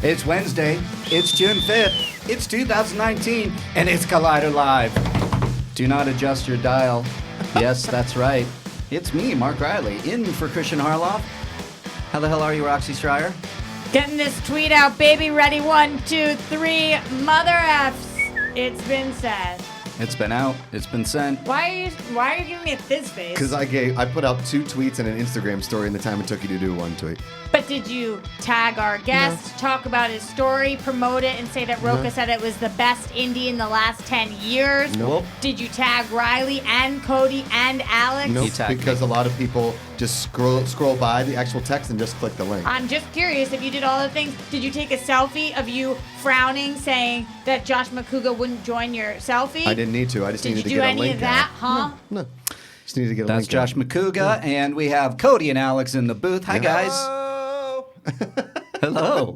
It's Wednesday, it's June 5th, it's 2019, and it's Collider Live. Do not adjust your dial. Yes, that's right. It's me, Mark Reilly, in for Kristian Harloff. How the hell are you, Roxy Striar? Getting this tweet out, baby. Ready? 1, 2, 3. Mother F's. It's been said. It's been out. It's been sent. Why are you giving me a fizz face? Because I put out 2 tweets and an Instagram story in the time it took you to do 1 tweet. But did you tag our guest, talk about his story, promote it, and say that Roka said it was the best indie in the last 10 years? Nope. Did you tag Reilly and Cody and Alex? Nope, because a lot of people just scroll by the actual text and just click the link. I'm just curious, if you did all the things, did you take a selfie of you frowning, saying that Josh Macuga wouldn't join your selfie? I didn't need to. I just needed to get a link. Did you do any of that, huh? No. Just needed to get a That's link. Josh Macuga, and we have Cody and Alex in the booth. Hi, guys. Hello.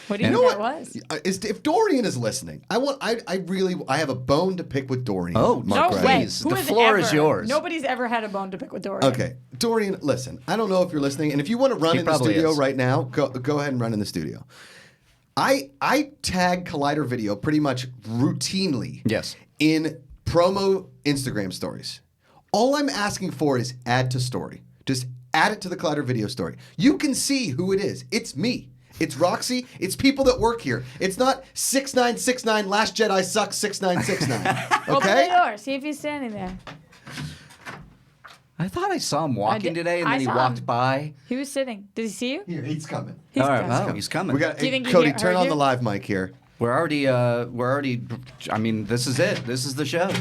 What do you think that was? If Dorian is listening, I have a bone to pick with Dorian. Oh, Mark no Reilly. way. Please, the floor is yours. Nobody's ever had a bone to pick with Dorian. Okay, Dorian, listen. I don't know if you're listening, and if you want to run in the studio right now, go ahead and run in the studio. I tag Collider Video pretty much routinely. Yes. In promo Instagram stories. All I'm asking for is add to story. Just add it to the Collider Video story. You can see who it is. It's me. It's Roxy. It's people that work here. It's not 6969 Last Jedi sucks 6969. Open Okay? the door. See if he's standing there. I thought I saw him walking today, and I then he saw walked him. by. He was sitting. Did he see you? Here, he's coming. He's All right, coming. oh, he's coming. We got Do you think he Cody, heard turn on you? the live mic here. We're already, I mean, this is it. This is the show.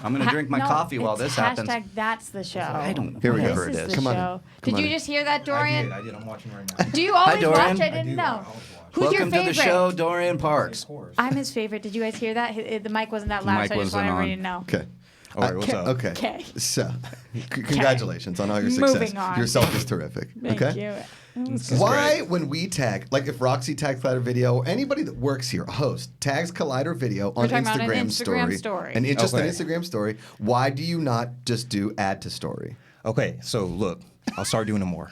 I'm going to drink my coffee while this happens. Hashtag that's the show. I don't know. Here we go. Whatever This it is is. the Come on show. in. Did Come you on in. just hear that, Dorian? I did. I'm watching right now. Do you always Dorian. watch? I didn't know. Who's Welcome your to favorite? the show, Dorian Parks. I'm his favorite. Did you guys hear that? The mic wasn't that loud, mic so I just wasn't wanted everybody on. to know. Okay. All right, what's up? Okay. Okay. So, congratulations on all your success. Moving on. Your self is terrific. Thank okay? you. Why, when we tag, like if Roxy tags Collider Video, or anybody that works here, a host, tags Collider Video on talking about an Instagram Instagram story, story. and it's just an Okay. Instagram story, why do you not just do add to story? Okay, so look, I'll start doing it more.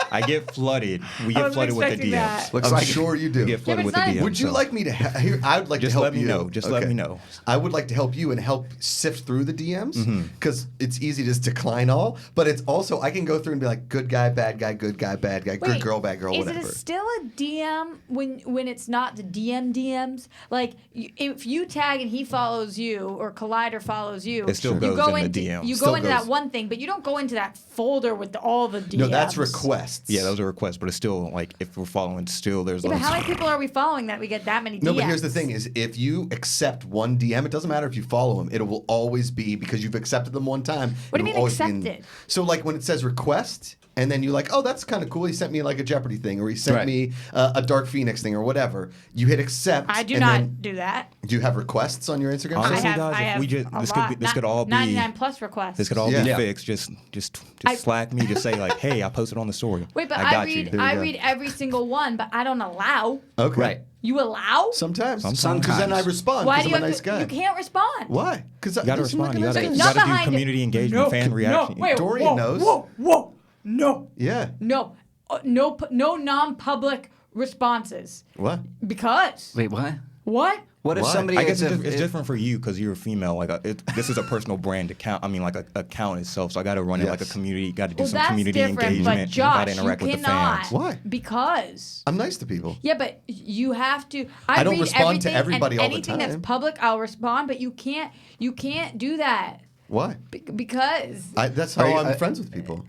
I get flooded. We get flooded with the expecting DMs. that. Looks I'm like sure you do. We get flooded but with the it's not- DMs. Would you so- like me to? I would like Just to help let me you. know. Just let me know. I would like to help you and help sift through the DMs because it's easy to just decline all, but it's also I can go through and be like good guy, bad guy, good guy, bad guy, good Wait, girl, bad girl, is whatever. it still a DM when it's not the DMs? Like if you tag and he follows you or Collider follows you, It still you goes go in the into DMs. you Still go into goes. that one thing, but you don't go into that folder with all the DMs. No, that's requests. Yeah, those are requests, but it's still like if we're following, still there's. Yeah, but lots how of- many people are we following that we get that many DMs? No, but here's the thing: is if you accept one DM, it doesn't matter if you follow him. It will always be because you've accepted them one time. What do you it mean will always be in- accepted? So like when it says request, and then you're like, oh, that's kind of cool. He sent me like a Jeopardy thing, or he sent me a Dark Phoenix thing, or whatever. You hit accept. I do and not then- do that. Do you have requests on your Instagram? Honestly, story? guys, I if have we just a this lot. could be this could all be 99 plus requests. this could all Yeah. be Yeah. fixed. Just Slack me. Just say like, hey, I posted on the story. Wait, but I I got read you. There we go. read every single one, but I don't allow. Okay. Right. You allow? Sometimes. Sometimes. Because then I respond Why because do I'm you a have nice to, guy. You can't respond. Why? Because You gotta respond. You gotta Not do behind it. community engagement, fan reaction. No, wait, Dorian knows. Whoa, no, Yeah. no, no non-public responses. What? Because Wait, what? what? What if Why? somebody I guess gets it's different for you because you're a female. Like this is a personal brand account. I mean, like a account itself. So I got to run it like a Yes. community. Got to do Well, some that's community different. But engagement. Josh, Got to interact you with the cannot. fans. Why? Because. I'm nice to people. Yeah, but you have to. I don't read respond to everything, everybody and all the anything time. that's public, I'll respond. But you can't do that Why? because. That's how Are you- I'm friends with people.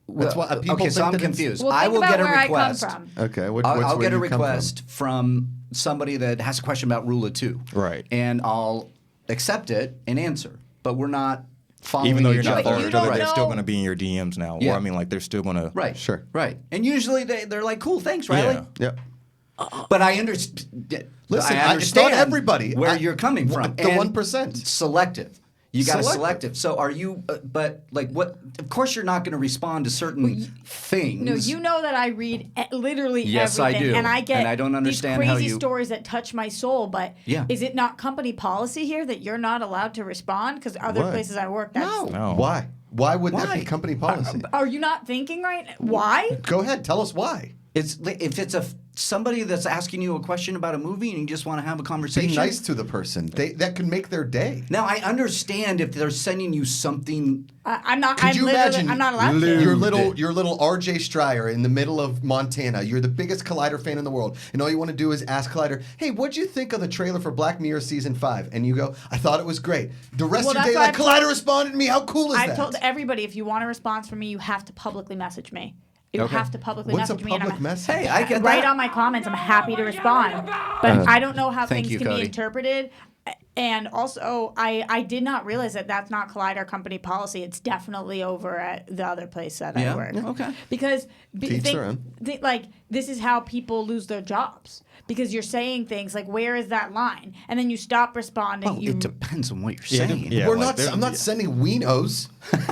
That's why people okay, so think I'm that it's- confused. Well, I think will about get a where request. I come from. Okay, I'll where get a you come from? request from somebody that has a question about Rule of Two. Right. And I'll accept it and answer. But we're not following Even though you're each not other. following you each other, don't they're still know- going to be in your DMs now. Yeah. Or I mean, like they're still going to. Right. Sure. Right. And usually they're like, cool, thanks, Riley. Yeah. Yeah. But I understand. Listen, I it's not understand everybody. where you're coming from. The And 1%. Selective. You got to Selective. selective. So are you? But like, what? Of course, you're not going to respond to certain things. No, you know that I read literally Yes, I everything, do. and I get And I don't understand these how crazy you- stories that touch my soul. But Yeah. is it not company policy here that you're not allowed to respond? Because other Why? places I work, that's, No. Why? Why would that Why? be company policy? Are you not thinking right? Why? Go ahead, tell us why. if it's somebody that's asking you a question about a movie and you just want to have a conversation. Be nice to the person. That can make their day. Now I understand if they're sending you something. I'm not. Could you imagine I'm not allowed to. your little RJ Striar in the middle of Montana. You're the biggest Collider fan in the world, and all you want to do is ask Collider, "Hey, what'd you think of the trailer for Black Mirror season 5?" And you go, "I thought it was great." The rest of your day, like Collider responded to me. How cool is that? I've told everybody, if you want a response from me, you have to publicly message me. You have to publicly What's message a me. public message? Hey, I get Right that. on my comments. I'm happy to respond. But I don't know how Thank things you, can Cody. be interpreted. And also, I did not realize that that's not Collider company policy. It's definitely over at the other place that I work. Yeah, okay. Because Teach their own. like this is how people lose their jobs. Because you're saying things like, "Where is that line?" And then you stop responding. Well, it depends on what you're Yeah, saying. yeah. We're like, not. I'm not sending weenos.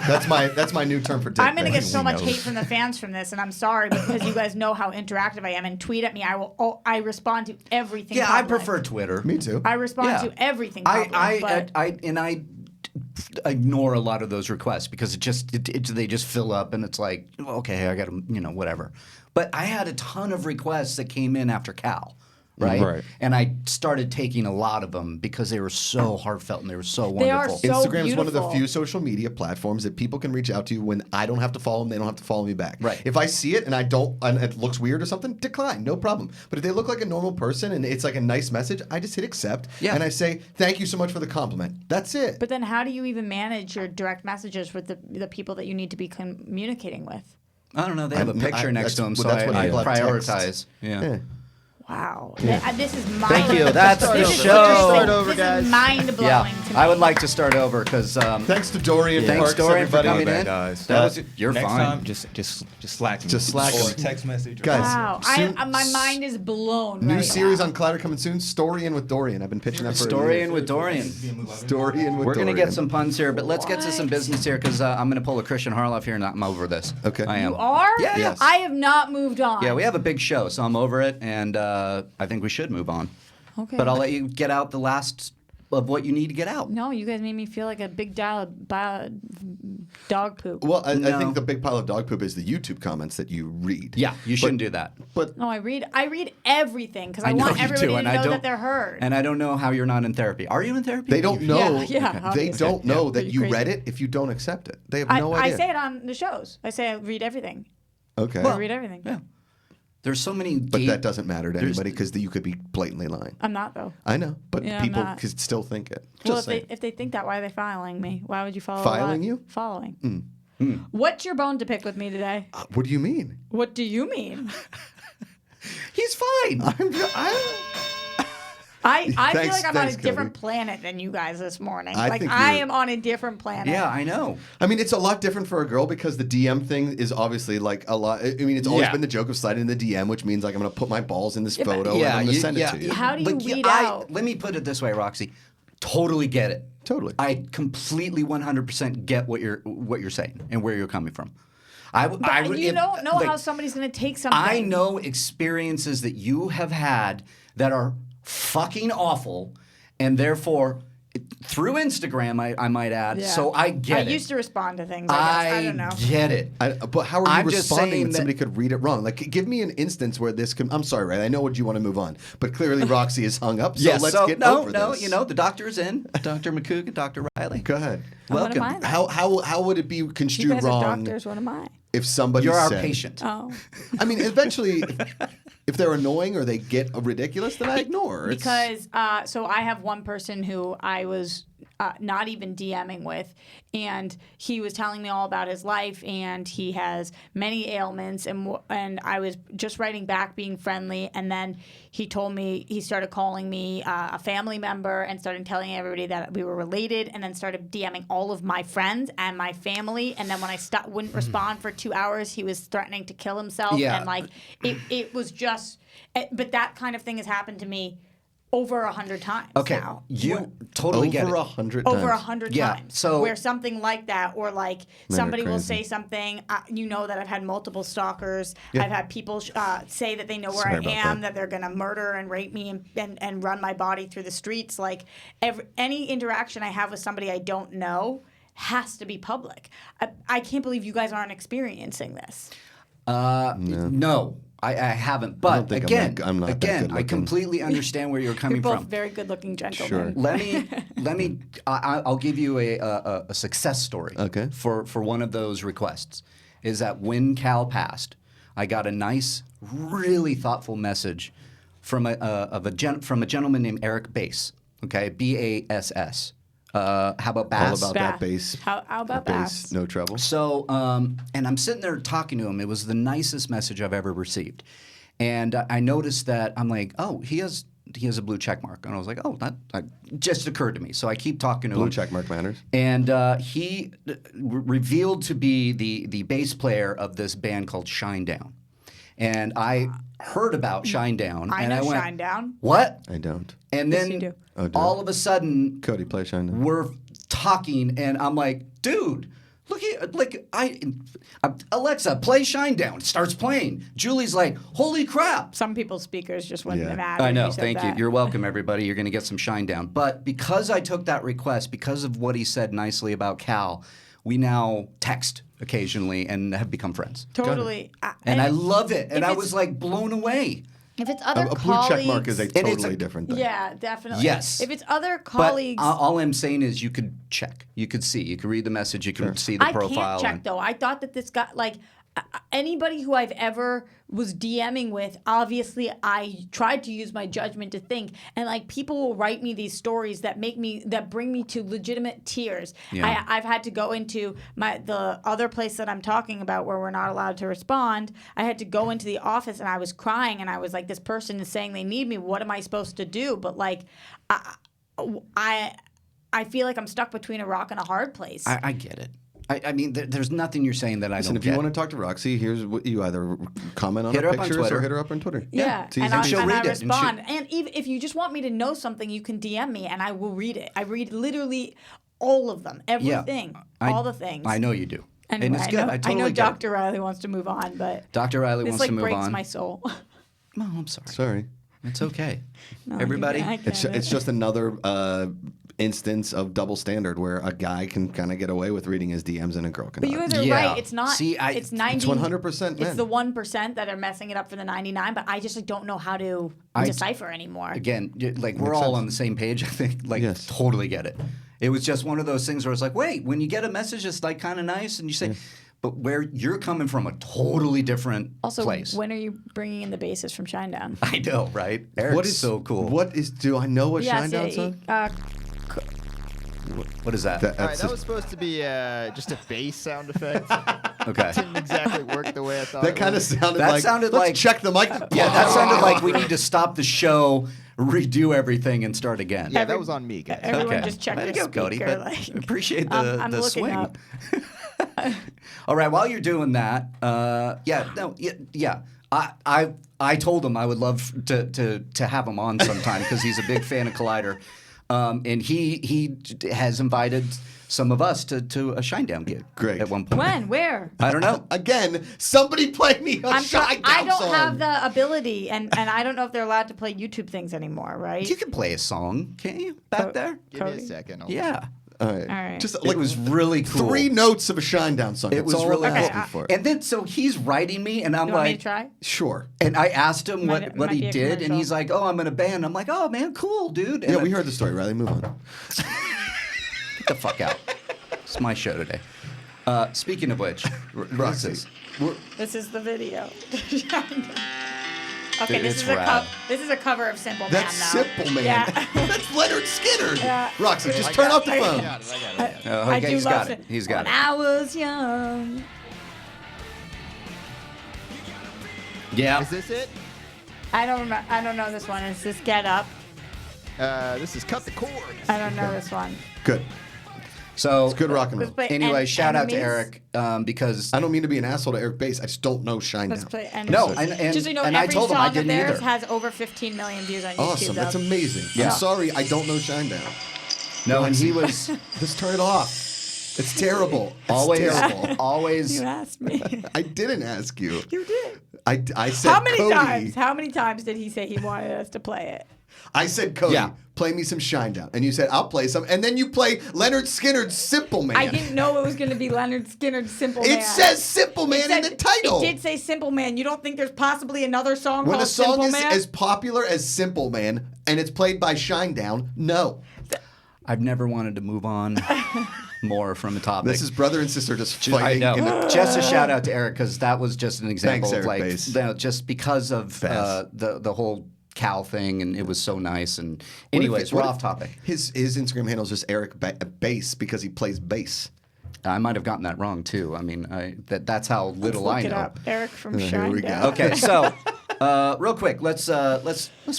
That's my new term for dick. I'm gonna get pics. so much knows? hate from the fans from this, and I'm sorry because you guys know how interactive I am. And tweet at me. I respond to everything. Yeah, I public. prefer Twitter. Me too. I respond Yeah. to everything. Public, but I ignore a lot of those requests because they just fill up and it's like, okay, I got to, whatever. But I had a ton of requests that came in after Cal. Right? And I started taking a lot of them because they were so heartfelt and they were so They are wonderful. so Instagram's one of the beautiful. few social media platforms that people can reach out to when I don't have to follow them, they don't have to follow me back. Right. If I see it and and it looks weird or something, decline, no problem. But if they look like a normal person and it's like a nice message, I just hit accept and I say, "Thank you so much for the compliment." That's it. But then how do you even manage your direct messages with the people that you need to be communicating with? I don't know. They have a picture next to them, so that's what I I prioritize. Yeah. Wow. This is mind. Thank you. That's the this is show. seriously- Start over, this guys. is mind blowing Yeah, to me. I would like to start over because Thanks to Dorian. thanks, Parks, Dorian, for everybody. coming in. guys. That was you're Next fine. time, just slack me. Just slack or me. text message. Or Guys, Wow. soon- My mind is blown. New right series now. on Collider coming soon. Story in with Dorian. I've been pitching that for a Story year. in with Dorian. Story in with We're Dorian. gonna get some puns here, but let's get to some What? business here because I'm gonna pull a Kristian Harloff here, and I'm over this. Okay. I am. You are? Yeah. Yes. I have not moved on. Yeah, we have a big show, so I'm over it, and I think we should move on. Okay. But I'll let you get out the last of what you need to get out. No, you guys made me feel like a big dog poop. Well, I No. think the big pile of dog poop is the YouTube comments that you read. Yeah, you shouldn't do that. But No, I read everything because I know want you everybody do, to and I know don't- that they're heard. And I don't know how you're not in therapy. Are you in therapy? they don't know. Yeah, They obviously. don't know that Pretty you crazy. read it if you don't accept it. They have I, no I idea. say it on the shows. I say I read everything. Okay. I read everything. Yeah. There's so many. But that doesn't matter to there's- anybody because you could be blatantly lying. I'm not though. I know, but Yeah, I'm people not. could still think it. Well, Just saying. if they think that, why are they filing me? Why would you follow? Filing you? Following. What's your bone to pick with me today? What do you mean? What do you mean? He's fine. I feel Thanks- like I'm on a thanks, different Cody. planet than you guys this morning. I like think I you're- am on a different planet. Yeah, I know. I mean, it's a lot different for a girl because the DM thing is obviously like a lot. I mean, it's always Yeah. been the joke of sliding in the DM, which means like I'm going to put my balls in this Yeah, but- photo and I'm going to send it to you. How do you But weed out? Let me put it this way, Roxy. Totally get it. Totally. I completely 100% get what you're saying and where you're coming from. But you don't know like, how somebody's going to take something. I know experiences that you have had that are fucking awful, and therefore, through Instagram, I might add. Yeah. So I get it. I used to respond to things. I guess. I don't know. get it. But how are you I'm just responding saying when that- somebody could read it wrong? Like, give me an instance where this can. I'm sorry, Ray. I know what you want to move on, but clearly Roxy is hung up. So Yes. let's So get no, over no. this. You know, the doctor's in. Dr. Macuga, Dr. Reilly. Go ahead. What am Welcome. I? How would it be You construed guys are wrong doctors. What am I? if somebody You're our said, patient. Oh. I mean, eventually, if they're annoying or they get ridiculous, then I ignore. Because so I have one person who I was not even DMing with, and he was telling me all about his life, and he has many ailments, and I was just writing back, being friendly, and then he told me he started calling me a family member and started telling everybody that we were related, and then started DMing all of my friends and my family, and then when I wouldn't respond for 2 hours, he was threatening to kill himself, Yeah. and like it was just, but that kind of thing has happened to me over 100 times Okay. now. You totally get it. over 100 times. Over 100 Yeah, times. so- where something like that, or like Men are somebody will crazy. say something, you know that I've had multiple stalkers. Yeah. I've had people say that they know where Sorry I about am, that. that they're going to murder and rape me and run my body through the streets. Like any interaction I have with somebody I don't know has to be public. I can't believe you guys aren't experiencing this. No. I haven't. But think I'm not that again, good I looking. completely understand where you're coming You're both from. very good-looking gentlemen. Sure. Let me. I'll give you a success story. Okay. For one of those requests, is that when Cal passed, I got a nice, really thoughtful message from a gentleman named Eric Bass. Okay, Bass. How about Bass? All about that bass. How about bass? Bass? No trouble. So, and I'm sitting there talking to him. It was the nicest message I've ever received. And I noticed that I'm like, oh, he has a blue check mark. And I was like, oh, that just occurred to me. So I keep talking to him. Blue check mark matters. And he revealed to be the bass player of this band called Shinedown. And I heard about Shinedown. I and know I went, Shinedown. what? I don't. And Yes, then you do. Oh, do all of a sudden, Cody, play Shinedown. we're talking, and I'm like, dude, look at Alexa, play Shinedown. It starts playing. Julie's like, holy crap. Some people's speakers just went Yeah. mad. I when know. you said Thank you. that. You're welcome, everybody. You're going to get some Shinedown. But because I took that request, because of what he said nicely about Cal, we now text occasionally and have become friends. Totally. And I love it. And if I it's- was like blown away. If it's other A blue colleagues, check mark is a it's totally a- different thing. yeah, definitely. Yes. If it's other But colleagues, all I'm saying is you could check. You could see. You could read the message. You can see the I profile. can't check though. I thought that this guy, like anybody who I've ever was DMing with, obviously I tried to use my judgment to think, and like people will write me these stories that bring me to legitimate tears. Yeah. I've had to go into the other place that I'm talking about where we're not allowed to respond. I had to go into the office and I was crying and I was like, this person is saying they need me. What am I supposed to do? But like, I feel like I'm stuck between a rock and a hard place. I get it. I mean, there's nothing you're saying that I Listen, don't if get. you want to talk to Roxy, here's what you either comment on Hit her her up on pictures Twitter. or hit her up on Twitter. Yeah, It's easy. and she'll I read it, and respond. And even if you just want me to know something, you can DM me, and I will read it. I read literally all of them, everything, all the things. I know you do. Anyway, and it's good. I totally get Dr. Riley wants to move on, but Dr. Riley this wants like to move breaks on. my soul. Oh, I'm sorry. Sorry. It's okay. No, Everybody, I get it. It's just another instance of double standard where a guy can kind of get away with reading his DMs and a girl cannot. But you guys are Yeah. right. It's not. See, it's 90. It's 100% men. It's the 1% that are messing it up for the 99. But I just like, don't know how to decipher anymore. again, like we're all on the same page. I think, like, Yes. totally get it. It was just one of those things where it's like, wait, when you get a message that's like kind of nice, and you say, but where you're coming from a totally different Also, place. when are you bringing in the bassist from Shinedown? I know, right? Eric's What is so cool. Do I know what Shinedown song? What is that? All right, That's that was supposed to be just a bass sound effect. Okay. Didn't exactly work the way I thought. that kind of sounded That like. sounded Let's like- check the mic. Yeah, that sounded like we need to stop the show, redo everything, and start again. Yeah, that was on me, guys. Everyone just check Way to their go, Cody. speaker, But like, appreciate I'm the looking swing. up. All right, while you're doing that, I told him I would love to have him on sometime because he's a big fan of Collider, and he has invited some of us to a Shinedown gig. Great. At one point. When? Where? I don't know. Again, somebody play me a Shinedown I don't song. have the ability, and I don't know if they're allowed to play YouTube things anymore, right? You can play a song, can't you? Back there. Give me Cody? a second. Yeah. All right. All right. Just It was really cool. 3 notes of a Shinedown song. It That's was all really I'm cool. asking for. And then so he's writing me, and I'm You want me like, to try? Sure. and I asked him Might what he be a did, and commercial. he's like, "Oh, I'm in a band." I'm like, "Oh man, cool, dude." And Yeah, we heard the story, Riley. Move on. Get the fuck out. It's my show today. Speaking of which, what is Roxy. this? This is the video. Okay, Dude, this it's is rad. this is a cover of Simple That's Man, though. Simple Man. Yeah. That's Leonard Skinner. Yeah. Roxy, just I turn got off the it, phone. I got it. Oh, I okay, do he's love got it. it. He's got When it. I was young. Yeah. Is this it? I don't know this one. Is this Get Up? This is Cut the Cord. I don't know this one. Good. So It's good rock and Let's roll. play anyway, shout out to Enemies. Eric because I don't mean to be an asshole to Eric Bass. I just don't know Let's Shinedown. play Enemies. No, and Just so you know, and I every told him song I of didn't theirs either. has over 15 million views on YouTube. Awesome. That's though. amazing. Yeah. I'm sorry, I don't know Shinedown. No, and he was Just turn it off. It's terrible. It's always terrible. always. You asked me. I didn't ask you. You did. I said How many Cody. times? How many times did he say he wanted us to play it? I said Cody. Yeah. play me some Shinedown. And you said, I'll play some. And then you play Leonard Skinner's Simple Man. I didn't know it was going to be Leonard Skinner's Simple Man. It says Simple Man in the title. It did say Simple Man. You don't think there's possibly another song When called a song Simple is Man? as popular as Simple Man and it's played by Shinedown, no. I've never wanted to move on more from a topic. This is brother and sister just I fighting. know. Just a shout out to Eric because that was just an example Thanks, of Eric like Bass. just because of the whole Cal thing, and it was so nice. And What if- anyways, what we're if off topic. His Instagram handle is just Eric Bass because he plays bass. I might have gotten that wrong too. I mean, that's how little Look I it know. up. Eric from Here we Shinedown. go. Okay, so real quick, let's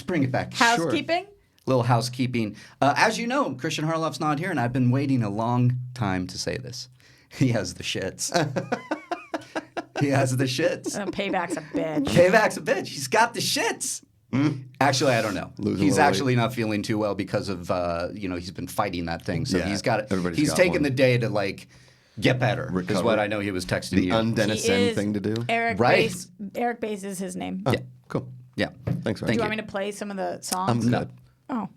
bring it back. Housekeeping? Little housekeeping. As you know, Kristian Harloff's not here, and I've been waiting a long time to say this. He has the shits. He has the shits. Payback's a bitch. Payback's a bitch. He's got the shits. Actually, I don't know. Losing He's a little actually not feeling too well because of he's been fighting that thing. So Yeah, he's got everybody's he's got taken one. the day to like get better. Is Recover. what I know he was texting The you. undenison thing to do. Eric Right. Bass. Eric Bass is his name. Oh, cool. yeah. Thanks, Do Ryan. you want me to play some of the songs? I'm good. Oh,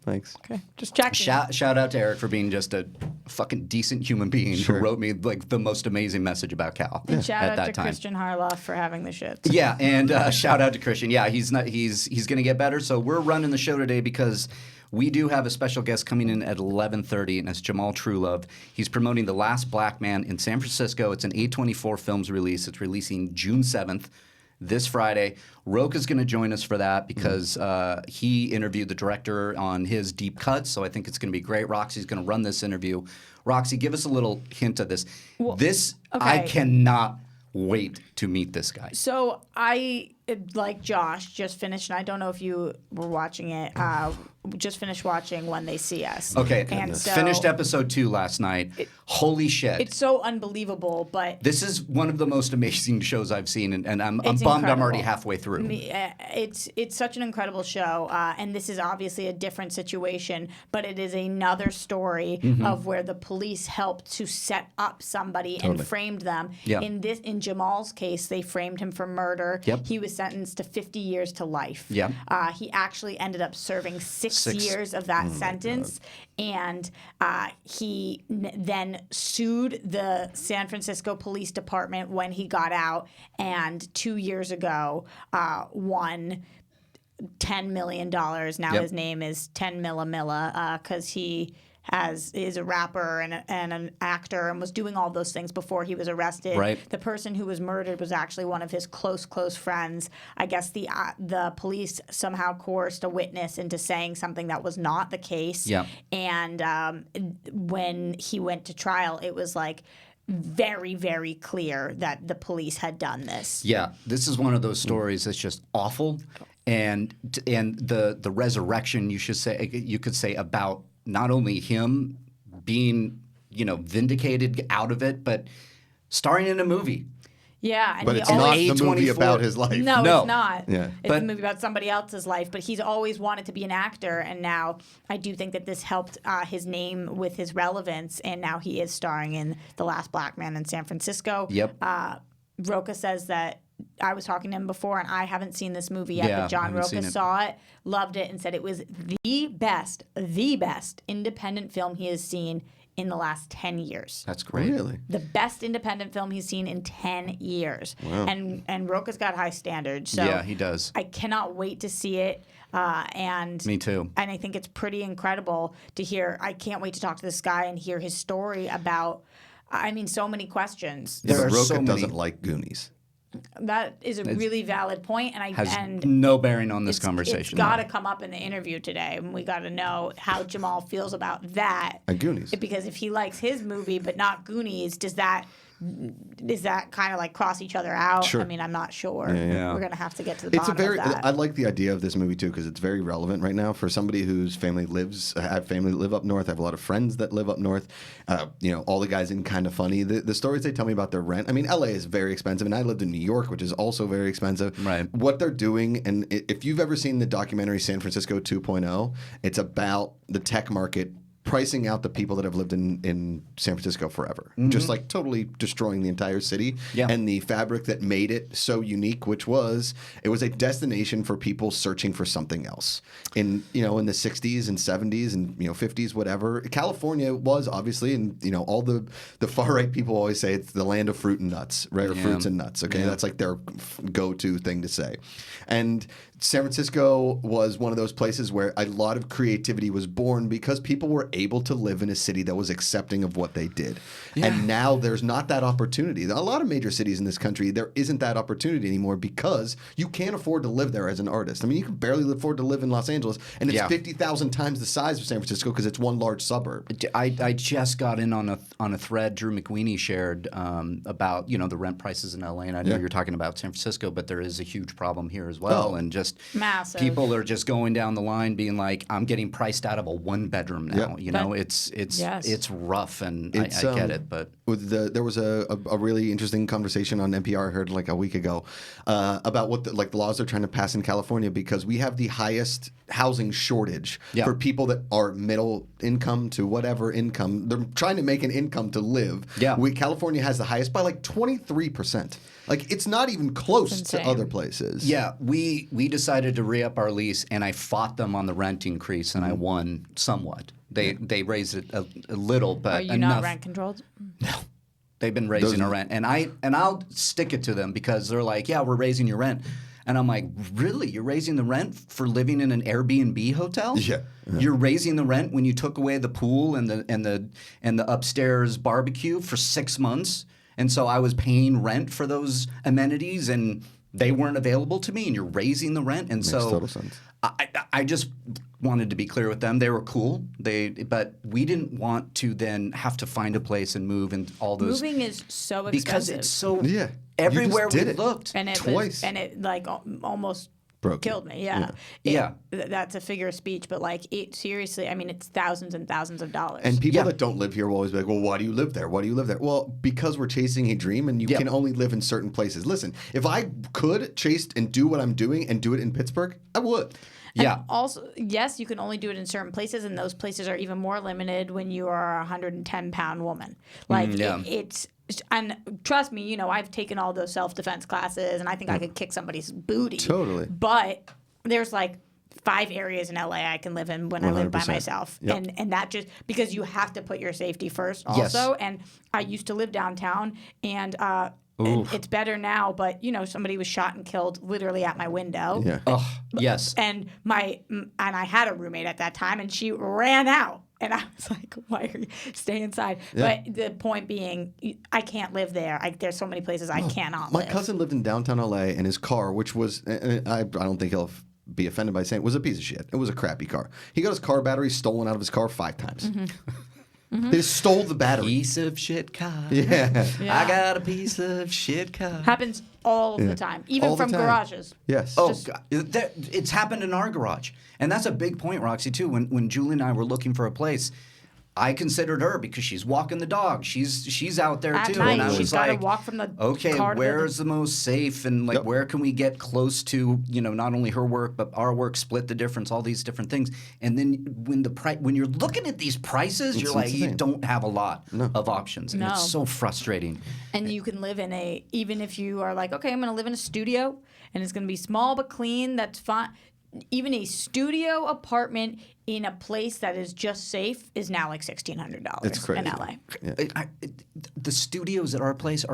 Thanks. okay. Just checking. Shout out to Eric for being just a fucking decent human being Sure. who wrote me like the most amazing message about Cal And shout at out that to time. Kristian Harloff for having the shits. Yeah, and shout out to Kristian. Yeah, he's going to get better. So we're running the show today because we do have a special guest coming in at 11:30, and it's Jamal Trulove. He's promoting The Last Black Man in San Francisco. It's an A24 Films release. It's releasing June 7th. This Friday. Roka's going to join us for that because he interviewed the director on his deep cuts, so I think it's going to be great. Roxy's going to run this interview. Roxy, give us a little hint of this. I okay. cannot wait to meet this guy. So I, like Josh, just finished, and I don't know if you were watching it, just finished watching When They See Us. Okay, And so finished episode 2 last night. Holy shit. It's so unbelievable, but This is one of the most amazing shows I've seen, and I'm It's bummed I'm incredible. already halfway through. it's such an incredible show, and this is obviously a different situation, but it is another story Mm-hmm. of where the police helped to set up somebody and framed them. Yeah. In Jamal's case, they framed him for murder. Yep. He was sentenced to 50 years to life. Yep. He actually ended up serving 6 6. years of that sentence, and he then sued the San Francisco Police Department when he got out, and 2 years ago won $10 million. Now Yep. his name is 10 Milla because he is a rapper and an actor and was doing all those things before he was arrested. Right. The person who was murdered was actually one of his close friends. I guess the police somehow coerced a witness into saying something that was not the case. Yeah. And when he went to trial, it was like very, very clear that the police had done this. Yeah, this is one of those stories that's just awful, and the resurrection you could say about not only him being vindicated out of it, but starring in a movie. Yeah, and But he it's not always, the movie A24. about his life. No, No. it's not. Yeah. It's But- a movie about somebody else's life, but he's always wanted to be an actor, and now I do think that this helped his name with his relevance, and now he is starring in The Last Black Man in San Francisco. Yep. Roka says that I was talking to him before, and I haven't seen this movie yet, Yeah, but I John haven't seen Roka it. saw it, loved it, and said it was the best independent film he has seen in the last 10 years. That's great. Really? The best independent film he's seen in 10 years. Wow. And Roka's got high standards. So Yeah, he does. I cannot wait to see it. And Me too. And I think it's pretty incredible to hear. I can't wait to talk to this guy and hear his story about, so many questions. There But are Roka so many. doesn't like Goonies. That is a really valid point, and Has and no bearing on this it's conversation. got to come up in the interview today, and we got to know how Jamal feels about that. And Goonies. Because if he likes his movie but not Goonies, does that kind of like cross each other out? Sure. I'm not sure. yeah. We're gonna have to get to the It's a bottom very. of that. I like the idea of this movie too because it's very relevant right now for somebody whose family lives. I have family that live up north. I have a lot of friends that live up north. All the guys in Kind of Funny. The stories they tell me about their rent. I mean, LA is very expensive, and I lived in New York, which is also very expensive. Right. What they're doing, and if you've ever seen the documentary San Francisco 2.0, it's about the tech market pricing out the people that have lived in San Francisco forever. Just like totally destroying the entire city. Yeah. And the fabric that made it so unique, which was it was a destination for people searching for something else. In the 60s and 70s and 50s, whatever. California was obviously, and all the far right people always say it's the land of fruit and nuts, right? Or fruits and nuts. Okay, that's like their go-to thing to say. And San Francisco was one of those places where a lot of creativity was born because people were able to live in a city that was accepting of what they did. Yeah. And now there's not that opportunity. A lot of major cities in this country, there isn't that opportunity anymore because you can't afford to live there as an artist. I mean, you can barely afford to live in Los Angeles, and it's 50,000 times the size of San Francisco because it's one large suburb. I just got in on a thread Drew McWeeny shared about the rent prices in LA, and I know you're talking about San Francisco, but there is a huge problem here as well, and just massive. People are just going down the line being like, I'm getting priced out of a 1-bedroom now. It's rough, and I get it, but there was a really interesting conversation on NPR I heard like a week ago about what the laws they're trying to pass in California because we have the highest housing shortage for people that are middle income to whatever income. They're trying to make an income to live. Yeah. California has the highest by like 23%. Like it's not even close to other places. Yeah, we decided to re-up our lease, and I fought them on the rent increase, and I won somewhat. They raised it a little, but are you not rent controlled? No, they've been raising our rent, and I'll stick it to them because they're like, yeah, we're raising your rent. And I'm like, really? You're raising the rent for living in an Airbnb hotel? Yeah. You're raising the rent when you took away the pool and the upstairs barbecue for 6 months, and so I was paying rent for those amenities, and they weren't available to me. And you're raising the rent, and Makes total sense. I just wanted to be clear with them. They were cool. But we didn't want to then have to find a place and move and all those. Moving is so expensive because it's so everywhere we looked. And it twice. And it like almost killed me. That's a figure of speech, but seriously, I mean, it's thousands and thousands of dollars. And people that don't live here will always be like, well, why do you live there? Why do you live there? Well, because we're chasing a dream, and you can only live in certain places. Listen, if I could chase and do what I'm doing and do it in Pittsburgh, I would. And also, yes, you can only do it in certain places, and those places are even more limited when you are a 110-pound woman. It's and trust me, I've taken all those self-defense classes, and I think I could kick somebody's booty. Totally. But there's like 5 areas in LA I can live in when 100%. I live by myself. Yep. And that just because you have to put your safety first also. Yes. And I used to live downtown, and it's better now, but somebody was shot and killed literally at my window. Yeah. Oh, yes. And I had a roommate at that time, and she ran out. And I was like, why are you stay inside? Yeah. But the point being, I can't live there. There's so many places I cannot live. My cousin lived in downtown LA, and his car, which was, I don't think he'll be offended by saying it was a piece of shit. It was a crappy car. He got his car battery stolen out of his car 5 times. They just stole the battery. Piece of shit car. Yeah. I got a piece of shit car. Happens all the time, even All the from time. garages. Yes. Oh, God. It's happened in our garage. And that's a big point, Roxy, too. When Julie and I were looking for a place, I considered her because she's walking the dog. She's out there, At too. night, and I was she's like, got to walk from the okay, car to where's the most safe? And where can we get close to, not only her work, but our work, split the difference, all these different things. And then when you're looking at these prices, you're like, you don't have a lot of options. And it's so frustrating. And you can live in even if you are like, okay, I'm going to live in a studio, and it's going to be small but clean, that's fine. Even a studio apartment in a place that is just safe is now like $1,600 It's crazy. in LA. Yeah. The studios at our place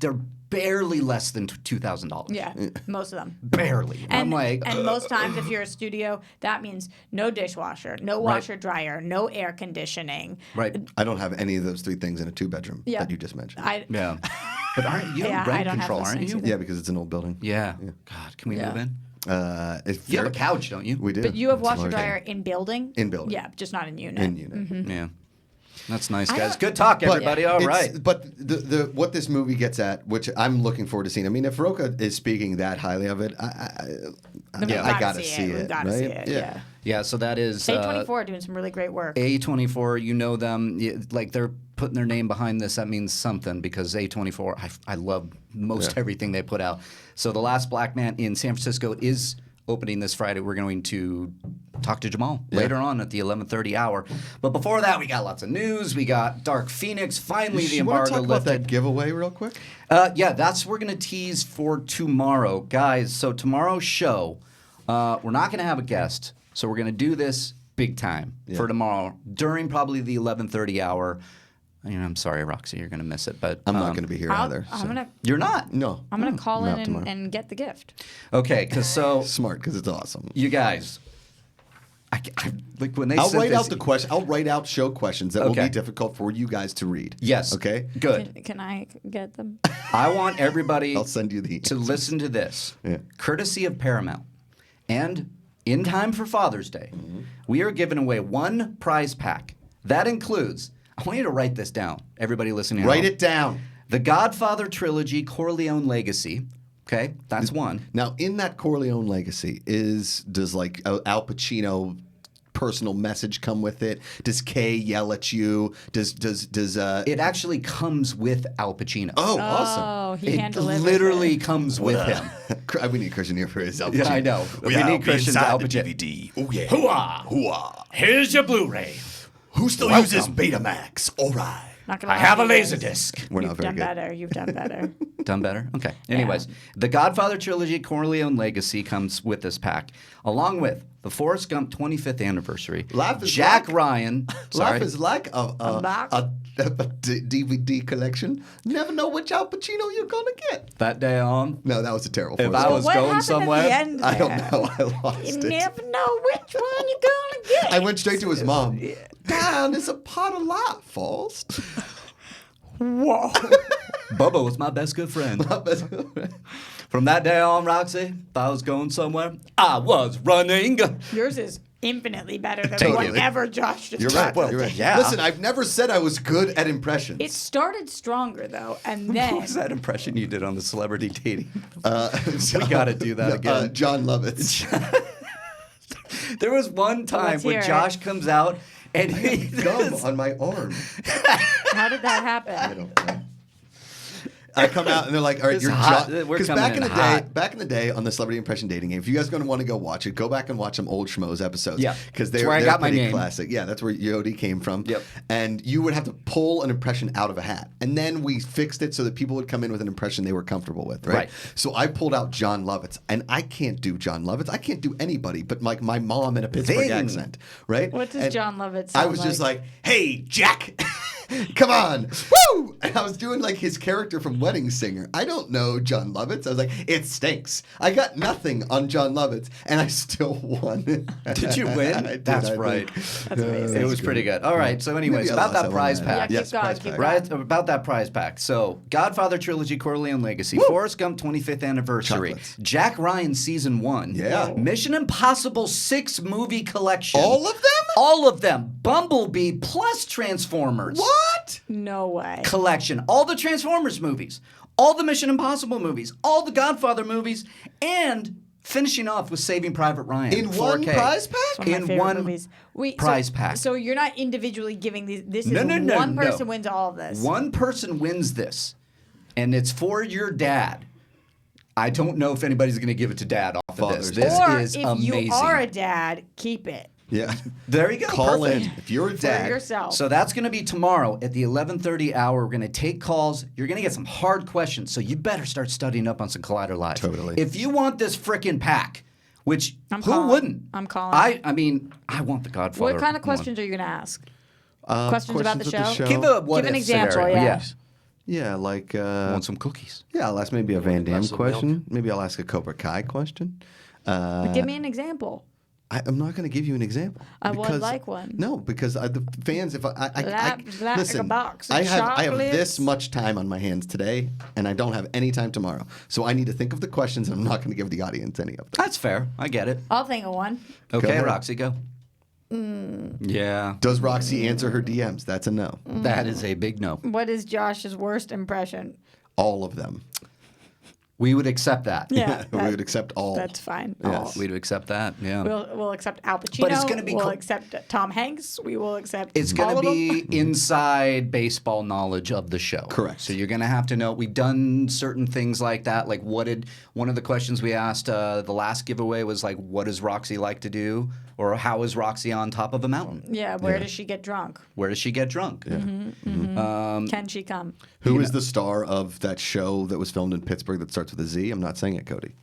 they're barely less than $2,000. Yeah, most of them. Barely. And, I'm like, and most times if you're a studio, that means no dishwasher, no washer dryer, no air conditioning. right. I don't have any of those 3 things in a 2-bedroom that you just mentioned. Yeah. But aren't you I rent don't have control, those aren't things you? either. Yeah, because it's an old building. Yeah. God, can we move in? It's You have very- a couch, don't you? We do. But you have It's washer large. dryer in building? In building. Yeah, just not in unit. In unit. Yeah. That's nice, guys. Good talk, everybody. All right. But the what this movie gets at, which I'm looking forward to seeing. I mean, if Roca is speaking that highly of it, I gotta see it. We've gotta right? see it. Yeah. Yeah, so that is A24 are doing some really great work. A24. You know them. Like they're putting their name behind this. That means something because A24, I love most everything they put out. So The Last Black Man in San Francisco is opening this Friday, we're going to talk to Jamal later on at the 11:30 hour. But before that, we got lots of news. We got Dark Phoenix. Finally, the You want embargo to talk about lifted. that giveaway real quick? Yeah, that's what we're going to tease for tomorrow. Guys, so tomorrow's show, we're not going to have a guest. So we're going to do this big time for tomorrow during probably the 11:30 hour. I'm sorry, Roxy, you're going to miss it. But I'm not going to be here either. You're not? No. I'm gonna call not in tomorrow. and get the gift. Okay, because so... Smart, because it's awesome. You guys... like when they I'll sent write this- out the question. I'll write out show questions that will Okay. be difficult for you guys to read. Yes. Okay. Good. Can I get them? I want everybody I'll send you the to answers. listen to this, Yeah. courtesy of Paramount. And in time for Father's Day, we are giving away one prize pack. That includes, I want you to write this down, everybody listening at Write home. it down. The Godfather Trilogy, Corleone Legacy. Okay, that's one. Now, in that Corleone legacy, does like Al Pacino personal message come with it? Does Kay yell at you? Does It actually comes with Al Pacino. Oh, awesome. Oh, he It hand delivered literally it. comes with him. We need Kristian here for his Al Pacino. Yeah, I know. We need Christian's Al Pacino. DVD. Oh yeah. Hooah! Hooah. Here's your Blu-ray. Who still Welcome. uses Betamax? All right. Not gonna I lie, have a you guys. laser disc. We're You've not very done good. better. You've done better. Done better? Okay. Anyways, the Godfather Trilogy Corleone Legacy comes with this pack, along with the Forrest Gump 25th anniversary. Life is Jack like- Ryan. Sorry. Life is like box. a DVD collection. Never know which Al Pacino you're gonna get. That day on. No, that was a terrible. If Forrest I Gump. was What going happened somewhere, At the end I don't there? know. I lost You it. never know which one you're gonna get. I went straight to his mom. Dad, it's a part of life, Forrest. Whoa. Bubba was my best good friend. From that day on, Roxy, if I was going somewhere, I was running. Yours is infinitely better than Totally. whatever Josh just You're right. tried. You're right. yeah. Listen, I've never said I was good at impressions. It started stronger though, and What then was that impression you did on the celebrity dating? we gotta do that again. John Lovitz. There was one time Let's when hear it. Josh comes out and he Gum on my arm. how did that happen? I don't know. I come out and they're like, "All right, It's you're hot. John." We're Because coming back in in the hot. back in the day on the celebrity impression dating game, if you guys are going to want to go watch it, go back and watch some old Schmoes episodes. Yeah. because That's they're where I they're got my pretty name. classic. Yeah, that's where Yodi came from. Yep. And you would have to pull an impression out of a hat, and then we fixed it so that people would come in with an impression they were comfortable with. Right. Right. So I pulled out John Lovitz, and I can't do John Lovitz. I can't do anybody but like my mom in a Pittsburgh Zing. accent. Right. What does And John Lovitz I sound was just like? like, "Hey, Jack." Come on, woo! And I was doing like his character from Wedding Singer. I don't know John Lovitz. I was like, it stinks. I got nothing on John Lovitz, and I still won. Did you win? I did, That's I right. think. That's amazing. It was pretty good. All right. So, anyways, Maybe I about lost that one prize then. pack. Yeah, Yes, keep going, prize keep pack. Right about that prize pack. So, Godfather Trilogy, Corleone Legacy, Forrest Gump 25th Anniversary, Chocolates. Jack Ryan Season 1, Yeah. Mission Impossible 6 movie collection. All of them? All of them. Bumblebee plus Transformers. What? No way. Collection. All the Transformers movies, all the Mission Impossible movies, all the Godfather movies, and finishing off with Saving Private Ryan. In 4K. one prize pack? One of my In favorite one movies. Wait, prize pack. So you're not individually giving these. This is No. one person wins all of this. One person wins this, and it's for your dad. I don't know if anybody's going to give it to dad off of Father's this. This Day. or is if amazing. you are a dad, keep it Yeah. There you go. Call Perfect. in if you're a for dad. yourself. So that's going to be tomorrow at the 11:30 hour. We're going to take calls. You're going to get some hard questions, so you better start studying up on some Collider Live. Totally. If you want this frickin' pack, which I'm who calling. wouldn't? I'm calling. I mean, I want the Godfather. What kind of one. questions are you going to ask? Questions about the questions show? with Give a what Give an if example, scenario. yeah. Yeah, like Want some cookies? yeah, I'll ask maybe a Van Damme glass of question. Maybe I'll ask a Cobra Kai question. Give me an example. I'm not going to give you an example. I would because- like one. No, because the fans, if I Like listen, a box of I have this chocolates. much time on my hands today, and I don't have any time tomorrow. So I need to think of the questions, and I'm not going to give the audience any of them. That's fair. I get it. I'll think of one. Okay, ahead. Roxy, go. Yeah, Does Roxy answer her DMs? That's a no. that is a big no. What is Josh's worst impression? All of them. We would accept that. Yeah, we would accept all. That's fine. Yes. We'd accept that. Yeah. We'll accept Al Pacino. But it's gonna be We'll accept Tom Hanks. We will accept. It's all going to of be them. inside baseball knowledge of the show. Correct. So you're going to have to know. We've done certain things like that. Like, one of the questions we asked the last giveaway was like, what does Roxy like to do? Or how is Roxy on top of a mountain? Yeah. Where does she get drunk? Where does she get drunk? Can she come? Who is the star of that show that was filmed in Pittsburgh that starts with a Z? I'm not saying it, Cody.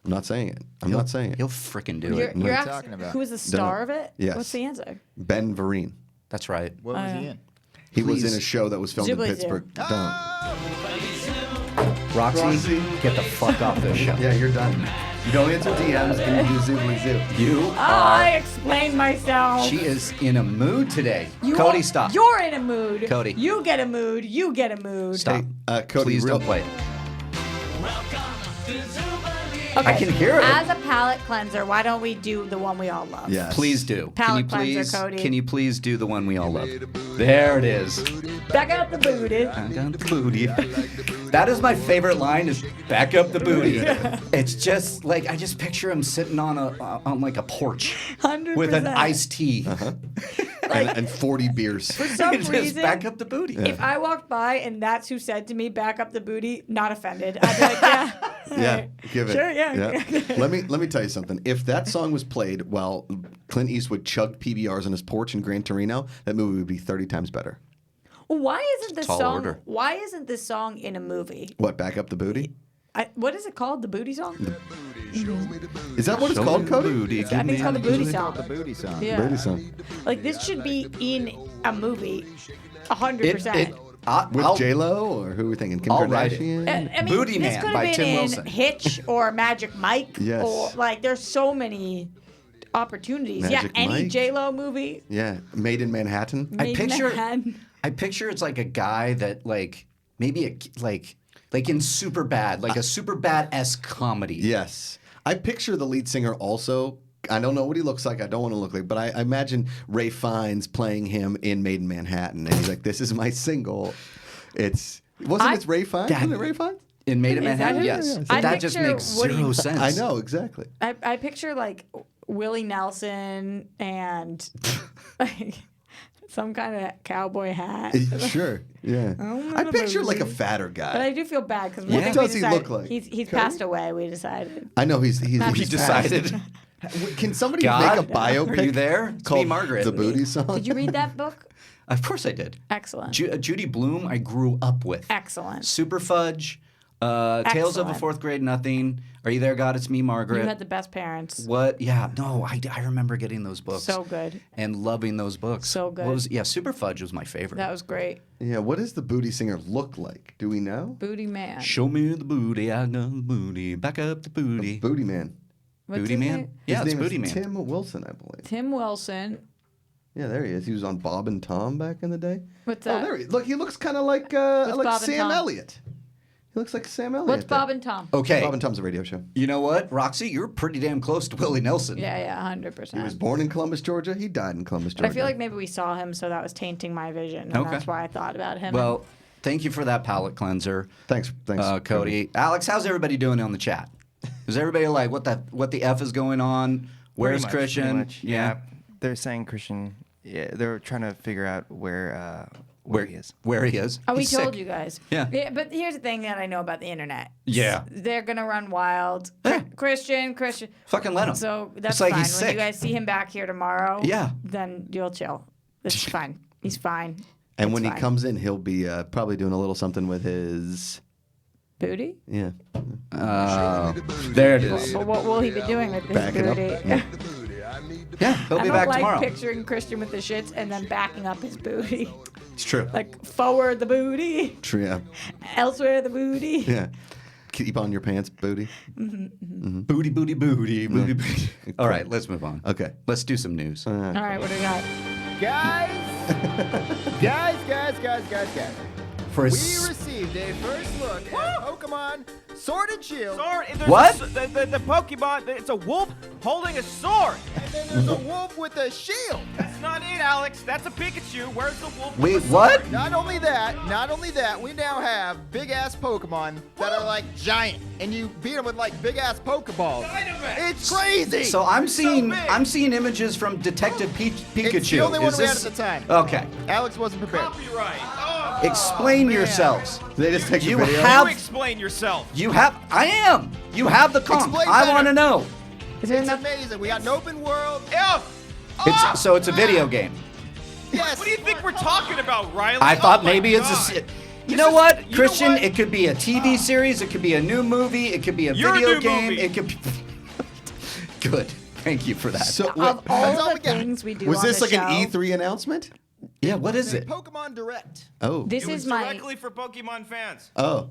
I'm not saying it. I'm not saying it. He'll freaking do You're, it. you're talking asking about? who is the star of it? Yes. What's the answer? Ben Vereen. That's right. What was he in? He was Please. in a show that was filmed Jubilee in Zoo. Pittsburgh. Roxy, get the fuck off this show. Yeah, you're done. You don't answer DMs and you do Zoobly Zoo. You I are. explained myself. She is in a mood today. You Cody, are- stop. You're in a mood. Cody. You get a mood. You get a mood. Stop. Cody, Please real- don't play it. Okay. I can hear it. As a palate cleanser, why don't we do the one we all love? Yes. Please do. Palate cleanser, Cody. Can you please do the one we all love? There it is. Back up the booty. Back up the booty. That is my favorite line. Is back up the booty. It's just like I just picture him sitting on like a porch 100%. with an iced tea. and 40 beers. For some Just reason, back up the booty. if I walked by and that's who said to me, back up the booty, not offended. I'd be like, yeah. Yeah, give it. Sure, yeah. let me tell you something. If that song was played while Clint Eastwood chugged PBRs on his porch in Gran Torino, that movie would be 30 times better. Why isn't this Tall song? order. Why isn't this song in a movie? What, back up the booty? What is it called? The booty song? Is that what it's Show called, me Cody? the booty. I think it's called the booty song. The booty song. Yeah. Booty song. Like this should be in a movie, 100%. With J-Lo, or who are we thinking? Kim I'll write it. Kardashian? I mean, Booty this Man could by have Tim been in Wilson. Hitch or Magic Mike. Yes. Or like, there's so many opportunities. Magic yeah, any Mike. J-Lo movie. Yeah, Made in Manhattan. Made in Manhattan. I picture it's like a guy that like maybe like in Superbad, like a Superbad-esque comedy. Yes. I picture the lead singer also. I don't know what he looks like. I don't want to look like, but I imagine Ray Fiennes playing him in Made in Manhattan, and he's like, "This is my single." It's Ray Fiennes? Wasn't it Ray Fiennes? In Made in Is that Manhattan, who- yes. I But that just picture makes Woody- zero sense. I know exactly. I picture like Willie Nelson and like some kind of cowboy hat. Sure. Yeah. I picture like a fatter guy. But I do feel bad because What does he look like? He's passed away. We decided. I know he's He passed. decided. Can somebody God, make a biopic? are you there? It's me, called Margaret. The Booty Song? Did you read that book? Of course I did. Excellent. Judy Blume, I grew up with. Excellent. Super Fudge, Tales of a Excellent. Fourth Grade Nothing. Are you there, God? It's me, Margaret. You had the best parents. What? Yeah, no, I remember getting those books. So good. And loving those books. So good. What was, Super Fudge was my favorite. That was great. Yeah, what does the booty singer look like? Do we know? Booty Man. Show me the booty, I know the booty. Back up the booty. Booty Man. What's Booty his Man? name? Yeah, His it's name Booty is Man. Tim Wilson, I believe. Tim Wilson. Yeah, there he is. He was on Bob and Tom back in the day. What's Oh, that? there he is. Look, he looks kind of like Bob and Sam Tom? Elliott. He looks like Sam Elliott. What's there. Bob and Tom? Okay. Bob and Tom's a radio show. You know what, Roxy? You're pretty damn close to Willie Nelson. Yeah, 100%. He was born in Columbus, Georgia. He died in Columbus, But Georgia. I feel like maybe we saw him, so that was tainting my vision, and Okay. that's why I thought about him. Well, thank you for that palate cleanser. Thanks, Cody. Alex, how's everybody doing on the chat? Is everybody like, what the F is going on? Where's Pretty much, Kristian? pretty much, yeah. They're saying Kristian. Yeah, they're trying to figure out where he is. Where he is. Oh, we He's told sick. you guys. Yeah. But here's the thing that I know about the internet. Yeah. They're gonna run wild. Yeah. Christian. Fucking let him. So that's it's like fine. he's When sick. you guys see him back here tomorrow, Yeah. then you'll chill. It's fine. He's fine. And It's when he fine. comes in, he'll be probably doing a little something with his. Booty? Yeah. There it is. But what will he be doing with this Backing up. booty? Yeah. Yeah, he'll I be don't back like tomorrow. picturing Kristian with the shits and then backing up his booty. It's true. Like forward the booty, True. Yeah. elsewhere the booty. Yeah. Keep on your pants, booty. Booty, booty, booty, booty, booty. All right, let's move on. Okay. Let's do some news. All right, what do we got? Guys. For a We s- received a first look at Pokemon Sword and Shield. Sword. There's What? The Pokemon. It's a wolf holding a sword. then there's a wolf with a shield. That's not it, Alex. That's a Pikachu. Where's the wolf? Wait, with the what? sword? Not only that, we now have big-ass Pokemon that are like giant, and you beat them with like big-ass Pokeballs. Dynamite. It's crazy. So I'm seeing big. images from Detective Pikachu. It's the only one Is we had this- at the time. Okay. Alex wasn't prepared. Copyright. Oh. Explain yourselves. They just take the You video. have- You explain yourself. You have. I am. You have the comp. Explain I better. want to know. Is there It's enough? amazing. We got an open world. Yeah. It's a video game. Yes. What do you think we're talking about, Riley? I thought Oh my maybe it's God. You This know is- what, you know Kristian? what? It could be a TV series. It could be a new movie. It could be a You're a video new game. movie. It could be. Good. Thank you for that. So, Of wait, That's all all the we got. things we do was on this the like show, an E3 announcement? yeah. What is it? Pokemon Direct. Oh. this It was is my directly for Pokemon fans. Oh.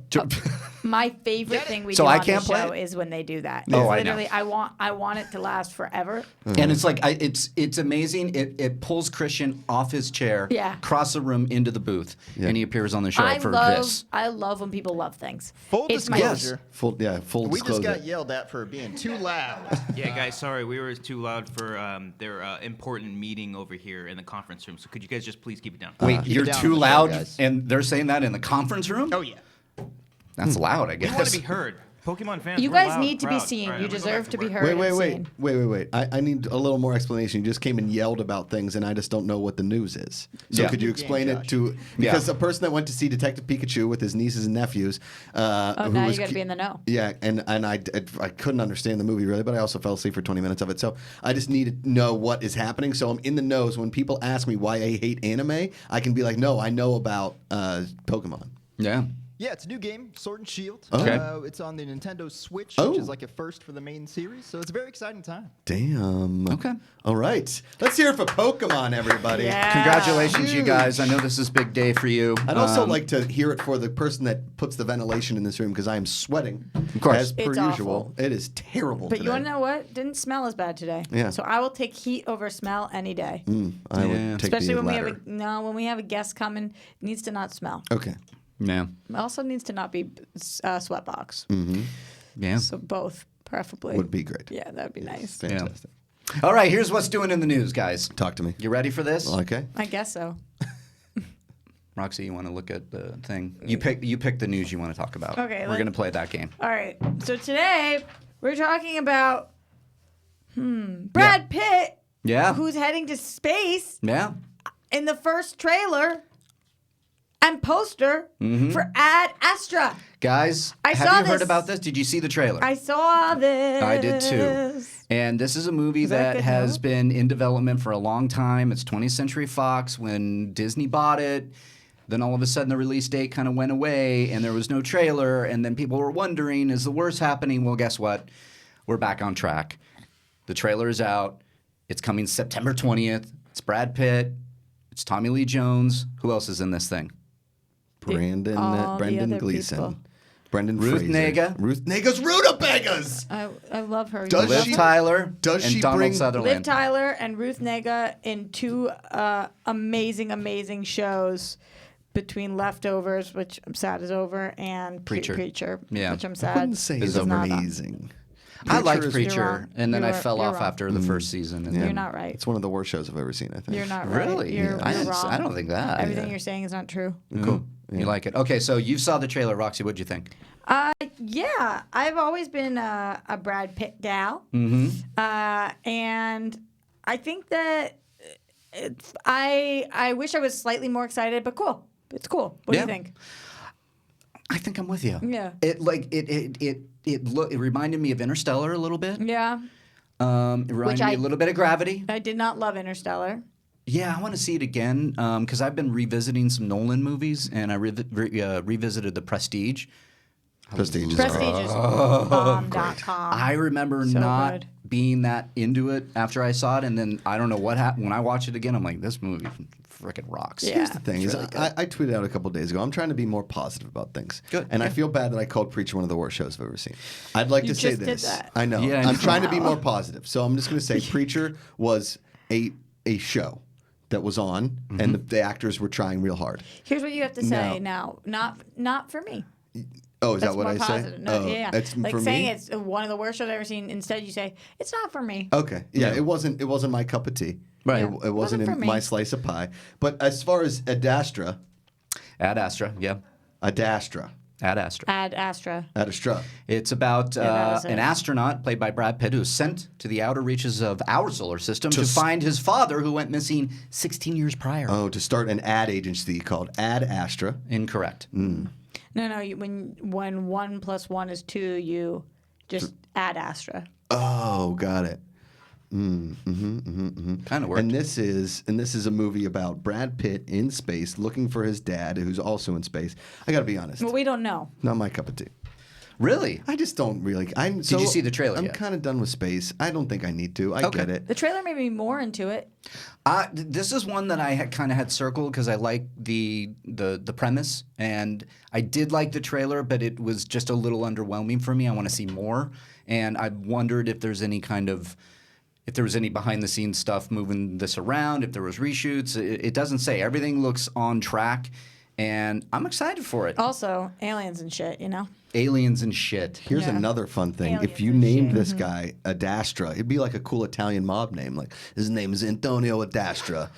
my favorite thing we So do I on can't the play show it? is when they do that. Oh, It's I know. literally, I want it to last forever. And it's like it's amazing. It pulls Kristian off his chair, Yeah. across the room into the booth, Yeah. and he appears on the show I for love this. I love when people love things. Full It's my- disclosure. Full We disclosure. just got yelled at for being too loud. Yeah, guys, sorry, we were too loud for their important meeting over here in the conference room. So could you guys just please keep it down? Wait, keep you're it down too on the show, loud, guys. and they're saying that in the conference room? Oh yeah. That's loud, I We guess. want to be heard. Pokemon fans. You we're guys loud, need to be proud. seen. All right, You I'm gonna go deserve back to be work. heard. Wait. I need a little more explanation. You just came and yelled about things, and I just don't know what the news is. So Yeah. could you New explain game, it Josh. to because a person that went to see Detective Pikachu with his nieces and nephews. Oh, who now was you got to ki- be in the know. Yeah, and I couldn't understand the movie really, but I also fell asleep for 20 minutes of it. So I just need to know what is happening. So I'm in the know. So when people ask me why I hate anime, I can be like, no, I know about Pokemon. Yeah. Yeah, it's a new game, Sword and Shield. Okay. It's on the Nintendo Switch, Oh. which is like a first for the main series. So it's a very exciting time. Damn. Okay. All right. Let's hear it for Pokemon, everybody. Yeah. Congratulations, you Huge. guys. I know this is a big day for you. I'd also like to hear it for the person that puts the ventilation in this room because I am sweating. Of course. As per It's usual. awful. It is terrible But today. you want to know what? Didn't smell as bad today. Yeah. So I will take heat over smell any day. I Yeah. would take Especially the when latter. when we have a guest coming, it needs to not smell. Okay. Yeah. It also needs to not be sweatbox. Yeah. So both, preferably. Would be great. Yeah, that would be nice. Fantastic. All right, here's what's doing in the news, guys. Talk to me. You ready for this? Okay. I guess so. Roxy, you want to look at the thing? You pick the news you want to talk about. Okay, We're going to play that game. All right. So today we're talking about Brad Pitt, Yeah. who's heading to space Yeah. in the first trailer and poster Mm-hmm. for Ad Astra. Guys, I have saw you heard this. about this? Did you see the trailer? I saw this. I did too. And this is a movie Is that that good has news? been in development for a long time. It's 20th Century Fox. When Disney bought it, then all of a sudden the release date kind of went away and there was no trailer. And then people were wondering, is the worst happening? Well, guess what? We're back on track. The trailer is out. It's coming September 20th. It's Brad Pitt. It's Tommy Lee Jones. Who else is in this thing? Brandon all the Brendan other Gleeson. people. Brendan Ruth Fraser. Nega. Ruth Nega's Rutabagas. I love her. Does Liv she- Tyler does and she Donald bring- Sutherland. Liv Tyler and Ruth Nega in two amazing shows between Leftovers, which I'm sad is over, and Preacher. Yeah. which I'm I sad wouldn't say Is it's not on. amazing. I liked is- You're Preacher, wrong. and then I You're- fell you're off wrong. after the first season. And Yeah. You're not right. It's one of the worst shows I've ever seen, I think. You're not right. Really? You're, I you're didn't- wrong. I don't think that. Everything you're saying is not true. Cool. You like it? Okay, so you saw the trailer, Roxy. What'd you think? Yeah, I've always been a Brad Pitt gal, and I think that I wish I was slightly more excited, but cool. It's cool. What do Yeah. you think? I think I'm with you. Yeah. It reminded me of Interstellar a little bit. Yeah, It reminded me a little bit of Gravity. I did not love Interstellar. Yeah, I want to see it again because I've been revisiting some Nolan movies, and I revisited The Prestige. Prestige. Prestige is bomb.com. I remember So not good. being that into it after I saw it, and then I don't know what happened. When I watched it again, I'm like, this movie freaking rocks. Yeah. Here's the thing: it's is really I tweeted out a couple days ago. I'm trying to be more positive about things. Good. And I feel bad that I called Preacher one of the worst shows I've ever seen. I'd like You to say just did this. that. I know. Yeah, I I'm know. trying to be more positive. So I'm just going to say Preacher was a show that was on, and the actors were trying real hard. Here's what you have to say now. Not for me. Oh, is That's that what more I positive. say? No, Oh, yeah. it's Like for saying me. it's one of the worst shows I've ever seen. Instead, you say it's not for me. Okay. Yeah, it wasn't my cup of tea. Right. It wasn't for in me. my slice of pie. But as far as Ad Astra, Ad Astra, yeah. Ad Astra. Ad Astra. Ad Astra. Ad Astra. It's about that was an it. astronaut played by Brad Pitt who's sent to the outer reaches of our solar system to s- find his father who went missing 16 years prior. Oh, to start an ad agency called Ad Astra. Incorrect. Mm. No. When 1 + 1 is 2, you just add Astra. Oh, got it. Kind of worked. And this is a movie about Brad Pitt in space looking for his dad, who's also in space. I gotta be honest, Well, we don't know. not my cup of tea. Really? I just don't really. Did you see the trailer I'm yet? kind of done with space. I don't think I need to. I Okay. get it. The trailer made me more into it. This is one that I had kind of had circled because I like the premise, and I did like the trailer, but it was just a little underwhelming for me. I want to see more, and I wondered if there's any if there was any behind the scenes stuff moving this around, if there was reshoots. It doesn't say. Everything looks on track, and I'm excited for it. Also, aliens and shit, Aliens and shit. Here's Yeah. another fun thing. Aliens If you and named shit. this guy Ad Astra, it'd be like a cool Italian mob name. Like his name is Antonio Ad Astra.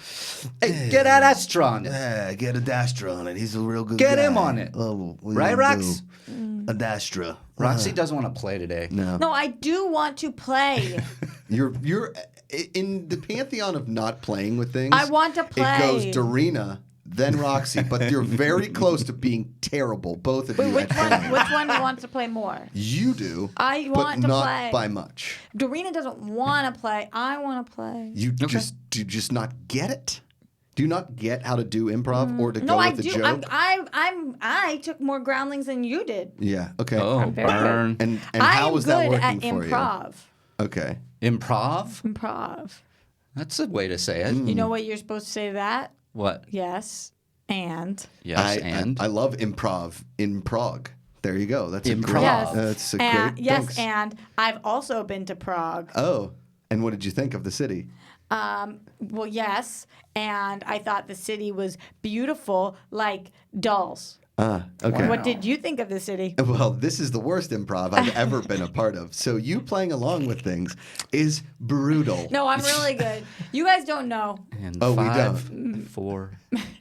Hey, get Ad Astra on it. Yeah, get Ad Astra on it. He's a real good Get guy. him on it. Oh, what Right, you Rox? do? Ad Astra. Roxy doesn't want to play today. No. No, I do want to play. You're in the pantheon of not playing with things. I want to play. It goes Dorina, then Roxy, but you're very close to being terrible, both of you. Which at one? playing. Which one do you want to play more? You do. I but want to not play. by much. Dorina doesn't want to play. I want to play. You just not get it. Do you not get how to do improv or to No, go I with the do. joke? I took more groundlings than you did. Yeah. Okay. Oh, very good. burn. And I how am was that good working at for improv. you? Okay. Improv? Improv. That's a way to say it. You know what you're supposed to say to that? What? Yes. And. Yes, and? I love improv in Prague. There you go. That's a Improv. great. Yes. That's a and, great. yes, thanks. and I've also been to Prague. Oh, and what did you think of the city? Well, yes, and I thought the city was beautiful, like dolls. Okay. What did you think of the city? Well, this is the worst improv I've ever been a part of. So you playing along with things is brutal. No, I'm really good. You guys don't know. And Oh, we 5, 4,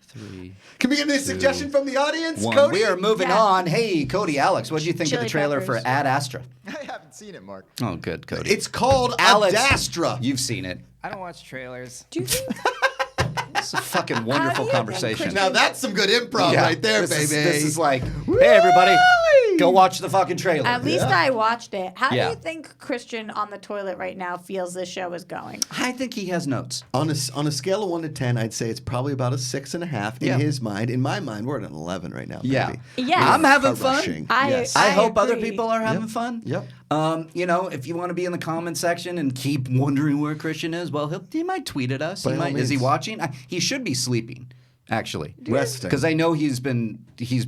3, Can we get a suggestion from the audience, 1. Cody? We are moving Yeah. on. Hey, Cody, Alex, what did you think of Chili the trailer peppers. for Ad Astra? I haven't seen it, Mark. Oh, good, Cody. It's called Alex. Ad Astra. You've seen it. I don't watch trailers. Do you think? It's a fucking How do wonderful you think conversation. Now that's some good improv Yeah, right there, this baby. This is like, hey, everybody, go watch the fucking trailer. At least I watched it. How Yeah. do you think Kristian on the toilet right now feels this show is going? I think he has notes. on a scale of 1 to 10, I'd say it's probably about a 6.5 in Yeah. his mind. In my mind, we're at an 11 right now. Baby. Yeah. Yes. I'm having fun. Rushing. I I hope other agree. people are having Yep. fun. Yep. If you want to be in the comment section and keep wondering where Kristian is, well, he might tweet at us. By all Is he means. watching? He should be sleeping, actually, Resting. because I know he's been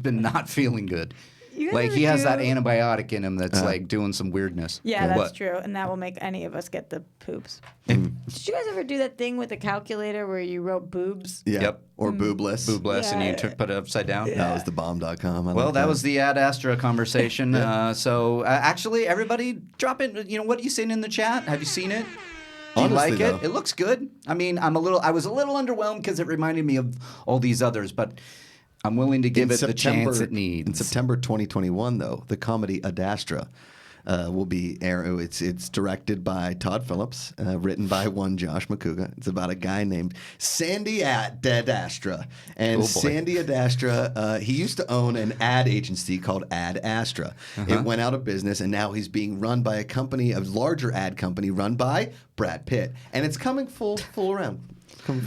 not feeling good. You guys Like ever he has do- that antibiotic in him that's like doing some weirdness. Yeah, that's What? true, and that will make any of us get the poops. Did you guys ever do that thing with the calculator where you wrote boobs? Yeah. Yep. Or boobless. Boobless, and you Yeah. put it upside down. That was the bomb.com. Well, that was the Ad Astra conversation. Actually, everybody drop in. What are you saying in the chat? Have you seen it? Do you Honestly, like though. it? It looks good. I mean, I was a little underwhelmed because it reminded me of all these others, but I'm willing to give it the chance it needs. In September 2021, though, the comedy Ad Astra will be airing. It's directed by Todd Phillips, written by one Josh Macuga. It's about a guy named Sandy Ad Astra. And Oh, boy. Sandy Ad Astra, he used to own an ad agency called Ad Astra. Uh-huh. It went out of business, and now he's being run by a larger ad company run by Brad Pitt. And it's coming full around.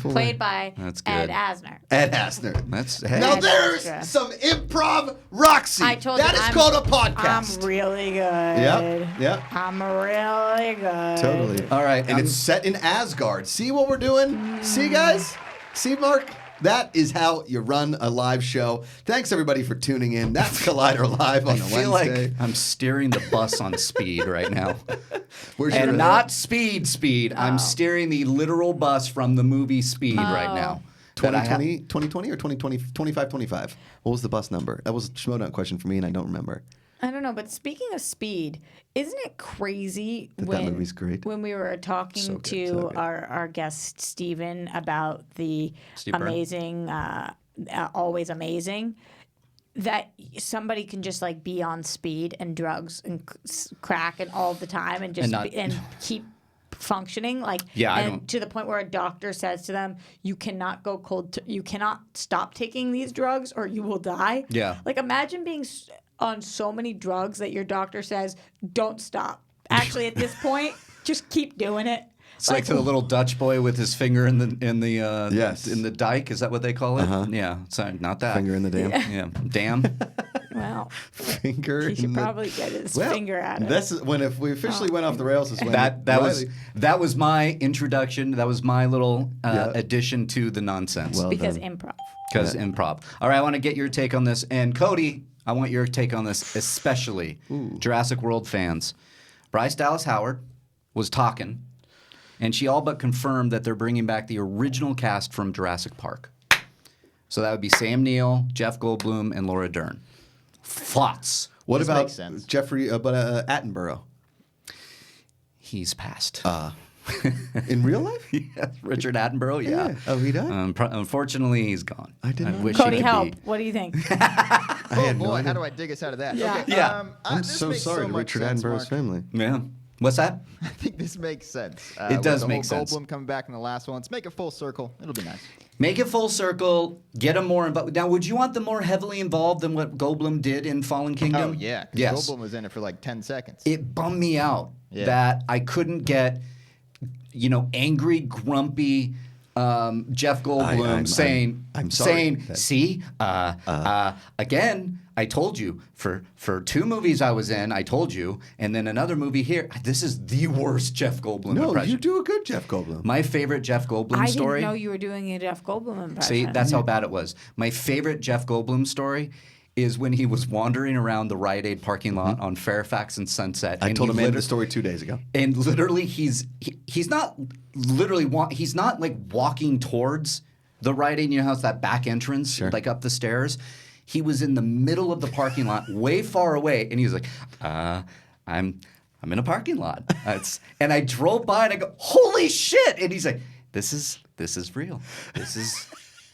Played by That's Ed good. Asner. Ed Asner. That's Now Ad there's Astra. some improv Roxy. I told That you is I'm- called a podcast. I'm really good. Yep. I'm really good. Totally. All right, And it's set in Asgard. See what we're doing? See, guys? See, Mark? That is how you run a live show. Thanks, everybody, for tuning in. That's Collider Live on I a feel Wednesday. like I'm steering the bus on speed right now. Where's And your- not speed. I'm steering the literal bus from the movie Speed right now. that I have. 2020 or 2020, 25. What was the bus number? That was a Shinedown question for me, and I don't remember. I don't know, but speaking of speed, isn't it crazy That movie's great. when we were talking So good, to so good. our guest Steven about the Steve Byrne. amazing, always amazing, that somebody can just like be on speed and drugs and crack and all the time and just And not- keep functioning like Yeah, I and don't- to the point where a doctor says to them, you cannot go cold, you cannot stop taking these drugs or you will die. Yeah. Like imagine being on so many drugs that your doctor says don't stop. Actually, at this point, just keep doing it. It's like the little Dutch boy with his finger in the Yes. in the dike. Is that what they call it? Yeah. Sorry, not that. Finger in the dam. Yeah. Dam. Well, Finger. he should in the- probably get his Well, finger at it. That's when if we officially went off the rails. Is when that was my introduction. That was my little Yeah. addition to the nonsense. Well because done. improv. Because improv. All right, I want to get your take on this. And Cody, I want your take on this, especially Jurassic World fans. Bryce Dallas Howard was talking, and she all but confirmed that they're bringing back the original cast from Jurassic Park. So that would be Sam Neill, Jeff Goldblum, and Laura Dern. Thoughts? What This about makes sense. Jeffrey? Attenborough He's passed. in real life? Yeah, Richard Attenborough, yeah. Oh, he died. Unfortunately, he's gone. I didn't know. wish Cody, he could help. be. What do you think? I Oh had no boy, idea. how do I dig us out of that? Yeah. Okay, Yeah. I'm this so makes sorry to much Richard sense, Attenborough's Mark. family. Yeah. What's that? I think this makes sense. It does with the make whole sense. Goldblum coming back in the last one. Let's make it full circle. It'll be nice. Make it full circle. Get them more involved. Now, would you want them more heavily involved than what Goldblum did in Fallen Kingdom? Oh yeah, because Yes. Goldblum was in it for like 10 seconds. It bummed me out Yeah. that I couldn't get, angry, grumpy Jeff Goldblum I'm sorry. saying, That- see, again, I told you for 2 movies I was in, I told you, and then another movie here. This is the worst Jeff Goldblum No, impression. you do a good Jeff Goldblum. My favorite Jeff Goldblum I story. didn't know you were doing a Jeff Goldblum impression. See, that's how bad it was. My favorite Jeff Goldblum story is when he was wandering around the Rite Aid parking lot on Fairfax and Sunset. I and told he Amanda the story 2 days ago. And literally, he's not literally he's not like walking towards the Rite Aid. You know how it's that back entrance, like up the stairs. He was in the middle of the parking lot, way far away, and he was like, "I'm in a parking lot." And I drove by and I go, "Holy shit!" And he's like, "This is real. This is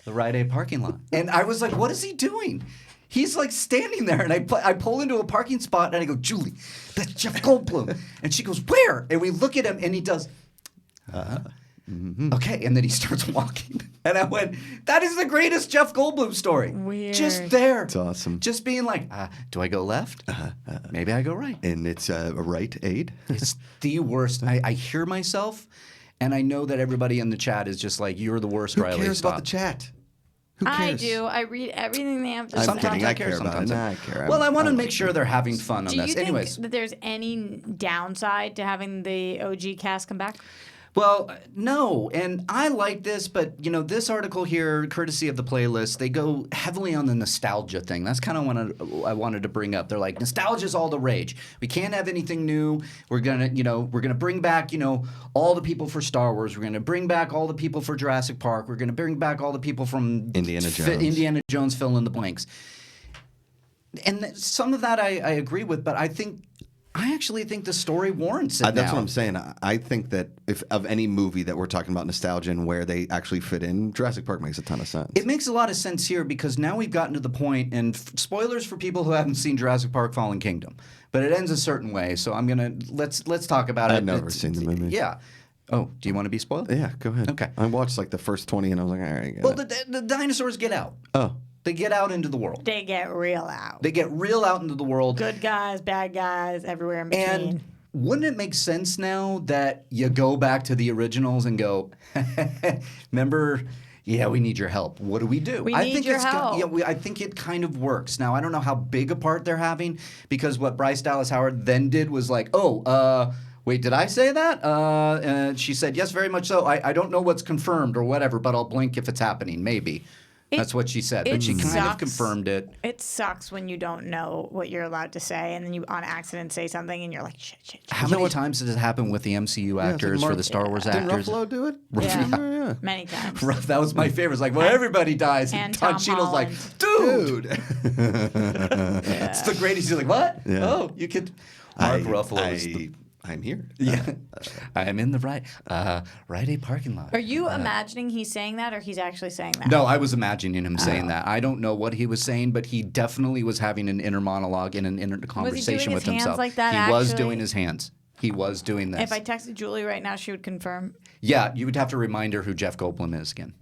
the Rite Aid parking lot." And I was like, "What is he doing?" He's like standing there, and I pull into a parking spot, and I go, "Julie, that's Jeff Goldblum." And she goes, "Where?" And we look at him, and he does, okay. And then he starts walking. And I went, that is the greatest Jeff Goldblum story. Weird. Just there. It's awesome. Just being like, do I go left? Maybe I go right. And it's a Rite Aid. It's the worst. I hear myself, and I know that everybody in the chat is just like, you're the worst, Who Riley. cares Stop. about the chat? Who I cares? do. I read everything they have to I'm say. Sometimes kidding. I I care, care about it. sometimes Nah, I care. Well, I want to I'm make like- sure they're having fun on Do you this. think Anyways. that there's any downside to having the OG cast come back? Well, no, and I like this, but this article here, courtesy of the playlist, they go heavily on the nostalgia thing. That's kind of what I wanted to bring up. They're like, nostalgia's all the rage. We can't have anything new. We're gonna bring back, all the people for Star Wars. We're gonna bring back all the people for Jurassic Park. We're gonna bring back all the people from Indiana Jones. Indiana Jones, fill in the blanks. And some of that I agree with, but I actually think the story warrants it That's now. what I'm saying. I think that if of any movie that we're talking about nostalgia and where they actually fit in, Jurassic Park makes a ton of sense. It makes a lot of sense here because now we've gotten to the point, and spoilers for people who haven't seen Jurassic Park: Fallen Kingdom, but it ends a certain way. So let's talk about it. I've never seen the movie. Yeah. Oh, do you want to be spoiled? Yeah, go ahead. Okay. I watched like the first 20 and I was like, all right, I get Well, it. the dinosaurs get out. Oh. They get out into the world. They get real out. They get real out into the world. Good guys, bad guys, everywhere in between. And wouldn't it make sense now that you go back to the originals and go, remember, yeah, we need your help. What do we do? We need your help. I think it kind of works. Now, I don't know how big a part they're having because what Bryce Dallas Howard then did was like, wait, did I say that? And she said, yes, very much so. I don't know what's confirmed or whatever, but I'll blink if it's happening, maybe. That's what she said, but it she kind of sucks. confirmed it. It sucks when you don't know what you're allowed to say, and then you on accident say something, and you're like, shit. How many times does it happen with the MCU actors for the Star Wars Didn't actors? Ruffalo do it? Yeah. Many times. That was my favorite. It's like, well, everybody dies. And Don Tom Cheadle's like, Holland. dude. It's the greatest. He's like, what? Yeah. Oh, you could. Mark Ruffalo is the. I'm here. Yeah. I am in the Rite Aid parking lot. Are you imagining he's saying that, or he's actually saying that? No, I was imagining him saying that. I don't know what he was saying, but he definitely was having an inner monologue and an inner conversation doing with his hands himself. like that, he was actually? doing his hands. He was doing this. If I texted Julie right now, she would confirm. Yeah, you would have to remind her who Jeff Goldblum is again.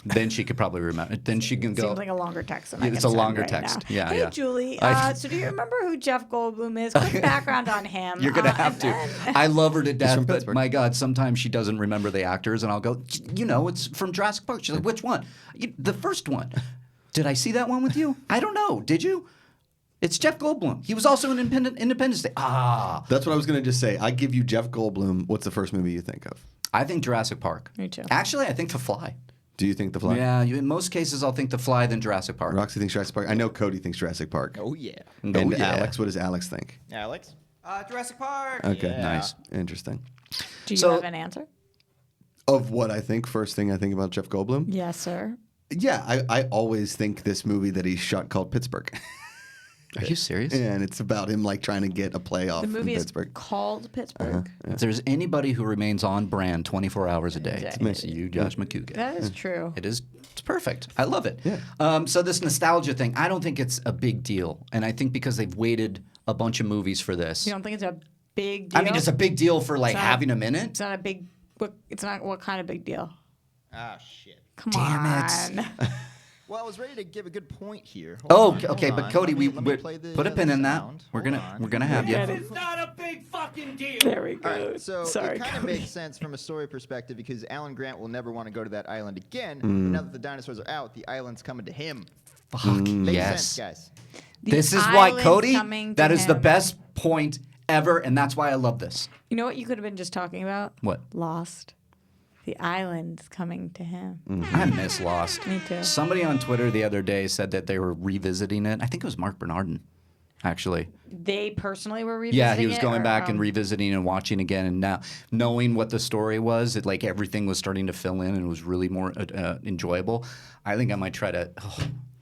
Then she could probably remember. Then she can go. Seems like a longer text than I Yeah, can it's a send longer right text. now. Yeah, hey, yeah. Julie. I- So do you remember who Jeff Goldblum is? Quick background on him. You're gonna have to. I love her to death, from but Pittsburgh. my God, sometimes she doesn't remember the actors, and I'll go, you know, it's from Jurassic Park. She's like, which one? The first one. Did I see that one with you? I don't know. Did you? It's Jeff Goldblum. He was also in Independence Day. Ah, That's what I was going to just say. I give you Jeff Goldblum. What's the first movie you think of? I think Jurassic Park. Me too. Actually, I think The Fly. Do you think The Fly? Yeah, in most cases, I'll think The Fly, then Jurassic Park. Roxy thinks Jurassic Park. I know Cody thinks Jurassic Park. Oh yeah. And Oh, yeah. Alex, what does Alex think? Alex? Jurassic Park. Okay, Yeah. Nice. Interesting. Do you So- have an answer? Of what I think, first thing I think about Jeff Goldblum? Yes, sir. Yeah, I always think this movie that he shot called Pittsburgh. Are you serious? And it's about him like trying to get a playoff The movie in is Pittsburgh. called Pittsburgh. If there's anybody who remains on brand 24 hours a day, it's you, Josh Macuga. That is true. It is. It's perfect. I love it. Yeah. So this nostalgia thing, I don't think it's a big deal, and I think because they've waited a bunch of movies for this. You don't think it's a big deal? I mean, it's a big deal for like not- having a minute. It's not a big. It's not what kind of big deal? Ah, shit. Come Damn on. Well, I was ready to give a good point here. Oh, Hold okay, on. but Cody, Let me play the, put a pin the in that. sound. We're Hold gonna on. have you. It's not a big fucking deal. There we go. All right, so Sorry. it kind of makes sense from a story perspective because Alan Grant will never want to go to that island again. Mm. Now that the dinosaurs are out, the island's coming to him. Fuck Makes yes. sense, guys. The This is why island's Cody. coming to That is the him. best point ever, and that's why I love this. You know what you could have been just talking about? What? Lost. The island's coming to him. I miss Lost. Me too. Somebody on Twitter the other day said that they were revisiting it. I think it was Mark Bernardin, actually. They personally were revisiting Yeah, he was it, going or, back and revisiting and watching again, and now knowing what the story was, it like everything was starting to fill in and it was really more enjoyable. I think I might try to.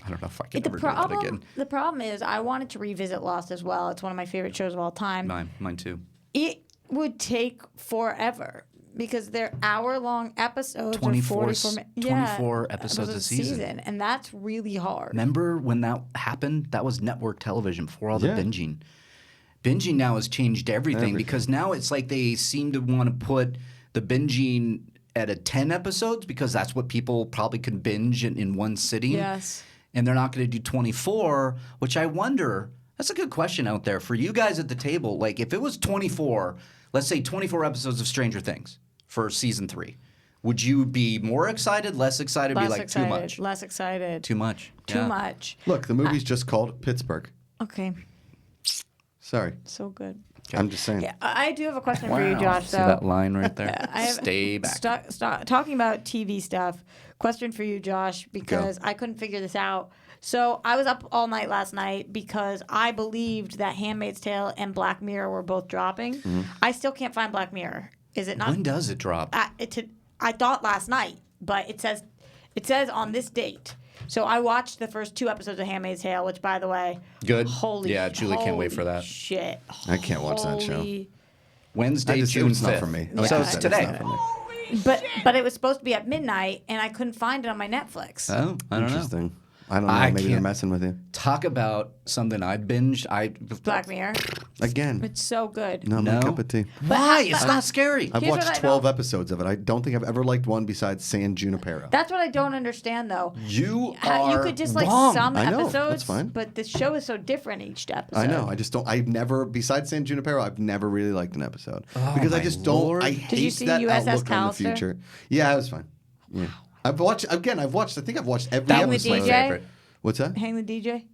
I don't know if I can ever do that again. The problem is, I wanted to revisit Lost as well. It's one of my favorite shows of all time. Mine too. It would take forever because they're hour-long episodes. 24 or 44 minutes. 24 episodes a season. And that's really hard. Remember when that happened? That was network television before all the Yeah. binging. Binging now has changed everything because now it's like they seem to want to put the binging at a 10 episodes because that's what people probably could binge in one sitting. Yes. And they're not going to do 24, which I wonder. That's a good question out there for you guys at the table. Like, if it was 24, let's say 24 episodes of Stranger Things for season 3, would you be more excited, less excited, be like excited, too much? Less excited. Too much. Too Yeah. much. Look, the movie's just called Pittsburgh. Okay. Sorry. So good. I'm just saying. Yeah, I do have a question for you, Wow. Josh. See though. that line right there? I have Stay back. Talking about TV stuff. Question for you, Josh, because I couldn't figure this out. So I was up all night last night because I believed that Handmaid's Tale and Black Mirror were both dropping. I still can't find Black Mirror. Is it not? When does it drop? I thought last night, but it says on this date. So I watched the first 2 episodes of Handmaid's Tale, which, by the way, Good. Holy, Yeah, Julie can't wait for that. Shit. I can't watch that show. Holy- Wednesday, June it's 5th. not for me. Yeah. So I it's said today. It's not for me. But it was supposed to be at midnight, and I couldn't find it on my Netflix. Oh, I don't know. Interesting. I don't know. I Maybe they're can't- messing with you. Talk about something I binged. Black Mirror. Again. It's so good. Not my No. cup of tea. Why? It's not scary. I've Here's what watched I 12 know. episodes of it. I don't think I've ever liked one besides San Junipero. That's what I don't understand, though. You How you are could just like wrong. some I know, episodes, that's fine. but the show is so different each episode. I know. I just don't. I've never, besides San Junipero, I've never really liked an episode because I my just don't. Lord. I Did hate you see that USS outlook on the Callister? future. Yeah, it was fine. Yeah, I've watched. Again, I've watched. I think I've watched every That Hang was with my episode. DJ? favorite. What's that? Hang the DJ.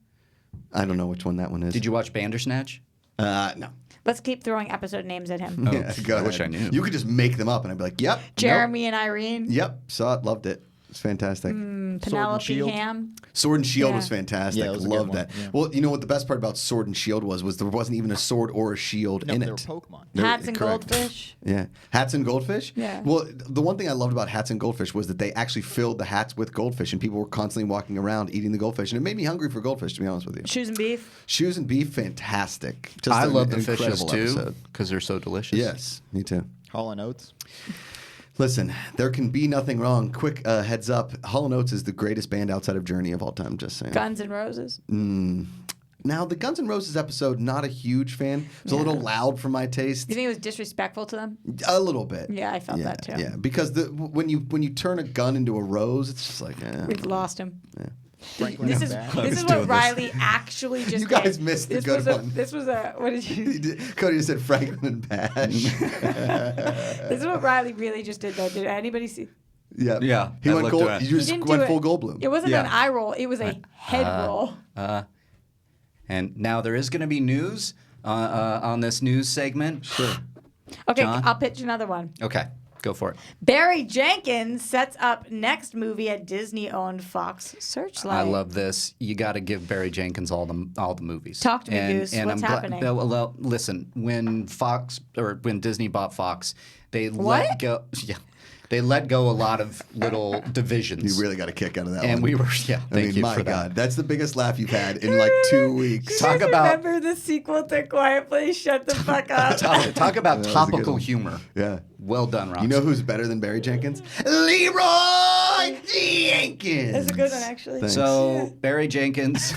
I don't know which one that one is. Did you watch Bandersnatch? No. Let's keep throwing episode names at him. Yeah, go I ahead. wish I knew. You could just make them up, and I'd be like, "Yep, Jeremy and Irene. nope, yep, saw it, loved it." It's fantastic. Penelope Shield. Ham. Sword and Shield Yeah. was fantastic. Yeah, it was a good Love one. that. Yeah. Well, you know what the best part about Sword and Shield was there wasn't even a sword or a shield No, in they it. were Pokemon. They were- Hats and correct. goldfish. Yeah, hats and goldfish. Yeah. Well, the one thing I loved about hats and goldfish was that they actually filled the hats with goldfish, and people were constantly walking around eating the goldfish, and it made me hungry for goldfish. To be honest with you, Shoes and beef. shoes and beef, fantastic. Just I an love the fishes incredible too episode. because they're so delicious. Yes, me too. Hall and Oates. Listen, there can be nothing wrong. Quick heads up: Hall & Oates is the greatest band outside of Journey of all time. Just saying. Guns N' Roses. Now, the Guns N' Roses episode, not a huge fan. It was a little loud for my taste. You think it was disrespectful to them? A little bit. Yeah, I felt that too. Yeah, because when you turn a gun into a rose, it's just like, We've lost him. Franklin This and is Bash. this is doing what this. Riley actually just You guys did. missed the This good was one. This was a what did you? Cody just said Franklin and Bash. This is what Riley really just did though. Did anybody see? Yeah. Yeah, He I went looked gold. at it. You He just didn't went do full it. Goldblum. It wasn't Yeah. an eye roll. It was a head roll. And now there is going to be news on this news segment. Sure. Okay, John? I'll pitch another one. Okay, go for it. Barry Jenkins sets up next movie at Disney-owned Fox Searchlight. I love this. You got to give Barry Jenkins all the movies. Talk to me, Goose. What's happening? Well, listen, when Disney bought Fox, they What? let go. Yeah, they let go a lot of little divisions. You really got a kick out of that and one. we were Thank you my for God, that. that's the biggest laugh you've had in like 2 weeks. Talk You about remember the sequel to Quiet Place? Shut the fuck up. talk about was a good topical one. humor. Yeah. Well done, Roxy. You know who's better than Barry Jenkins? Leroy Jenkins. That's a good one, actually. Thanks. So Barry Jenkins,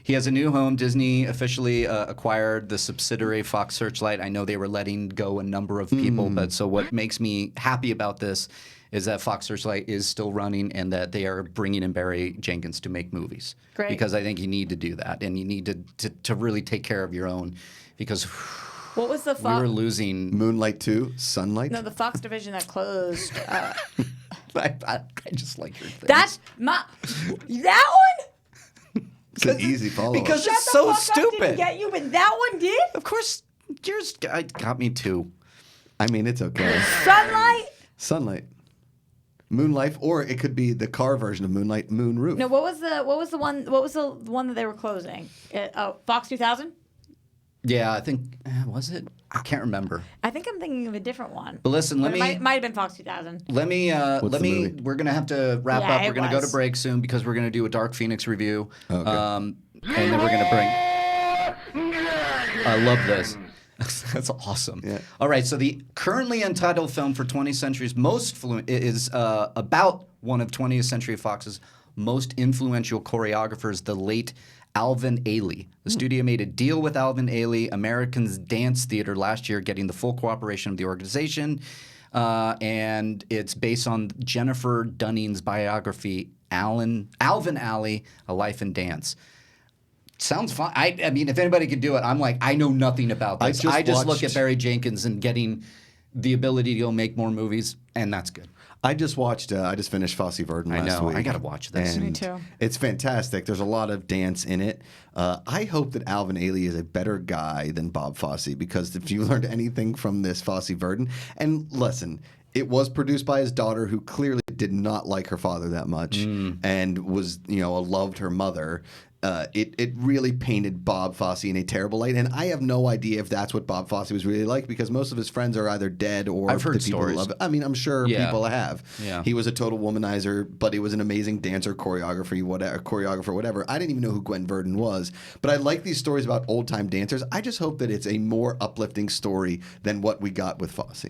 he has a new home. Disney officially acquired the subsidiary Fox Searchlight. I know they were letting go a number of people, but so what makes me happy about this is that Fox Searchlight is still running and that they are bringing in Barry Jenkins to make movies. Great. Because I think you need to do that, and you need to really take care of your own, because What was the we Fox? were losing. Moonlight 2, Sunlight. No, the Fox division that closed. I just like your thing. That's my. That one? It's an easy follow. because Shut it's the so fuck up, didn't stupid. get you, but that one did. Of course, yours got me too. I mean, it's okay. Sunlight. Sunlight. Moonlight, or it could be the car version of Moonlight, Moon Roof. No, what was the one that they were closing? Fox 2000. Yeah, I think was it? I can't remember. I think I'm thinking of a different one. But listen, But it might have been Fox 2000. let me the movie? we're gonna have to wrap Yeah, up. We're it gonna go to was. break soon because we're gonna do a Dark Phoenix review. Okay. And then we're gonna bring. I love this. That's awesome. Yeah. All right, so the currently untitled film for 20th Century's most fluent is about one of 20th Century Fox's most influential choreographers, the late Alvin Ailey. The studio made a deal with Alvin Ailey, Americans Dance Theater, last year, getting the full cooperation of the organization. And it's based on Jennifer Dunning's biography, Alvin Ailey, A Life in Dance. Sounds fun. I mean, if anybody could do it, I'm like, I know nothing about this. I just look at Barry Jenkins and getting the ability to go make more movies, and that's good. I just finished Fosse Verdon last week. I gotta watch this. And Me too. It's fantastic. There's a lot of dance in it. I hope that Alvin Ailey is a better guy than Bob Fosse, because if you learned anything from this Fosse Verdon, and listen, it was produced by his daughter, who clearly did not like her father that much and was, loved her mother. It really painted Bob Fosse in a terrible light, and I have no idea if that's what Bob Fosse was really like, because most of his friends are either dead or I've heard the people who stories. love it. I mean, I'm sure people have. Yeah. He was a total womanizer, but he was an amazing dancer, choreographer, whatever. I didn't even know who Gwen Verdon was, but I like these stories about old time dancers. I just hope that it's a more uplifting story than what we got with Fosse.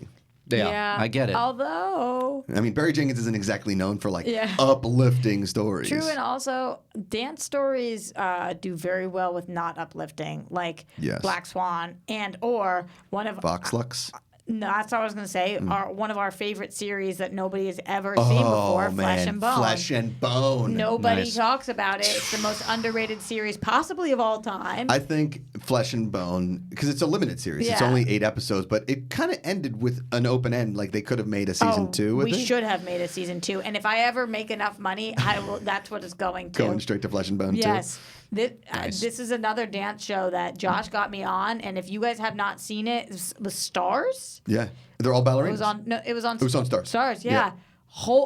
Yeah, I get it. Although I mean, Barry Jenkins isn't exactly known for Yeah. uplifting stories. true, and also dance stories do very well with not uplifting, like Yes. Black Swan or one of Vox Lux. No, that's what I was going to say. One of our favorite series that nobody has ever seen before, Flesh and Bone. Flesh and Bone. Nobody Nice. talks about it. It's the most underrated series possibly of all time. I think Flesh and Bone, because it's a limited series. It's Yeah. only 8 episodes, but it kind of ended with an open end. Like they could have made a season 2 with we it. should have made a season 2. And if I ever make enough money, I will. That's what it's going to. Going straight to Flesh and Bone Yes. Nice. This is another dance show that Josh got me on, and if you guys have not seen it, it was Stars. too. Yeah. They're all ballerinas. It was on. No, it was on. It was on Stars. Stars, yeah. Yeah.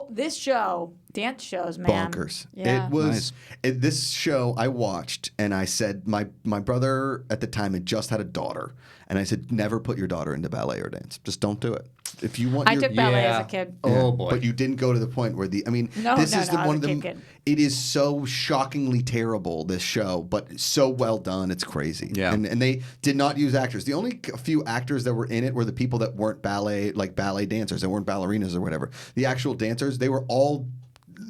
this show, dance shows, man. Bonkers. Yeah. It was this show I watched, and I said my brother at the time had just had a daughter, and I said, never put your daughter into ballet or dance. Just don't do it. If you want, I took ballet as a kid. Oh boy. But you didn't go to the point where this is I one was of a them. kid. It is so shockingly terrible, this show, but so well done. It's crazy. Yeah. And they did not use actors. The only few actors that were in it were the people that weren't ballet dancers. They weren't ballerinas or whatever. The actual dancers, they were all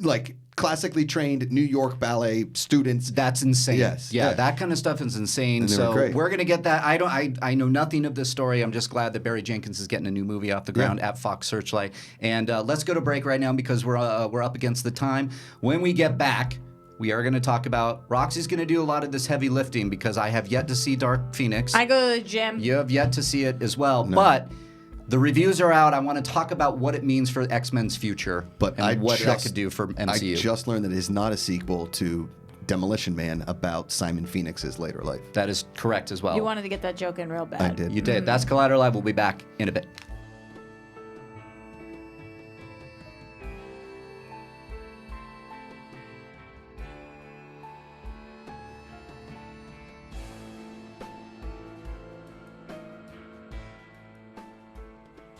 like classically trained New York ballet students. That's insane. Yes. Yeah, that kind of stuff is insane. And they were So great. we're gonna get that. I know nothing of this story. I'm just glad that Barry Jenkins is getting a new movie off the ground at Fox Searchlight. And let's go to break right now because we're up against the time. When we get back, we are going to talk about Roxy's going to do a lot of this heavy lifting because I have yet to see Dark Phoenix. I go to the gym. You have yet to see it as well, but the reviews are out. I want to talk about what it means for X-Men's future, and what that could do for MCU. I just learned that it is not a sequel to Demolition Man about Simon Phoenix's later life. That is correct as well. You wanted to get that joke in real bad. I did. You did. That's Collider Live. We'll be back in a bit.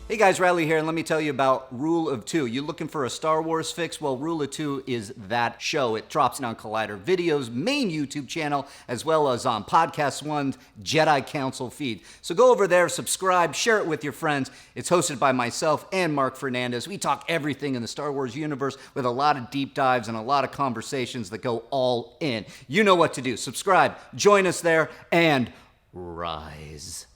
Hey guys, Reilly here, and let me tell you about Rule of Two. You looking for a Star Wars fix? Well, Rule of Two is that show. It drops on Collider Video's main YouTube channel, as well as on Podcast One's Jedi Council feed. So go over there, subscribe, share it with your friends. It's hosted by myself and Mark Fernandez. We talk everything in the Star Wars universe with a lot of deep dives and a lot of conversations that go all in. You know what to do. Subscribe, join us there, and rise.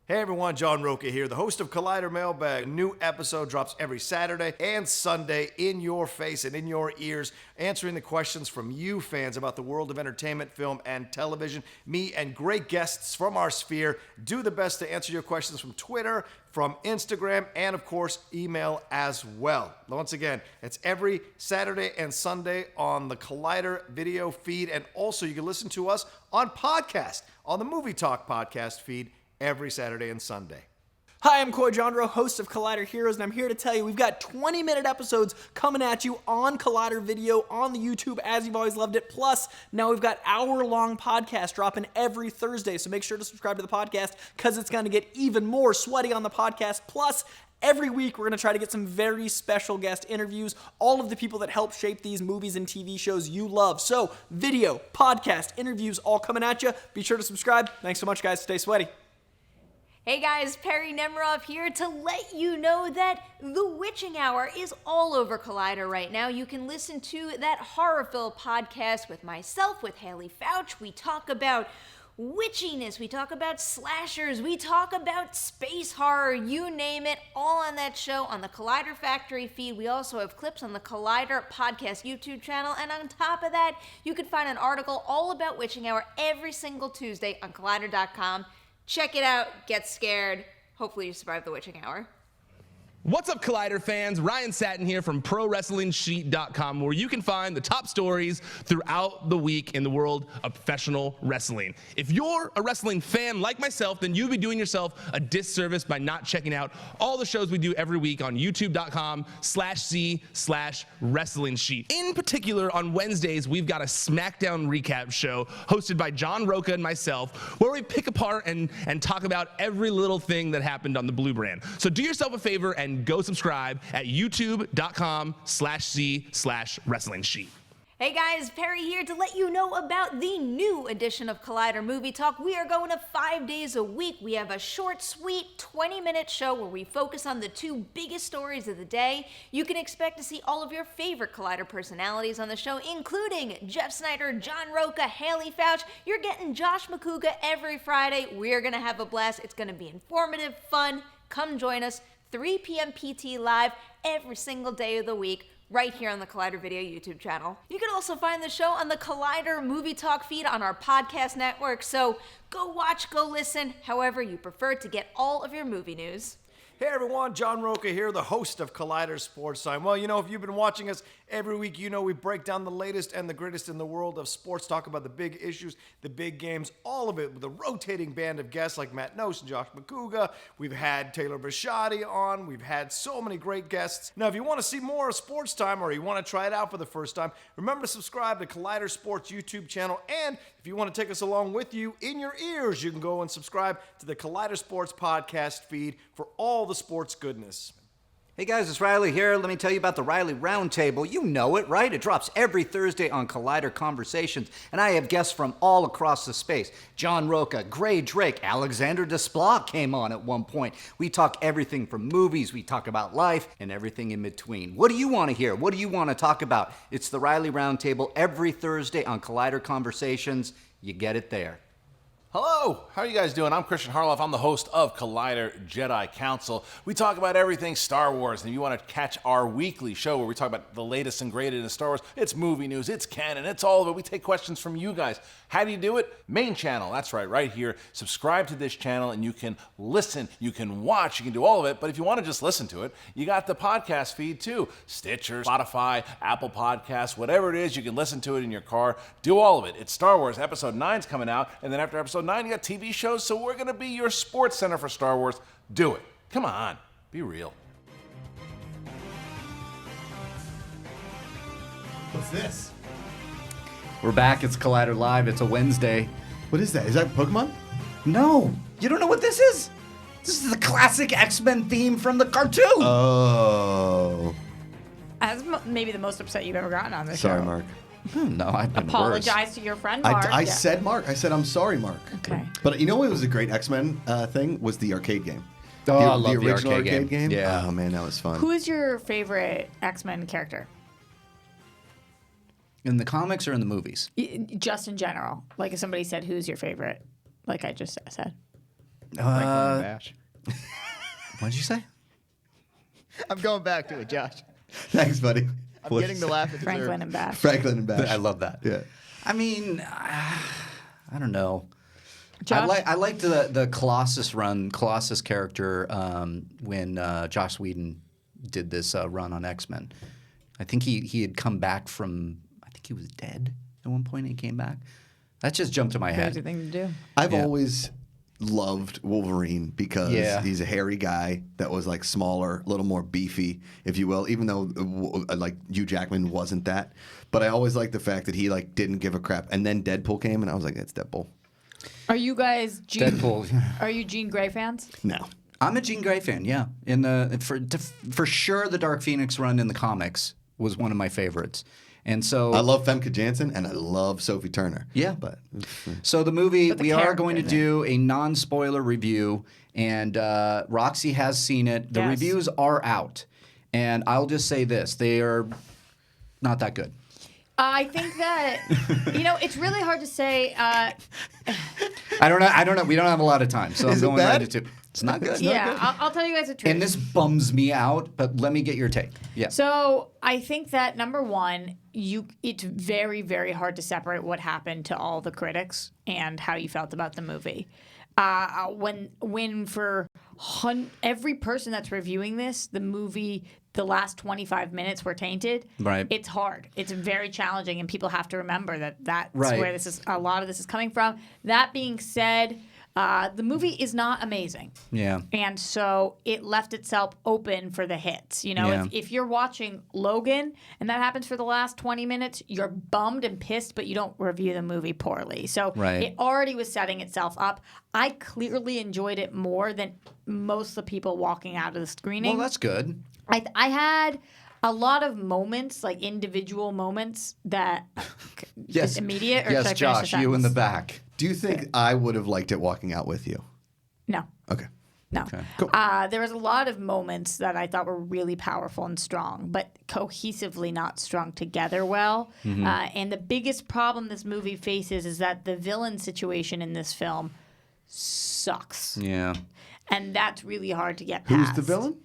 Hey everyone, John Roca here, the host of Collider Mailbag. A new episode drops every Saturday and Sunday in your face and in your ears, answering the questions from you fans about the world of entertainment, film, and television. Me and great guests from our sphere do the best to answer your questions from Twitter, from Instagram, and of course, email as well. Once again, it's every Saturday and Sunday on the Collider video feed, and also you can listen to us on podcast, on the Movie Talk podcast feed, every Saturday and Sunday. Hi, I'm Coy Jandro, host of Collider Heroes, and I'm here to tell you we've got 20-minute episodes coming at you on Collider Video, on the YouTube, as you've always loved it. Plus, now we've got hour-long podcasts dropping every Thursday, so make sure to subscribe to the podcast because it's going to get even more sweaty on the podcast. Plus, every week, we're going to try to get some very special guest interviews, all of the people that help shape these movies and TV shows you love. So, video, podcast, interviews, all coming at you. Be sure to subscribe. Thanks so much, guys. Stay sweaty. Hey guys, Perry Nemiroff here to let you know that The Witching Hour is all over Collider right now. You can listen to that horror-filled podcast with myself, with Haley Fouch. We talk about witchiness, we talk about slashers, we talk about space horror, you name it, all on that show on the Collider Factory feed. We also have clips on the Collider Podcast YouTube channel, and on top of that, you can find an article all about Witching Hour every single Tuesday on Collider.com. Check it out, get scared. Hopefully you survive the Witching Hour. What's up, Collider fans? Ryan Satin here from ProWrestlingSheet.com, where you can find the top stories throughout the week in the world of professional wrestling. If you're a wrestling fan like myself, then you'd be doing yourself a disservice by not checking out all the shows we do every week on YouTube.com/C/Wrestling Sheet. In particular, on Wednesdays, we've got a SmackDown recap show hosted by John Roca and myself, where we pick apart and talk about every little thing that happened on the Blue Brand. So do yourself a favor and go subscribe at youtube.com/C/Wrestling Sheet. Hey guys, Perry here to let you know about the new edition of Collider Movie Talk. We are going to 5 days a week. We have a short, sweet 20-minute show where we focus on the two biggest stories of the day. You can expect to see all of your favorite Collider personalities on the show, including Jeff Snyder, John Roca, Haley Fouch. You're getting Josh Macuga every Friday. We're going to have a blast. It's going to be informative, fun. Come join us. 3 p.m. PT live every single day of the week, right here on the Collider Video YouTube channel. You can also find the show on the Collider Movie Talk feed on our podcast network, so go watch, go listen, however you prefer to get all of your movie news. Hey everyone, John Roca here, the host of Collider Sports Time. Well, if you've been watching us every week, we break down the latest and the greatest in the world of sports, talk about the big issues, the big games, all of it with a rotating band of guests like Matt Nose and Josh Macuga. We've had Taylor Bisciotti on. We've had so many great guests. Now, if you want to see more of Sports Time or you want to try it out for the first time, remember to subscribe to Collider Sports YouTube channel. And if you want to take us along with you in your ears, you can go and subscribe to the Collider Sports podcast feed for all the sports goodness. Hey guys, it's Reilly here. Let me tell you about the Reilly Roundtable. You know it, right? It drops every Thursday on Collider Conversations, and I have guests from all across the space. John Roca, Gray Drake, Alexander Desplat came on at one point. We talk everything from movies, we talk about life, and everything in between. What do you want to hear? What do you want to talk about? It's the Reilly Roundtable every Thursday on Collider Conversations. You get it there. Hello, how are you guys doing? I'm Kristian Harloff. I'm the host of Collider Jedi Council. We talk about everything Star Wars, and if you want to catch our weekly show where we talk about the latest and greatest in Star Wars, it's movie news, it's canon, it's all of it. We take questions from you guys. How do you do it? Main channel, that's right here. Subscribe to this channel, and you can listen, you can watch, you can do all of it, but if you want to just listen to it, you got the podcast feed too. Stitcher, Spotify, Apple Podcasts, whatever it is, you can listen to it in your car. Do all of it. It's Star Wars. Episode 9's coming out, and then after Episode 9, you got TV shows, so we're going to be your sports center for Star Wars. Do it. Come on. Be real. What's this? We're back. It's Collider Live. It's a Wednesday. What is that? Is that Pokemon? No. You don't know what this is? This is the classic X-Men theme from the cartoon. Oh. That's maybe the most upset you've ever gotten on this show. Sorry, Mark. No, I've been Apologize worse. to your friend, Mark. I said Mark. I said I'm sorry, Mark. Okay. But you know what was a great X-Men thing? Was the arcade game. Oh, I love the the original arcade game. Yeah. Oh, man, that was fun. Who is your favorite X-Men character? In the comics or in the movies? Just in general. Like if somebody said, who's your favorite? Like I just said. What'd you say? I'm going back to it, Josh. Thanks, buddy. I'm getting the laugh at the Franklin and Bash. Franklin and Bash. I love that. Yeah. I mean, I don't know. Josh? I liked the Colossus character when Joss Whedon did this run on X-Men. I think he had come back from, I think he was dead at one point and he came back. That just jumped to my head. Crazy thing to do. I've always loved Wolverine because he's a hairy guy that was like smaller, a little more beefy, if you will, even though like Hugh Jackman wasn't that. But I always liked the fact that he like didn't give a crap. And then Deadpool came and I was like, that's Deadpool. Are you guys Deadpool. Are you Jean Grey fans? No. I'm a Jean Grey fan, yeah. For sure the Dark Phoenix run in the comics was one of my favorites. And so I love Femke Janssen and I love Sophie Turner. Yeah. But so the movie, But the we are going to character, do a non-spoiler review, and Roxy has seen it. The Yes. reviews are out, and I'll just say this: they are not that good. I think that it's really hard to say. I don't know. We don't have a lot of time, so Is I'm it going bad? right into it. It's not good. I'll tell you guys the truth. And this bums me out, but let me get your take. Yeah. So I think that number one, it's very, very hard to separate what happened to all the critics and how you felt about the movie. When for every person that's reviewing this, the movie, the last 25 minutes were tainted. Right. It's hard. It's very challenging, and people have to remember that's Right. where a lot of this is coming from. That being said, the movie is not amazing. Yeah. And so it left itself open for the hits. Yeah. If you're watching Logan and that happens for the last 20 minutes, you're bummed and pissed, but you don't review the movie poorly. So Right. it already was setting itself up. I clearly enjoyed it more than most of the people walking out of the screening. Well, that's good. I had a lot of moments, like individual moments that Yes. immediate. Or Yes, should I finish Josh, the you in the sentence? back. do you think I would have liked it walking out with you? No. Okay. No. Okay. Cool. There was a lot of moments that I thought were really powerful and strong, but cohesively not strung together well. Mm-hmm. And the biggest problem this movie faces is that the villain situation in this film sucks. Yeah. And that's really hard to get Who's past. the villain?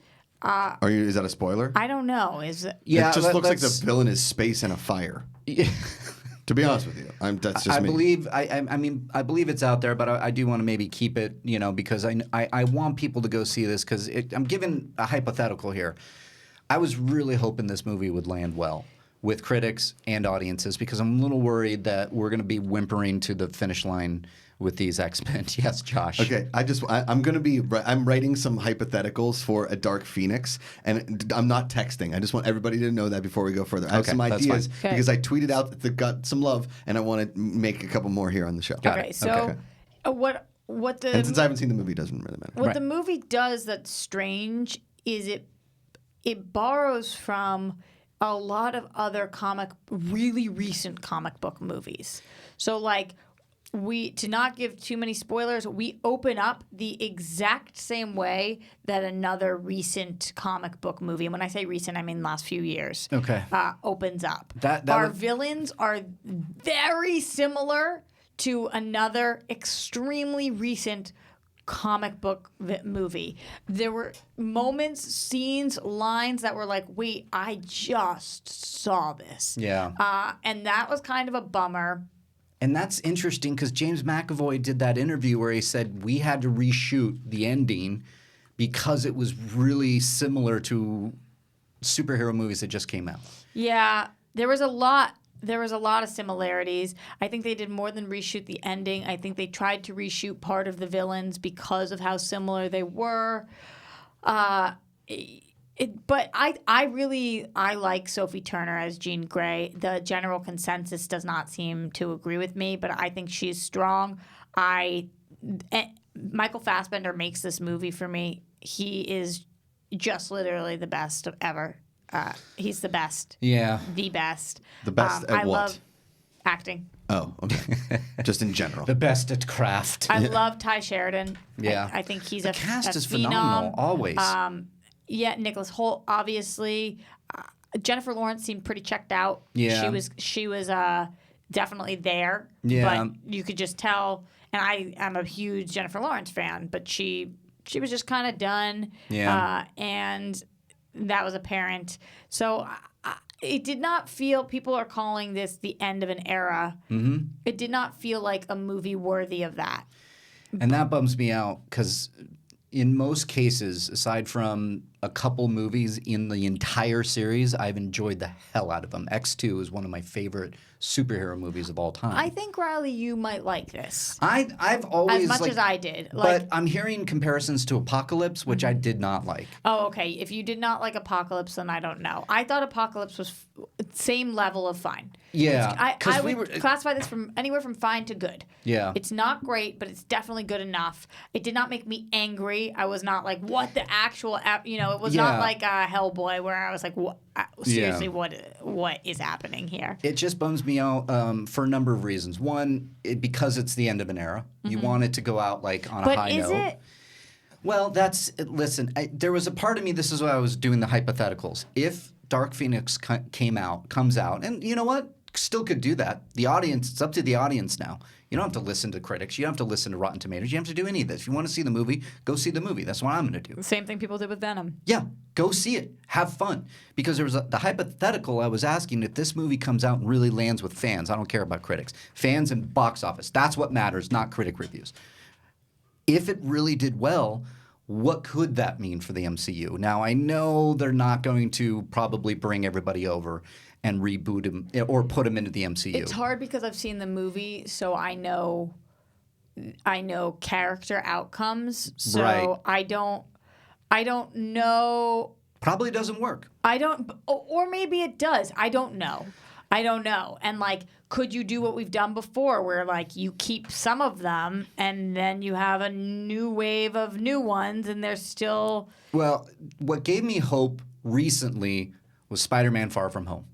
Is that a spoiler? I don't know. Is it? Yeah. It just looks like the let's- villain is space and a fire. To be honest with you, that's just I me. believe I believe it's out there, but I do want to maybe keep it, because I want people to go see this because I'm giving a hypothetical here. I was really hoping this movie would land well with critics and audiences because I'm a little worried that we're going to be whimpering to the finish line with these X-Men. Yes, Josh. Okay, I'm writing some hypotheticals for a Dark Phoenix, and I'm not texting. I just want everybody to know that before we go further. I have some ideas because I tweeted out that got some love, and I want to make a couple more here on the show. Okay, so what the and since I haven't seen the movie, it doesn't really matter. What the movie does that's strange is it borrows from a lot of other really recent comic book movies. So like. To not give too many spoilers, we open up the exact same way that another recent comic book movie, and when I say recent, I mean last few years, opens up. Our villains are very similar to another extremely recent comic book movie. There were moments, scenes, lines that were like, wait, I just saw this. Yeah. And that was kind of a bummer. And that's interesting because James McAvoy did that interview where he said we had to reshoot the ending because it was really similar to superhero movies that just came out. Yeah, there was a lot of similarities. I think they did more than reshoot the ending. I think they tried to reshoot part of the villains because of how similar they were. But I like Sophie Turner as Jean Grey. The general consensus does not seem to agree with me, but I think she's strong. Michael Fassbender makes this movie for me. He is just literally the best ever. He's the best. Yeah. The best. The best at I what? love acting. Oh, okay. Just in general. The best at craft. I love Ty Sheridan. Yeah. I think he's the a cast is phenom. phenomenal, always. Yeah, Nicholas Hoult, obviously. Jennifer Lawrence seemed pretty checked out. Yeah. She was definitely there. Yeah. But you could just tell, and I am a huge Jennifer Lawrence fan, but she was just kind of done. Yeah. And that was apparent. So it did not feel, people are calling this the end of an era. Mm-hmm. It did not feel like a movie worthy of that. And that bums me out because in most cases, aside from a couple movies in the entire series, I've enjoyed the hell out of them. X2 is one of my favorite superhero movies of all time. I think, Riley, you might like this. I've always as much as I did. But I'm hearing comparisons to Apocalypse, which I did not like. Oh, okay. If you did not like Apocalypse, then I don't know. I thought Apocalypse was same level of fine. Yeah. I would classify this from anywhere from fine to good. Yeah. It's not great, but it's definitely good enough. It did not make me angry. I was not like, what the actual, it was not like Hellboy where I was like, what, seriously, what is happening here? It just bums me out for a number of reasons. One, because it's the end of an era. Mm-hmm. You want it to go out like on a high note. But is it? Well, listen, there was a part of me, this is why I was doing the hypotheticals. If Dark Phoenix comes out, and you know what? Still could do that. The audience, it's up to the audience now. You don't have to listen to critics. You don't have to listen to Rotten Tomatoes. You don't have to do any of this. If you want to see the movie, go see the movie. That's what I'm going to do. The same thing people did with Venom. Yeah, go see it. Have fun. Because there was the hypothetical I was asking, if this movie comes out and really lands with fans, I don't care about critics. Fans and box office. That's what matters, not critic reviews. If it really did well, what could that mean for the MCU? Now, I know they're not going to probably bring everybody over and reboot him or put him into the MCU. It's hard because I've seen the movie, so I know character outcomes. So right. I don't know. Probably doesn't work. Or maybe it does. I don't know. And like, could you do what we've done before where like you keep some of them and then you have a new wave of new ones and they're still... Well, what gave me hope recently was Spider-Man Far From Home.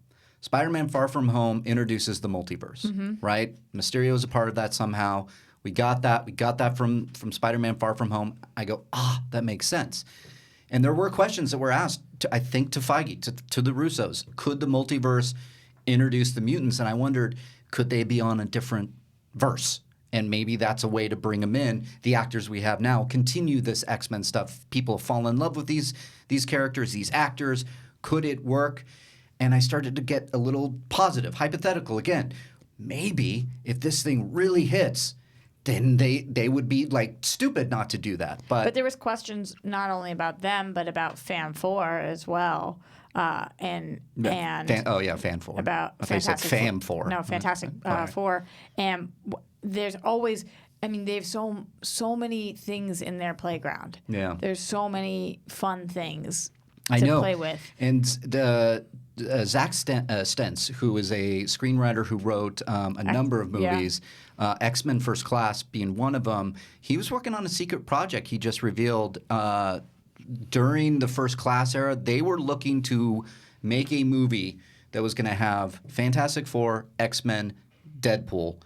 Spider-Man Far From Home introduces the multiverse, right? Mysterio is a part of that somehow. We got that. We got that from Spider-Man Far From Home. I go, that makes sense. And there were questions that were asked, to Feige, to the Russos. Could the multiverse introduce the mutants? And I wondered, could they be on a different verse? And maybe that's a way to bring them in. The actors we have now continue this X-Men stuff. People fall in love with these characters, these actors. Could it work? And I started to get a little positive, hypothetical again. maybe if this thing really hits, then they would be like stupid not to do that. But there was questions not only about them but about Fan 4 as well. Fan 4. About Fantastic Fam 4. No, Fantastic Four. And there's always, I mean, they have so many things in their playground. Yeah. There's so many fun things I to know. play with. And Zach Stentz, who is a screenwriter who wrote a number of movies, X-Men First Class being one of them, he was working on a secret project he just revealed during the First Class era. They were looking to make a movie that was going to have Fantastic Four, X-Men, Deadpool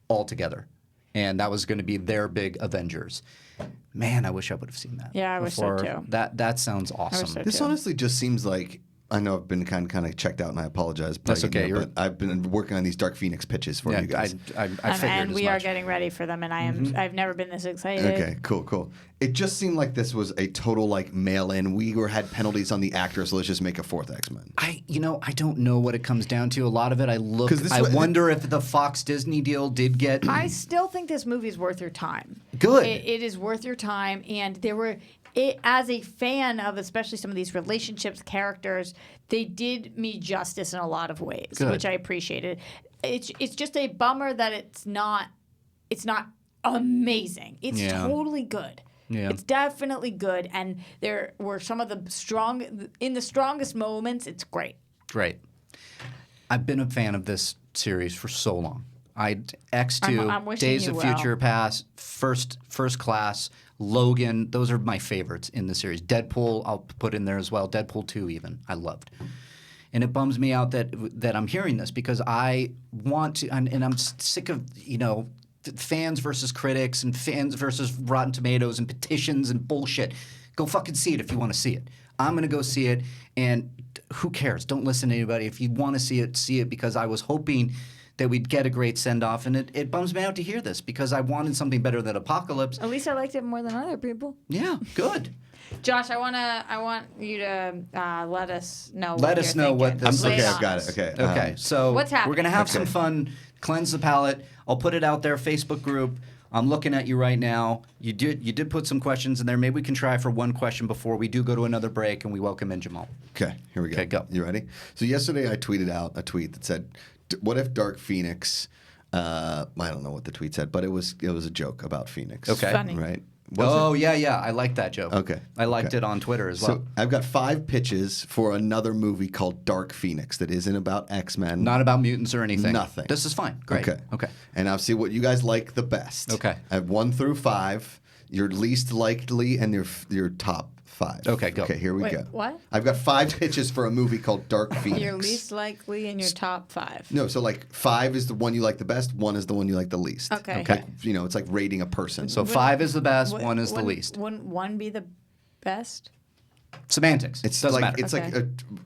all together. And that was going to be their big Avengers. Man, I wish I would have seen that. Yeah, I wish so too. That sounds awesome. so This too. honestly just seems like, I know I've been kind of checked out, and I apologize. That's okay. But I've been working on these Dark Phoenix pitches for you guys. I figured And we as are much. getting ready for them, and I've never been this excited. Okay, cool. It just seemed like this was a total like mail-in. We had penalties on the actors, so let's just make a fourth X-Men. I don't know what it comes down to. A lot of it, I wonder if the Fox Disney deal did get. I still think this movie is worth your time. Good. It is worth your time, and as a fan of especially some of these relationships, characters, they did me justice in a lot of ways, Good. which I appreciated. It's just a bummer that it's not amazing. It's totally good. Yeah. It's definitely good, and there were some of the strongest moments. It's great. Great. I've been a fan of this series for so long. X2, I'm wishing Days you of well. Future Past, First Class, Logan. Those are my favorites in the series. Deadpool, I'll put in there as well. Deadpool 2 even, I loved. And it bums me out that I'm hearing this because I want to, and I'm sick of, fans versus critics and fans versus Rotten Tomatoes and petitions and bullshit. Go fucking see it if you want to see it. I'm going to go see it, and who cares? Don't listen to anybody. If you want to see it because I was hoping that we'd get a great send-off, and it bums me out to hear this because I wanted something better than Apocalypse. At least I liked it more than other people. Yeah, good. Josh, I want you to let us know. Let us know what this Okay, is. I've got it. Okay. So What's happening? we're going to have some fun, cleanse the palate. I'll put it out there, Facebook group. I'm looking at you right now. You did put some questions in there. Maybe we can try for one question before we do go to another break and we welcome in Jamal. Okay, here we go. Okay, go. You ready? So yesterday I tweeted out a tweet that said, "What if Dark Phoenix?" I don't know what the tweet said, but it was a joke about Phoenix. Okay, Funny. right? Yeah. I like that joke. Okay. I liked it on Twitter as well. So I've got 5 pitches for another movie called Dark Phoenix that isn't about X-Men. Not about mutants or anything. Nothing. This is fine. Great. Okay. And I'll see what you guys like the best. Okay. I have 1 through 5, your least likely, and your top 5. Okay, go. Okay, here we Wait, go. what? I've got 5 pitches for a movie called Dark Phoenix. Your least likely in your top 5. No, so like 5 is the one you like the best, 1 is the one you like the least. Okay. Like, it's like rating a person. So 5 is the best, 1 is the least. Wouldn't 1 be the best? Semantics. It's Doesn't like matter. it's Okay. like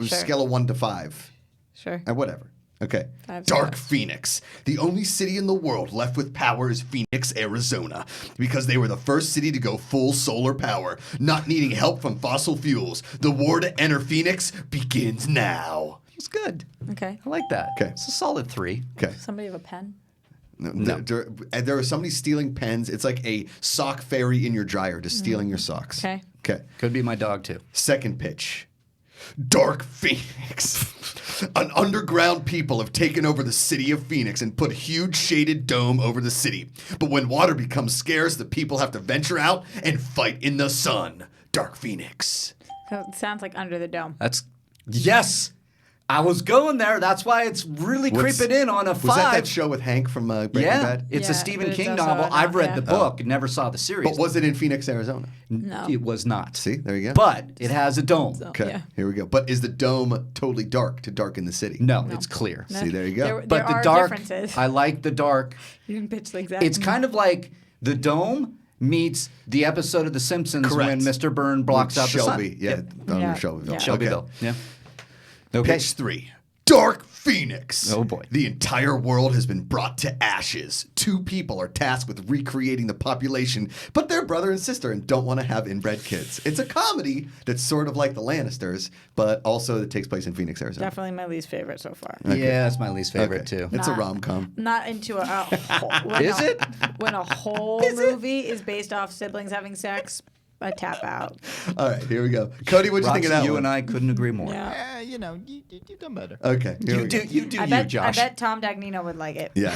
a Sure. scale of 1 to 5. Sure. Whatever. Okay. 5's Dark the best. Phoenix. The only city in the world left with power is Phoenix, Arizona, because they were the first city to go full solar power, not needing help from fossil fuels. The war to enter Phoenix begins now. It's good. Okay. I like that. Okay. It's a solid 3. Okay. Somebody have a pen? No. There was somebody stealing pens. It's like a sock fairy in your dryer, just stealing your socks. Okay. Okay. Could be my dog too. Second pitch. Dark Phoenix. An underground people have taken over the city of Phoenix and put a huge shaded dome over the city. But when water becomes scarce, the people have to venture out and fight in the sun. Dark Phoenix. It sounds like Under the Dome. Yes. I was going there. That's why it's really creeping in on a 5. Was that show with Hank from Breaking Bad? It's a Yeah, Stephen but it's King also novel. a I've read novel, the book and never saw the series. But was it in Phoenix, Arizona? No. It was not. See, there you go. But it has a dome. Okay, Yeah. here we go. But is the dome totally dark to darken the city? No, it's clear. No. See, there you go. There But the are dark, differences. I like the dark. You didn't pitch like that. It's kind of like the dome meets the episode of The Simpsons Correct. when Mr. Byrne blocks out Shelby. the sun. Yeah, Yeah. Shelbyville. Yeah. Shelbyville. Yeah. Okay. Pitch 3. Dark Phoenix. Oh, boy. The entire world has been brought to ashes. 2 people are tasked with recreating the population, but they're brother and sister and don't want to have inbred kids. It's a comedy that's sort of like The Lannisters, but also it takes place in Phoenix, Arizona. Definitely my least favorite so far. Okay. Yeah, that's my least favorite too. It's a rom-com. Not into a whole, Is it? When a whole movie is based off siblings having sex, I tap out. All right, here we go. Cody, what'd you think of that You one? and I couldn't agree more. Yeah. You know, you done better. Okay, here we go. I Josh. bet Tom Dagnino would like it. Yeah.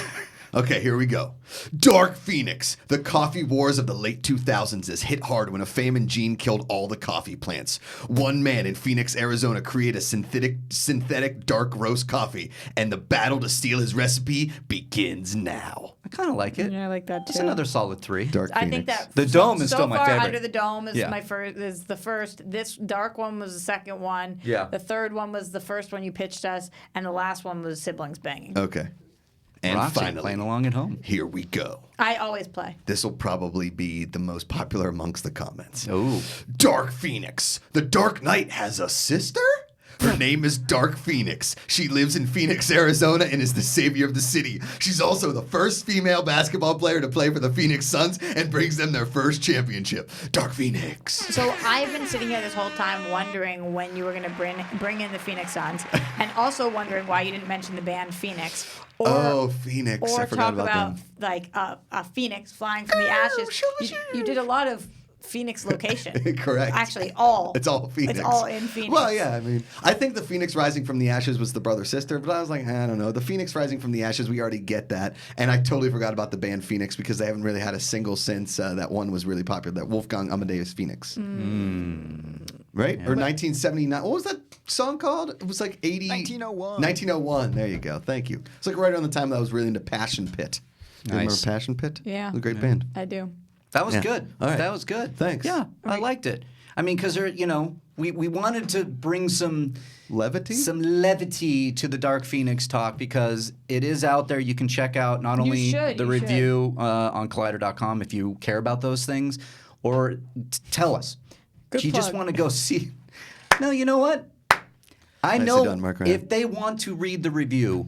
Okay, here we go. Dark Phoenix. The coffee wars of the late 2000s has hit hard when a famine gene killed all the coffee plants. One man in Phoenix, Arizona created a synthetic dark roast coffee, and the battle to steal his recipe begins now. I kind of like it. Yeah, I like that too. It's another solid 3. Dark I Phoenix. think that The Dome is so still my far, favorite. Under the Dome is Yeah. is the first. This dark one was the second one. Yeah. The third one was the first one you pitched us, and the last one was siblings banging. Okay. And Roxy, finally, playing along at home. here we go. I always play. This will probably be the most popular amongst the comments. Oh. Dark Phoenix. The Dark Knight has a sister? Her name is Dark Phoenix. She lives in Phoenix, Arizona, and is the savior of the city. She's also the first female basketball player to play for the Phoenix Suns and brings them their first championship. Dark Phoenix. So I've been sitting here this whole time wondering when you were going to bring in the Phoenix Suns, and also wondering why you didn't mention the band Phoenix. Or, Phoenix. Or I forgot talk about them. like a phoenix flying from the ashes. You did a lot of Phoenix location. Correct. Actually, It's all Phoenix. It's all in Phoenix. Well, yeah, I mean, I think the Phoenix Rising from the Ashes was the brother-sister, but I was like, I don't know. The Phoenix Rising from the Ashes, we already get that. And I totally forgot about the band Phoenix because they haven't really had a single since that one was really popular, that Wolfgang Amadeus Phoenix. Right? Or 1979. What was that song called? It was like 80... 1901. 1901. There you go. Thank you. It's like right around the time that I was really into Passion Pit. You remember Nice. Passion Pit? Yeah. It was a great band. I do. That was Yeah. good. All right. That was good. Thanks. Yeah, I liked it. I mean, because we wanted to bring some levity to the Dark Phoenix talk because it is out there. You can check out not only the review on Collider.com if you care about those things, or tell us. Good Do you just plug. want to go see? No, you know what? I Nicely know done, Mark Reilly. if they want to read the review,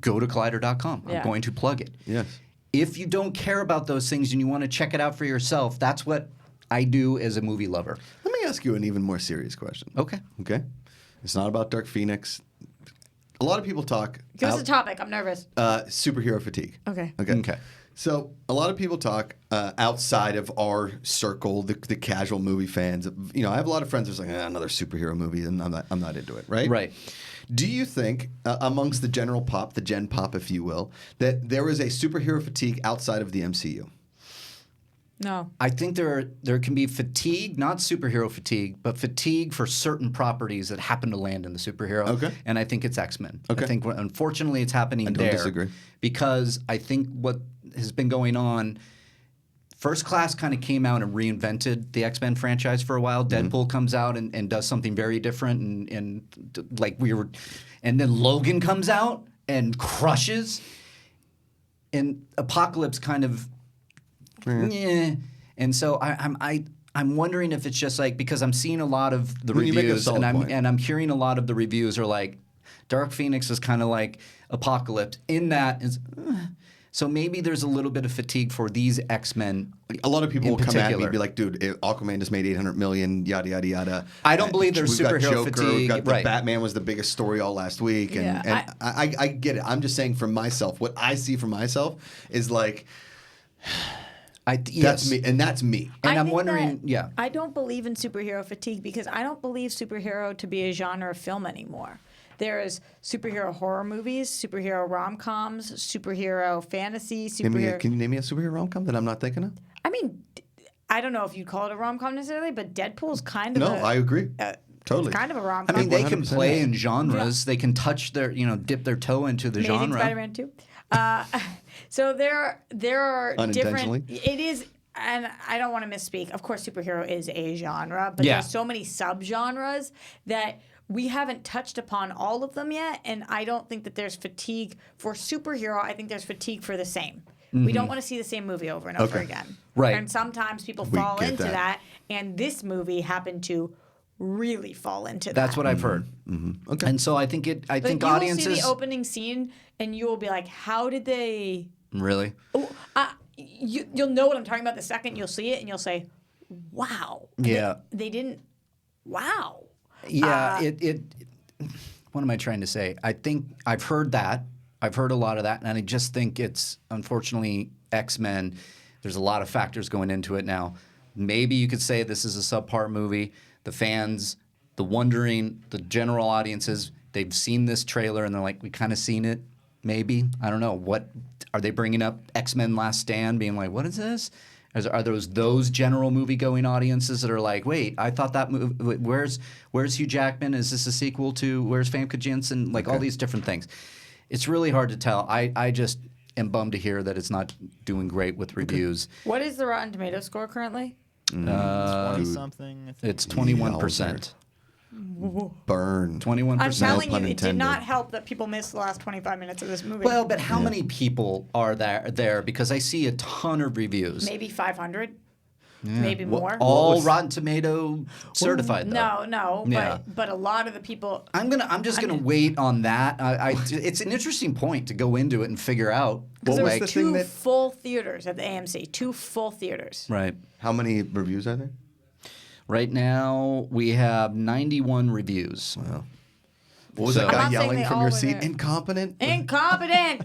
go to Collider.com. Yeah. I'm going to plug it. Yes. If you don't care about those things and you want to check it out for yourself, that's what I do as a movie lover. Let me ask you an even more serious question. Okay. Okay? It's not about Dark Phoenix. A lot of people talk Give us a topic. I'm nervous. superhero fatigue. Okay. Okay. So a lot of people talk outside of our circle, the casual movie fans. You know, I have a lot of friends who's like, another superhero movie, and I'm not into it, right? Right. Do you think, amongst the general pop, the gen pop, if you will, that there is a superhero fatigue outside of the MCU? No. I think there can be fatigue, not superhero fatigue, but fatigue for certain properties that happen to land in the superhero. Okay. And I think it's X-Men. Okay. I think unfortunately it's happening there. I don't disagree. Because I think what has been going on, First Class kind of came out and reinvented the X-Men franchise for a while. Deadpool comes out and does something very different, and then Logan comes out and crushes, and Apocalypse kind of, and so I'm wondering if it's just like, because I'm seeing a lot of the You make a reviews solid point. and I'm hearing a lot of the reviews are like, Dark Phoenix is kind of like Apocalypse in that is. So maybe there's a little bit of fatigue for these X-Men. A lot of people will come at me particular. and be like, dude, Aquaman just made $800 million, yada, yada, yada. I don't believe there's We've got superhero Joker, fatigue, We've got the right. Batman was the biggest story all last week. And, Yeah, and I get it. I'm just saying for myself, what I see for myself is like, that's me. And that's me. And I'm think wondering, that yeah. I don't believe in superhero fatigue because I don't believe superhero to be a genre of film anymore. There is superhero horror movies, superhero rom-coms, superhero fantasy, superhero... Can you name me a superhero rom-com that I'm not thinking of? I mean, I don't know if you'd call it a rom-com necessarily, but Deadpool's kind of No, I agree. Totally. It's kind of a rom-com. I mean, they can 100% play is. in genres. They can touch their, dip their toe into the Amazing genre. Spider-Man 2. So there are Unintentionally. different... It is... And I don't want to misspeak. Of course, superhero is a genre, but Yeah. there's so many subgenres that we haven't touched upon all of them yet. And I don't think that there's fatigue for superhero. I think there's fatigue for the same. We don't want to see the same movie over and over Okay. again. Right. And sometimes people We fall get into that. that. And this movie happened to really fall into that. That's what I've heard. Okay. And so I think You audiences will see the opening scene and you will be like, how did they... really. You'll know what I'm talking about the second you'll see it and you'll say, wow. Yeah. They didn't... Wow. Yeah, what am I trying to say? I think I've heard that. I've heard a lot of that, and I just think it's, unfortunately, X-Men, there's a lot of factors going into it now. Maybe you could say this is a subpar movie. The fans, the wondering, the general audiences, they've seen this trailer, and they're like, we kind of seen it, maybe. I don't know. What are they bringing up X-Men Last Stand, being like, what is this? Are those general movie-going audiences that are like, wait, I thought that movie, where's Hugh Jackman? Is this a sequel to where's Famke Janssen? Like all these different things. It's really hard to tell. I just am bummed to hear that it's not doing great with reviews. What is the Rotten Tomatoes score currently? 20-something. It's 21%. Burn. 21%. I'm telling you, pun it did intended. not help that people missed the last 25 minutes of this movie. Well, but how many people are there? Because I see a ton of reviews. Maybe 500. Maybe more. All Rotten Tomato certified, though. No. Yeah. But a lot of the people. I'm just gonna wait on that. It's an interesting point to go into it and figure out. Because there was two full theaters at the AMC. 2 full theaters. Right. How many reviews are there? Right now we have 91 reviews. Wow. What was that guy yelling from your seat? Incompetent. Incompetent.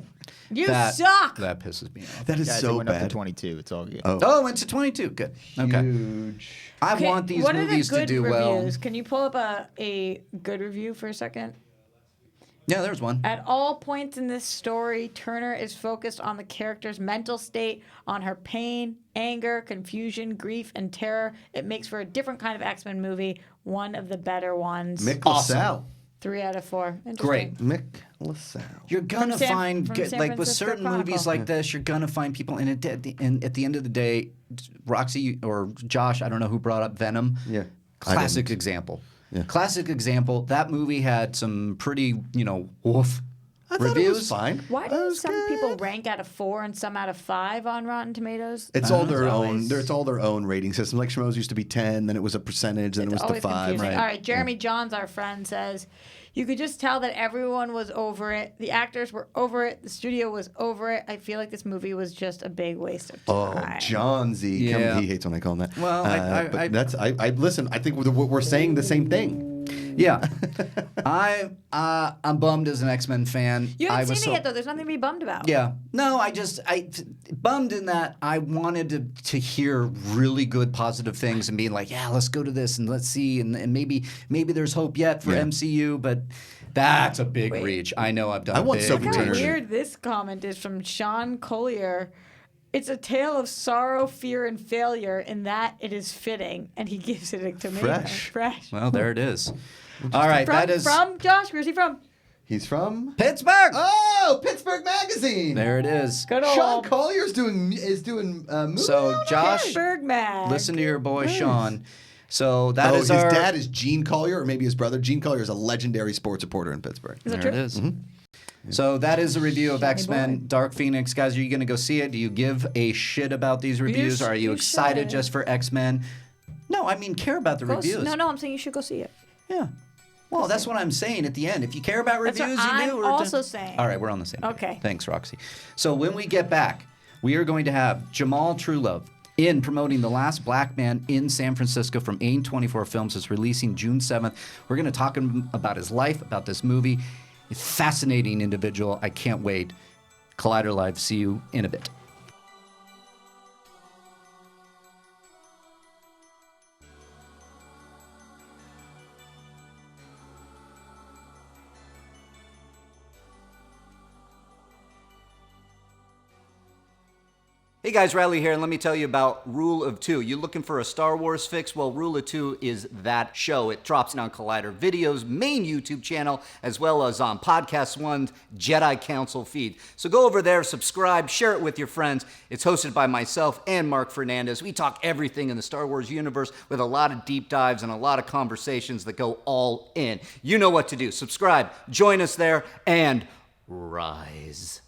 You that suck. That pisses me off. That is Guys, so it went bad. up to 22. It's all good. Oh, it went to 22. Good. Okay. Huge. I want these what movies are the good to do reviews? well. Can you pull up a good review for a second? Yeah, there's one. At all points in this story, Turner is focused on the character's mental state, on her pain, anger, confusion, grief, and terror. It makes for a different kind of X-Men movie, one of the better ones. Mick LaSalle. 3 out of 4. Great. Mick LaSalle. You're gonna find good, San like with Francisco certain movies Chronicle. like this, you're gonna find people. And at the end of the day, Roxy or Josh, I don't know who brought up Venom. Yeah. Classic example. Yeah. Classic example. That movie had some pretty, woof I thought reviews. it was fine. Why do some people rank out of 4 and some out of 5 on Rotten Tomatoes? It's all their own. It's all their own rating system. Like Schmoes used to be 10, then it was a percentage, then it was to Always 5. confusing. All right, Jeremy Johns, our friend, says, you could just tell that everyone was over it. The actors were over it. The studio was over it. I feel like this movie was just a big waste of time. Oh, John Z. Yeah. He hates when I call him that. Well, I listen. I think we're saying the same thing. Yeah, I'm bummed as an X-Men fan. You haven't seen it yet, though. There's nothing to be bummed about. Yeah. No, I bummed in that I wanted to hear really good positive things and being like, yeah, let's go to this and let's see and maybe there's hope yet for MCU, but that's a big reach. I know I've done. I want big Sophie Look how Turner. weird this comment is from Sean Collier. It's a tale of sorrow, fear, and failure in that it is fitting, and he gives it a tomato. Fresh. Well, there it is. All right, from Josh. Where's he from? He's from Pittsburgh. Oh, Pittsburgh Magazine. There it is. Good old Sean Collier's doing movies. So Josh, Pittsburgh Mag. listen to your boy Sean. So that is his our dad is Gene Collier, or maybe his brother. Gene Collier is a legendary sports reporter in Pittsburgh. Is that there true? it is. So that is a review of X-Men boy. Dark Phoenix. Guys, are you going to go see it? Do you give a shit about these reviews? Are you excited should. just for X-Men? No, I mean care about the reviews. No, I'm saying you should go see it. Yeah. Well, that's what I'm saying at the end. If you care about That's reviews, what you do. I'm also saying. All right, we're on the same page. Okay. Thanks, Roxy. So when we get back, we are going to have Jamal Trulove in promoting The Last Black Man in San Francisco from AIM24 Films. It's releasing June 7th. We're going to talk about his life, about this movie. A fascinating individual. I can't wait. Collider Live. See you in a bit. Hey guys, Reilly here, and let me tell you about Rule of Two. You looking for a Star Wars fix? Well, Rule of Two is that show. It drops on Collider Video's main YouTube channel, as well as on Podcast One's Jedi Council feed. So go over there, subscribe, share it with your friends. It's hosted by myself and Mark Fernandez. We talk everything in the Star Wars universe with a lot of deep dives and a lot of conversations that go all in. You know what to do. Subscribe, join us there, and rise.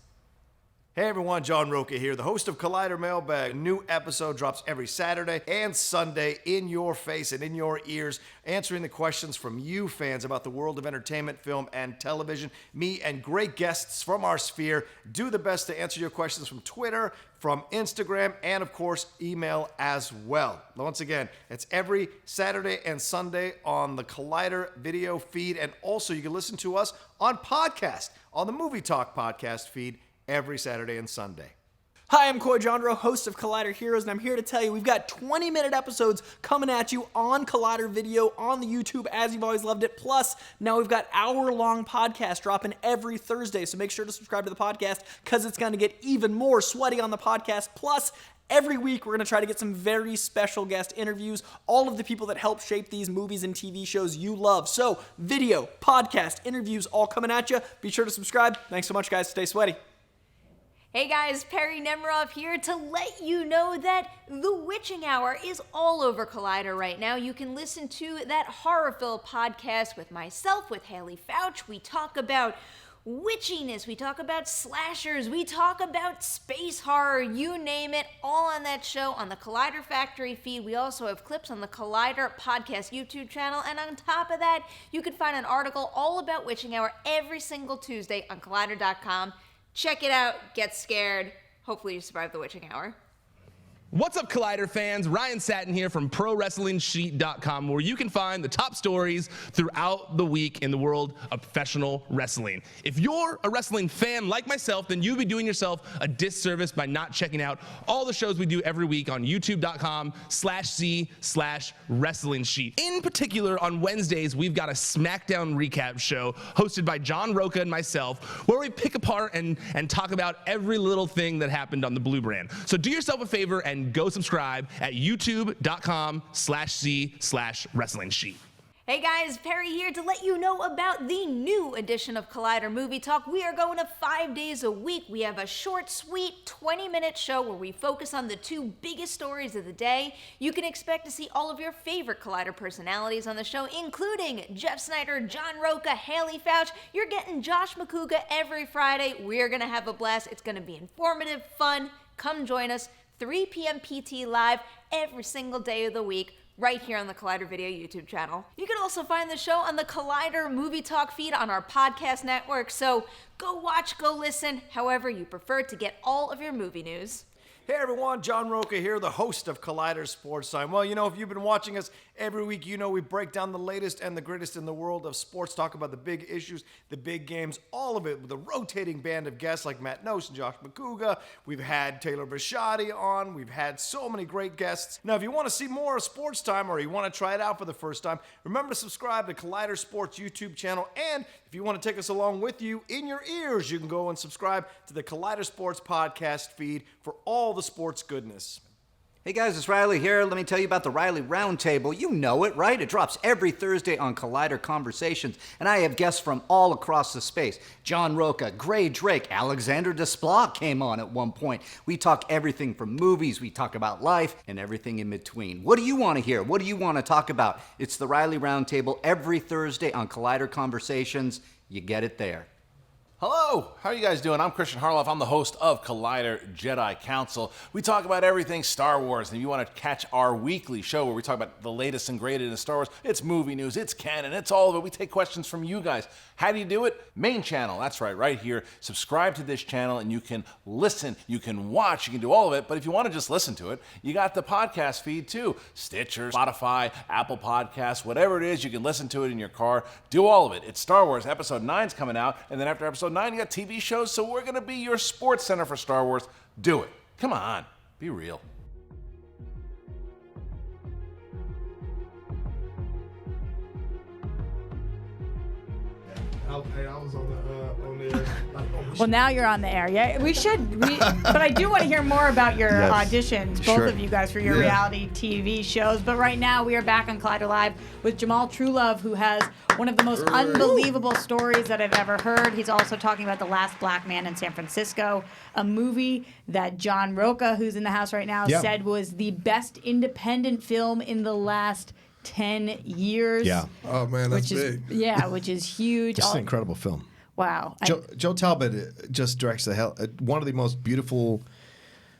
Hey everyone, John Roca here, the host of Collider Mailbag. A new episode drops every Saturday and Sunday in your face and in your ears, answering the questions from you fans about the world of entertainment, film, and television. Me and great guests from our sphere do the best to answer your questions from Twitter, from Instagram, and of course, email as well. Once again, it's every Saturday and Sunday on the Collider video feed, and also you can listen to us on podcast, on the Movie Talk podcast feed, every Saturday and Sunday. Hi, I'm Cody Hall, host of Collider Heroes, and I'm here to tell you we've got 20-minute episodes coming at you on Collider Video, on the YouTube, as you've always loved it. Plus, now we've got hour-long podcasts dropping every Thursday, so make sure to subscribe to the podcast because it's going to get even more sweaty on the podcast. Plus, every week, we're going to try to get some very special guest interviews, all of the people that help shape these movies and TV shows you love. So, video, podcast, interviews, all coming at you. Be sure to subscribe. Thanks so much, guys. Stay sweaty. Hey guys, Perry Nemiroff here to let you know that The Witching Hour is all over Collider right now. You can listen to that Horrorville podcast with myself, with Haley Fouch. We talk about witchiness, we talk about slashers, we talk about space horror, you name it, all on that show on the Collider Factory feed. We also have clips on the Collider Podcast YouTube channel, and on top of that, you can find an article all about Witching Hour every single Tuesday on Collider.com. Check it out, get scared. Hopefully you survive the Witching Hour. What's up, Collider fans? Ryan Satin here from ProWrestlingSheet.com, where you can find the top stories throughout the week in the world of professional wrestling. If you're a wrestling fan like myself, then you'd be doing yourself a disservice by not checking out all the shows we do every week on YouTube.com/C/Wrestling Sheet. In particular, on Wednesdays, we've got a SmackDown recap show hosted by John Roca and myself, where we pick apart and talk about every little thing that happened on the Blue Brand. So do yourself a favor and go subscribe at youtube.com/C/Wrestling Sheet. Hey guys, Perry here to let you know about the new edition of Collider Movie Talk. We are going to 5 days a week. We have a short, sweet 20-minute show where we focus on the two biggest stories of the day. You can expect to see all of your favorite Collider personalities on the show, including Jeff Snyder, John Roca, Haley Fouch. You're getting Josh Macuga every Friday. We're going to have a blast. It's going to be informative, fun. Come join us. 3 p.m. PT live every single day of the week, right here on the Collider Video YouTube channel. You can also find the show on the Collider Movie Talk feed on our podcast network, so go watch, go listen, however you prefer to get all of your movie news. Hey everyone, John Roca here, the host of Collider Sports Time. Well, you know, if you've been watching us every week, you know we break down the latest and the greatest in the world of sports, talk about the big issues, the big games, all of it with a rotating band of guests like Matt Nose and Josh Macuga. We've had Taylor Bisciotti on. We've had so many great guests. Now, if you want to see more of Sports Time or you want to try it out for the first time, remember to subscribe to Collider Sports YouTube channel. And if you want to take us along with you in your ears, you can go and subscribe to the Collider Sports podcast feed for all the sports goodness. Hey guys, it's Riley here. Let me tell you about the Riley Roundtable. You know it, right? It drops every Thursday on Collider Conversations, and I have guests from all across the space. John Roca, Gray Drake, Alexander Desplat came on at one point. We talk everything from movies, we talk about life, and everything in between. What do you want to hear? What do you want to talk about? It's the Riley Roundtable every Thursday on Collider Conversations. You get it there. Hello, how are you guys doing? I'm Kristian Harloff. I'm the host of Collider Jedi Council. We talk about everything Star Wars, and if you want to catch our weekly show where we talk about the latest and greatest in Star Wars, it's movie news, it's canon, it's all of it. We take questions from you guys. How do you do it? Main channel, that's right here. Subscribe to this channel, and you can listen, you can watch, you can do all of it, but if you want to just listen to it, you got the podcast feed too. Stitcher, Spotify, Apple Podcasts, whatever it is, you can listen to it in your car. Do all of it. It's Star Wars. Episode 9's coming out, and then after Episode 9, you got TV shows, so we're going to be your sports center for Star Wars. Do it. Come on. Be real. I was on there. Well, now you're on the air. Yeah, but I do want to hear more about your auditions, both of you guys, for your reality TV shows. But right now, we are back on Collider Live with Jamal Trulove, who has one of the most unbelievable stories that I've ever heard. He's also talking about The Last Black Man in San Francisco, a movie that John Roca, who's in the house right now, said was the best independent film in the last 10 years. Yeah. Oh, man, that's big. Yeah, which is huge. It's an incredible film. Wow. Joe Talbot just directs one of the most beautiful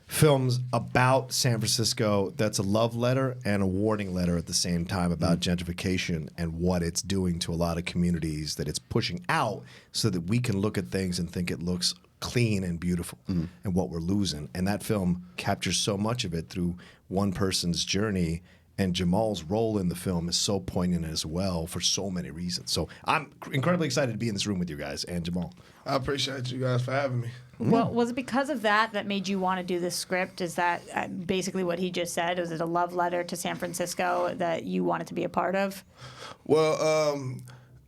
films about San Francisco that's a love letter and a warning letter at the same time about gentrification and what it's doing to a lot of communities that it's pushing out so that we can look at things and think it looks clean and beautiful and what we're losing. And that film captures so much of it through one person's journey. And Jamal's role in the film is so poignant as well for so many reasons. So I'm incredibly excited to be in this room with you guys and Jamal. I appreciate you guys for having me. Well, was it because of that made you want to do this script? Is that basically what he just said? Was it a love letter to San Francisco that you wanted to be a part of? Well,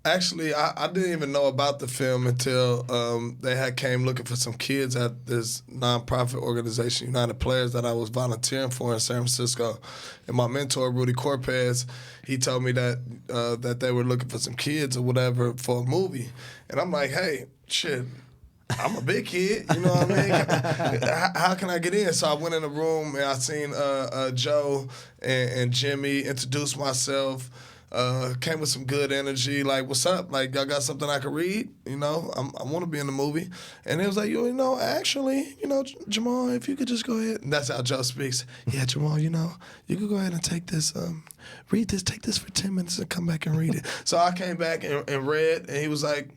actually, I didn't even know about the film until they came looking for some kids at this nonprofit organization, United Players, that I was volunteering for in San Francisco. And my mentor, Rudy Corpez, he told me that they were looking for some kids or whatever for a movie. And I'm like, hey, shit, I'm a big kid, you know what I mean? How can I get in? So I went in the room and I seen Joe and Jimmy, introduced myself. Came with some good energy, like, what's up? Like, y'all got something I can read? You know, I want to be in the movie. And it was like, actually, Jamal, if you could just go ahead. And that's how Joe speaks. Yeah, Jamal, you could go ahead and take this, read this, take this for 10 minutes and come back and read it. So I came back and read, and he was like,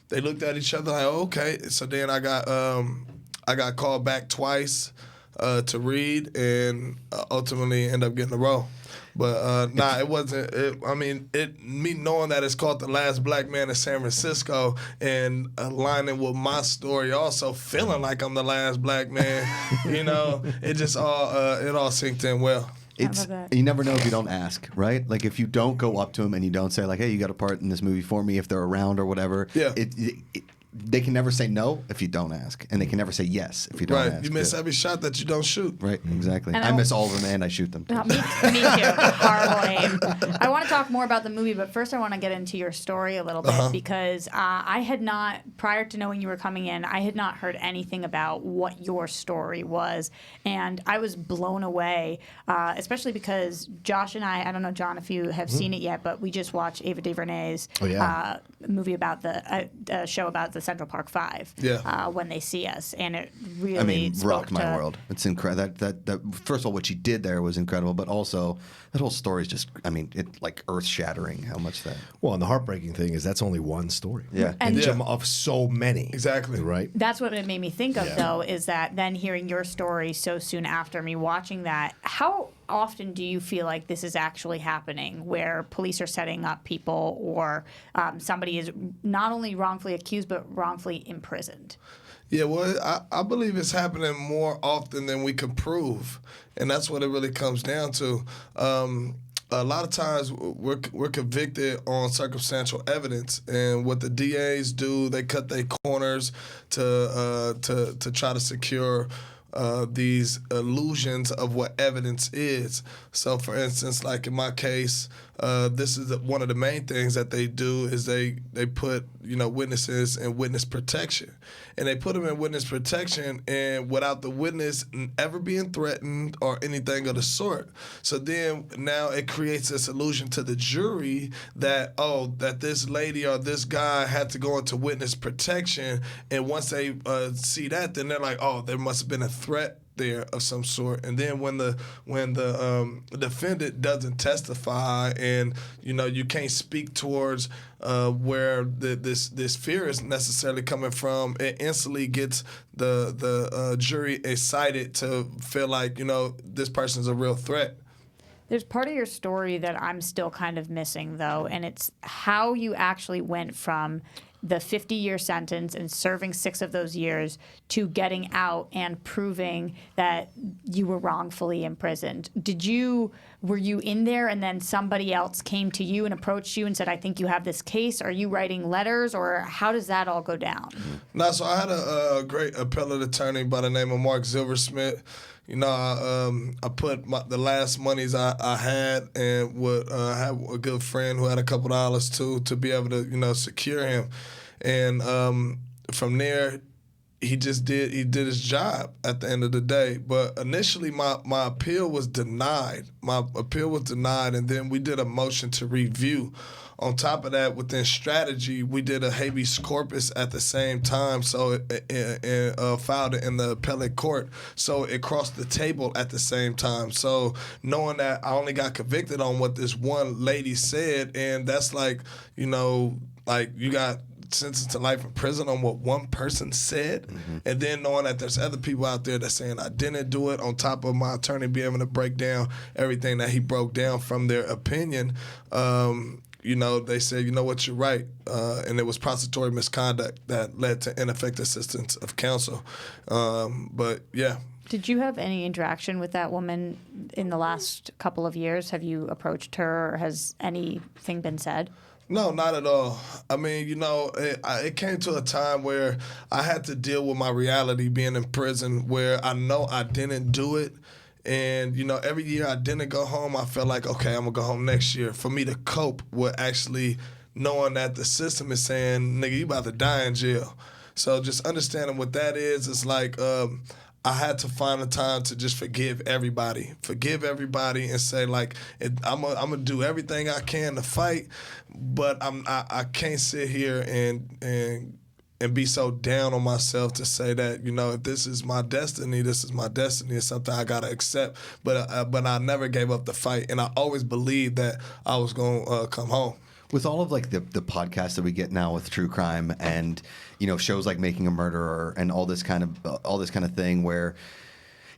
they looked at each other like, oh, okay. So then I got called back twice to read and ultimately ended up getting the role. But it wasn't. Me knowing that it's called The Last Black Man in San Francisco and aligning with my story, also feeling like I'm the last black man, it just all synced in well. You never know if you don't ask, right? Like if you don't go up to them and you don't say like, "Hey, you got a part in this movie for me," if they're around or whatever. Yeah. They can never say no if you don't ask, and they can never say yes if you don't ask. Right, you miss every shot that you don't shoot. Right, exactly. And I miss all of them, and I shoot them. Me too. Horrible aim. I want to talk more about the movie, but first I want to get into your story a little bit because I had not, prior to knowing you were coming in, I had not heard anything about what your story was, and I was blown away, especially because Josh and I don't know, John, if you have seen it yet, but we just watched Ava DuVernay's movie about the show about the Central Park 5 when they see us, and it really rocked my world. It's incredible. That first of all, what she did there was incredible, but also that whole story is just, it like earth shattering. How much that. Well, and the heartbreaking thing is that's only one story. Yeah, and of so many. Exactly. Right. That's what it made me think of, though, is that then hearing your story so soon after me watching that, how often do you feel like this is actually happening, where police are setting up people or somebody is not only wrongfully accused but wrongfully imprisoned? Yeah, well, I believe it's happening more often than we can prove, and that's what it really comes down to. A lot of times we're convicted on circumstantial evidence, and what the DAs do, they cut their corners to try to secure these illusions of what evidence is. So, for instance, like in my case, this is one of the main things that they do is they put witnesses in witness protection, and they put them in witness protection and without the witness ever being threatened or anything of the sort. So then now it creates this illusion to the jury that that this lady or this guy had to go into witness protection, and once they see that, then they're like, there must have been a threat there of some sort. And then when the defendant doesn't testify, and you can't speak towards where this fear is necessarily coming from, it instantly gets the jury excited to feel like this person's a real threat. There's part of your story that I'm still kind of missing, though, and it's how you actually went from the 50-year sentence and serving 6 of those years to getting out and proving that you were wrongfully imprisoned. Were you in there and then somebody else came to you and approached you and said, I think you have this case? Are you writing letters, or how does that all go down? No, so I had a great appellate attorney by the name of Mark Silversmith. I put the last monies I had, and would have a good friend who had a couple dollars too to be able to secure him, and from there he did his job at the end of the day. But initially my appeal was denied. And then we did a motion to review. On top of that, within strategy, we did a habeas corpus at the same time, so it filed it in the appellate court. So it crossed the table at the same time. So knowing that I only got convicted on what this one lady said, and that's like, you got sentenced to life in prison on what one person said, and then knowing that there's other people out there that's saying I didn't do it, on top of my attorney being able to break down everything that he broke down from their opinion, they said, you know what, you're right. And it was prosecutorial misconduct that led to ineffective assistance of counsel. But yeah. Did you have any interaction with that woman in the last couple of years? Have you approached her, or has anything been said? No, not at all. I mean, it came to a time where I had to deal with my reality being in prison, where I know I didn't do it. And, every year I didn't go home, I felt like, okay, I'm going to go home next year. For me to cope with actually knowing that the system is saying, nigga, you about to die in jail. So just understanding what that is, it's like I had to find a time to just forgive everybody and say, like, I'm gonna do everything I can to fight, but I can't sit here and be so down on myself to say that, if this is my destiny, this is my destiny. It's something I gotta accept. But I never gave up the fight, and I always believed that I was gonna come home. With all of like the podcasts that we get now with true crime and shows like Making a Murderer and all this kind of thing, where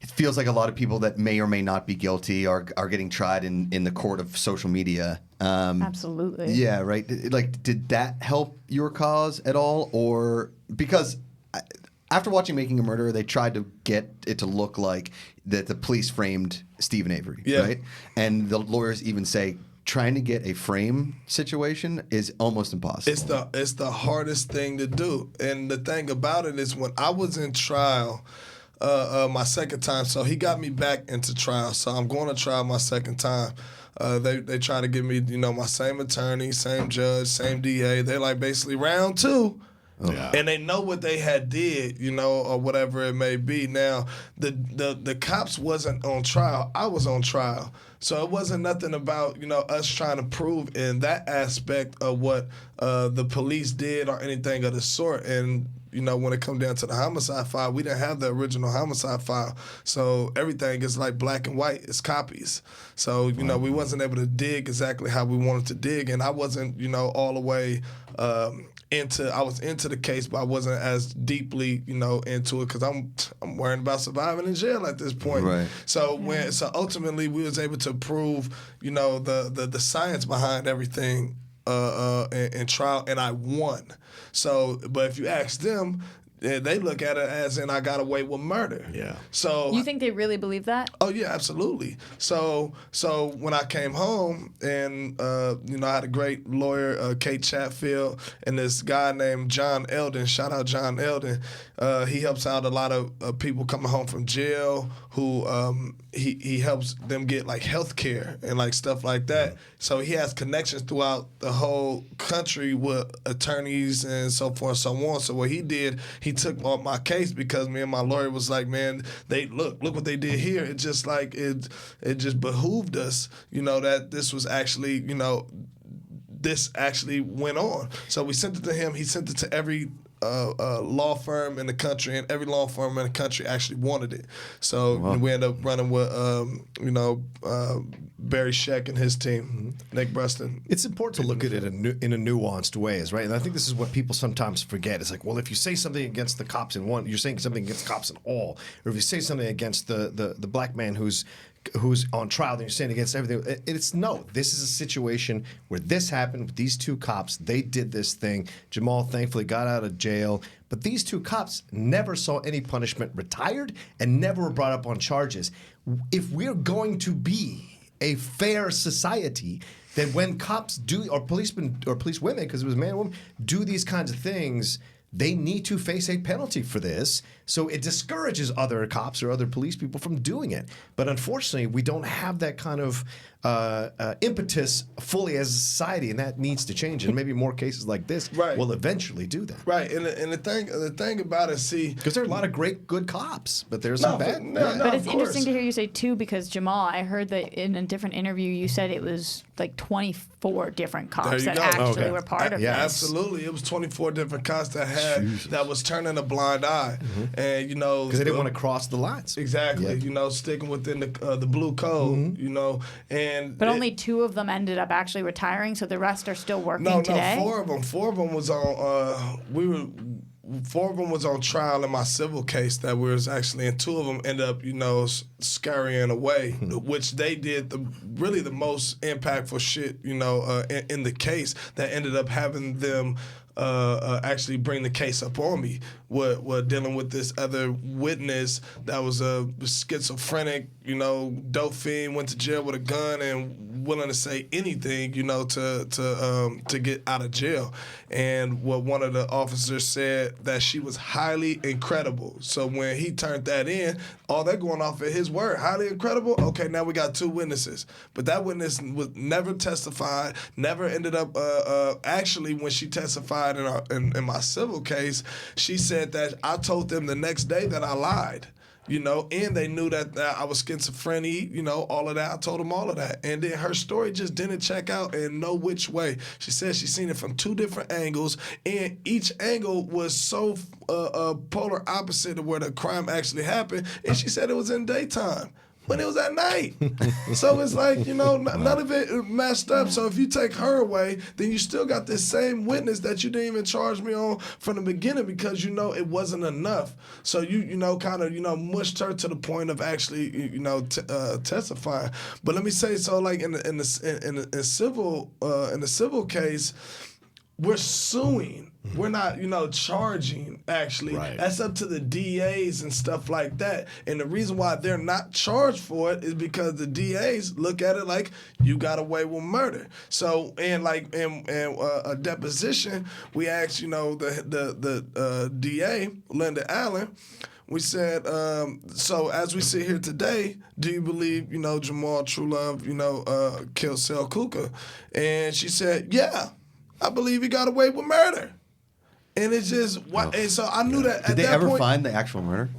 it feels like a lot of people that may or may not be guilty are getting tried in the court of social media. Absolutely. Yeah, right. Like, did that help your cause at all, or because after watching Making a Murderer, they tried to get it to look like that the police framed Stephen Avery, right? And the lawyers even say, trying to get a frame situation is almost impossible. It's the hardest thing to do. And the thing about it is, when I was in trial my second time, so he got me back into trial. So I'm going to trial my second time. They try to give me, my same attorney, same judge, same DA. They're like, basically round two. Oh. Yeah. And they know what they had did, or whatever it may be. Now, the cops wasn't on trial. I was on trial. So it wasn't nothing about, us trying to prove in that aspect of what the police did or anything of the sort. And, when it come down to the homicide file, we didn't have the original homicide file. So everything is like black and white. It's copies. So, we wasn't able to dig exactly how we wanted to dig. And I wasn't, all the way I was into the case, but I wasn't as deeply, into it, because I'm worrying about surviving in jail at this point. Right. So ultimately we was able to prove, the science behind everything in trial, and I won. So, but if you ask them, they look at it as in I got away with murder. Yeah. So you think they really believe that? Oh yeah, absolutely. So when I came home, and I had a great lawyer, Kate Chatfield, and this guy named John Eldon. Shout out John Eldon. He helps out a lot of people coming home from jail who he helps them get like health care and like stuff like that. So he has connections throughout the whole country with attorneys and so forth and so on. So what he did, he took on my case, because me and my lawyer was like, man, they look what they did here. It just like it just behooved us, that this was actually, this actually went on. So we sent it to him. He sent it to every law firm in the country, and every law firm in the country actually wanted it. So we ended up running with, Barry Sheck and his team, Nick Bruston. It's important to look at it in a nuanced ways, right? And I think this is what people sometimes forget. It's like, well, if you say something against the cops in one, you're saying something against cops in all. Or if you say something against the black man who's on trial, then you're saying against everything. This is a situation where this happened with these two cops. They did this thing. Jamal thankfully got out of jail. But these two cops never saw any punishment, retired, and never were brought up on charges. If we're going to be a fair society, then when cops do, or policemen or police women, because it was a man and woman, do these kinds of things, they need to face a penalty for this. So it discourages other cops or other police people from doing it. But unfortunately, we don't have that kind of impetus fully as a society, and that needs to change. And maybe more cases like this will eventually do that. Right, and the thing about it, see, because there are a lot of great good cops, but there's some bad. But it's interesting to hear you say too, because Jamal, I heard that in a different interview you said it was like 24 different cops that actually were part of this. Absolutely, it was 24 different cops that was turning a blind eye, and because they didn't want to cross the lines. Exactly, sticking within the blue code, But only 2 of them ended up actually retiring, so the rest are still working today? No, 4 of them. 4 of them was on. 4 of them was on trial in my civil case that we was actually, and 2 of them ended up, scurrying away, which they did the most impactful shit, in the case that ended up having them actually bring the case up on me. We're dealing with this other witness that was a schizophrenic, dope fiend, went to jail with a gun and willing to say anything, to get out of jail. And what one of the officers said that she was highly incredible. So when he turned that in, all they're going off of his word, highly incredible. Okay, now we got 2 witnesses, but that witness was never testified, never ended up. Actually, when she testified in my civil case, she said that I told them the next day that I lied. And they knew that I was schizophrenic, all of that. I told them all of that. And then her story just didn't check out in no which way. She said she seen it from 2 different angles, and each angle was so polar opposite of where the crime actually happened. And she said it was in daytime when it was at night. So it's like, none of it messed up. So if you take her away, then you still got this same witness that you didn't even charge me on from the beginning because it wasn't enough. So you kind of mushed her to the point of actually testifying. But let me say, so like in the civil case, we're suing. We're not, charging, actually. Right. That's up to the DAs and stuff like that. And the reason why they're not charged for it is because the DAs look at it like you got away with murder. So, in a deposition, we asked, the DA, Linda Allen, we said, so as we sit here today, do you believe, Jamal Trulove, killed Sel Kuka? And she said, yeah, I believe he got away with murder. And it's just and so I knew that. Did they ever find the actual murder?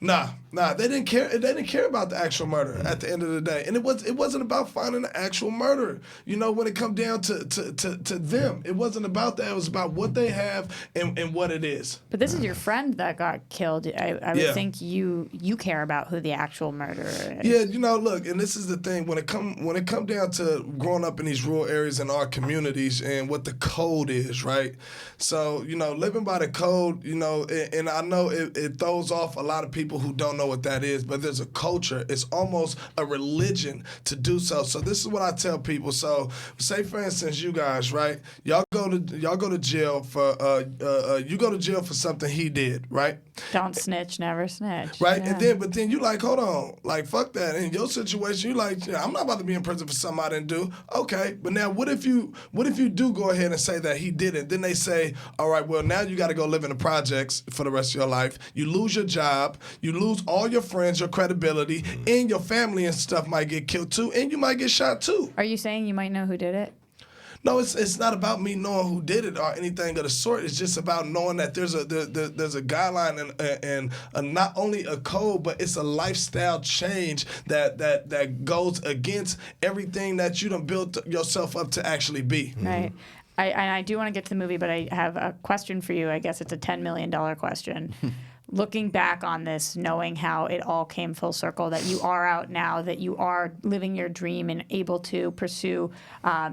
Nah, they didn't care. They didn't care about the actual murder at the end of the day, and it wasn't about finding the actual murderer. When it come down to them, it wasn't about that. It was about what they have and what it is. But this is your friend that got killed. I would think you care about who the actual murderer is. Yeah, look, and this is the thing when it come down to growing up in these rural areas in our communities and what the code is, right? So living by the code, and I know it throws off a lot of people who don't know what that is, but there's a culture. It's almost a religion to do so. So this is what I tell people. So say for instance, you guys, right? Y'all go to jail for you go to jail for something he did, right? Don't snitch, never snitch. Right? Yeah. And then you like, hold on, like fuck that. In your situation, you like, I'm not about to be in prison for something I didn't do. Okay, but now what if you do go ahead and say that he didn't? Then they say, all right, well now you got to go live in the projects for the rest of your life. You lose your job, you lose all your friends, your credibility, and your family and stuff might get killed too, and you might get shot too. Are you saying you might know who did it? No, it's not about me knowing who did it or anything of the sort. It's just about knowing that there's a guideline and not only a code, but it's a lifestyle change that goes against everything that you done built yourself up to actually be. Right. I do want to get to the movie, but I have a question for you. I guess it's a $10 million question. Looking back on this, knowing how it all came full circle, that you are out now, that you are living your dream and able to pursue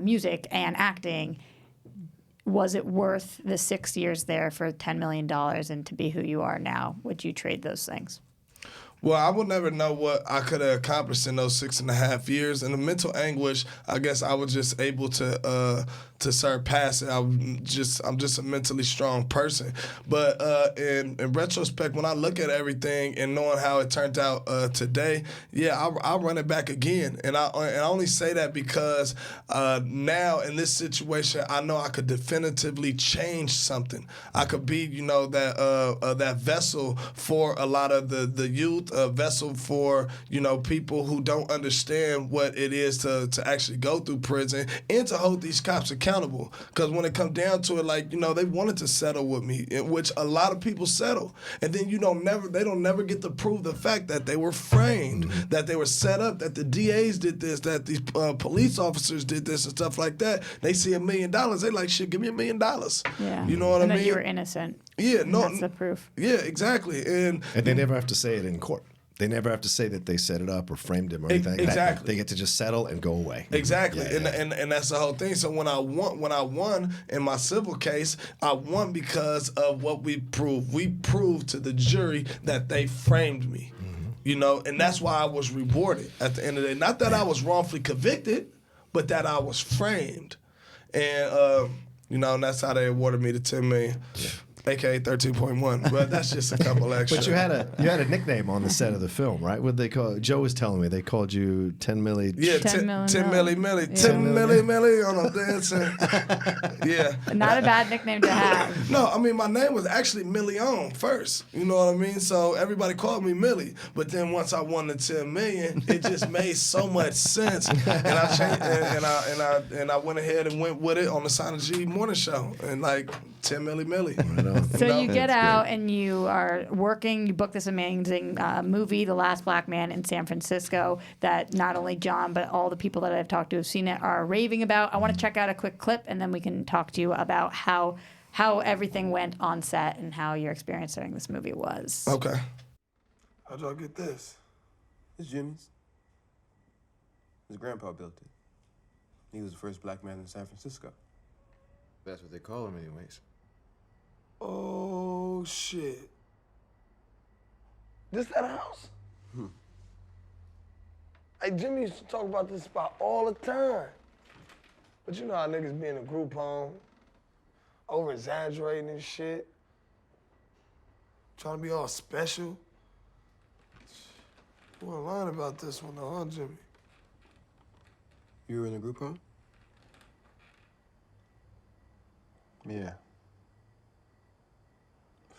music and acting, was it worth the 6 years there for $10 million and to be who you are now? Would you trade those things? Well, I will never know what I could have accomplished in those 6.5 years. And the mental anguish, I guess I was just able to surpass it. I'm just a mentally strong person. But in retrospect, when I look at everything and knowing how it turned out today, yeah, I'll run it back again. And I only say that because now in this situation, I know I could definitively change something. I could be, that vessel for a lot of the youth, a vessel for, people who don't understand what it is to actually go through prison and to hold these cops accountable. Because when it comes down to it, they wanted to settle with me, in which a lot of people settle. And then they don't never get to prove the fact that they were framed, that they were set up, that the DAs did this, that these police officers did this and stuff like that. They see $1 million, they like, shit, give me $1 million. Yeah. You know what I mean? And that you were innocent. Yeah, no. That's the proof. Yeah, exactly. And they never have to say it in court. They never have to say that they set it up or framed him or anything. Exactly. They get to just settle and go away. Exactly. Yeah, and that's the whole thing. So when I won in my civil case, I won because of what we proved. We proved to the jury that they framed me. And that's why I was rewarded at the end of the day. Not that I was wrongfully convicted, but that I was framed. And and that's how they awarded me the $10 million. Yeah. AKA 13.1, but that's just a couple extra. But you had a nickname on the set of the film, right? What they call? Joe was telling me they called you 10 Milli. Yeah, 10 Milli Milli, 10 Milli Milli on a dancing. Yeah, not a bad nickname to have. No, I mean my name was actually Million first. You know what I mean? So everybody called me Millie, but then once I won the 10 million, it just made so much sense, and I changed, and I went ahead and went with it on the Sign G morning show, and 10 Milli. So you get out and you are working. You book this amazing movie, The Last Black Man in San Francisco, that not only John but all the people that I've talked to who've seen it are raving about. I want to check out a quick clip and then we can talk to you about how everything went on set and how your experience during this movie was. Okay. How'd y'all get this? It's Jimmy's. His grandpa built it. He was the first black man in San Francisco. That's what they call him anyways. Oh, shit. This that house? Hey, Jimmy used to talk about this spot all the time. But you know how niggas be in a group home, over-exaggerating and shit. Trying to be all special. You weren't lying about this one though, huh, Jimmy? You were in a group home? Yeah.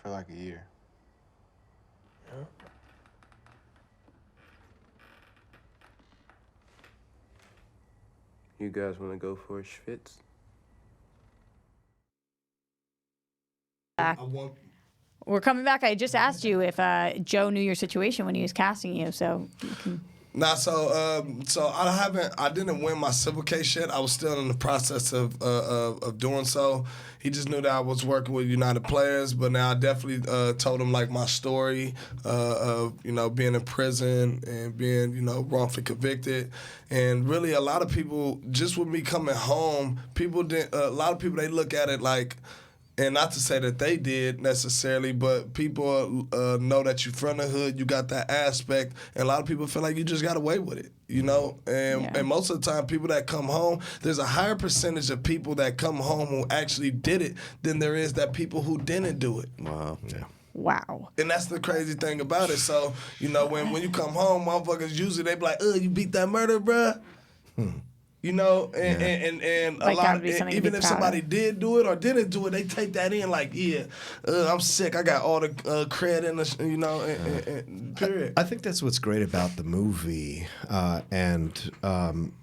For like a year. Yeah. You guys want to go for a schwitz? We're coming back. I just asked you if Joe knew your situation when he was casting you, so you can... Nah, so I didn't win my civil case yet. I was still in the process of doing so. He just knew that I was working with United Players, but now I definitely told him my story of being in prison and being wrongfully convicted, and really a lot of people just with me coming home, a lot of people they look at it like. And not to say that they did necessarily, but people know that you're from the hood, you got that aspect, and a lot of people feel like you just got away with it, And most of the time, people that come home, there's a higher percentage of people that come home who actually did it than there is that people who didn't do it. Wow. Yeah. Wow. And that's the crazy thing about it. So, when you come home, motherfuckers usually they be like, you beat that murder, bruh. And a lot, even if somebody did do it or didn't do it, they take that in like, I'm sick. I got all the cred in the, period. I think that's what's great about the movie, and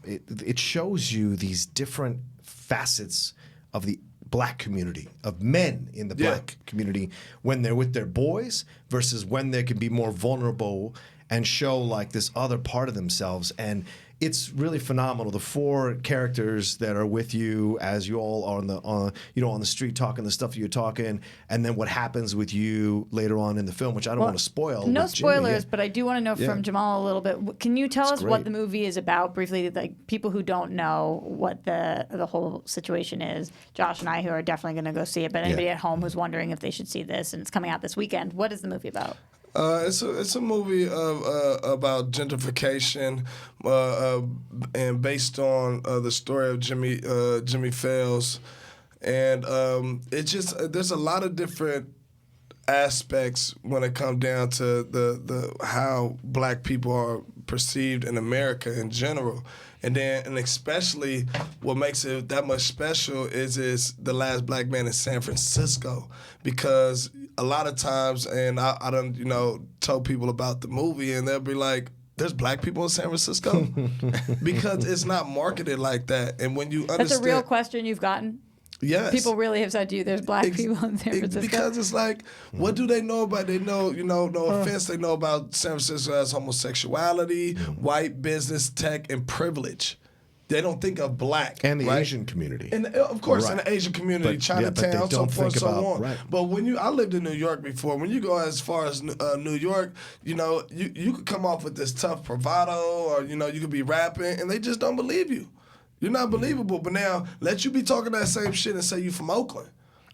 it shows you these different facets of the black community, of men in the black community, when they're with their boys versus when they can be more vulnerable and show this other part of themselves. And it's really phenomenal. The 4 characters that are with you as you all are on the street talking the stuff you're talking, and then what happens with you later on in the film, which I don't want to spoil. No spoilers, but I do want to know from Jamal a little bit. Can you tell us what the movie is about briefly? People who don't know what the whole situation is. Josh and I, who are definitely going to go see it, but anybody at home who's wondering if they should see this, and it's coming out this weekend. What is the movie about? It's a movie about gentrification, and based on the story of Jimmy Fails, and there's a lot of different aspects when it comes down to the how black people are perceived in America in general. And especially what makes it that much special is The Last Black Man in San Francisco, because a lot of times, and I done told people about the movie, and they'll be like, "There's black people in San Francisco," because it's not marketed like that. And when you understand, that's a real question you've gotten. Yes. People really have said to you, there's black people in San Francisco. Because it's like, what do they know about? They know, no offense, they know about San Francisco as homosexuality, white business, tech, and privilege. They don't think of black. And the right? Asian community. And of course, Right. in the Asian community, But Chinatown, they so don't forth, think so about- on. right. But I lived in New York before. When you go as far as New York, you could come off with this tough bravado, or you could be rapping, and they just don't believe you. You're not believable. But now, let you be talking that same shit and say you from Oakland.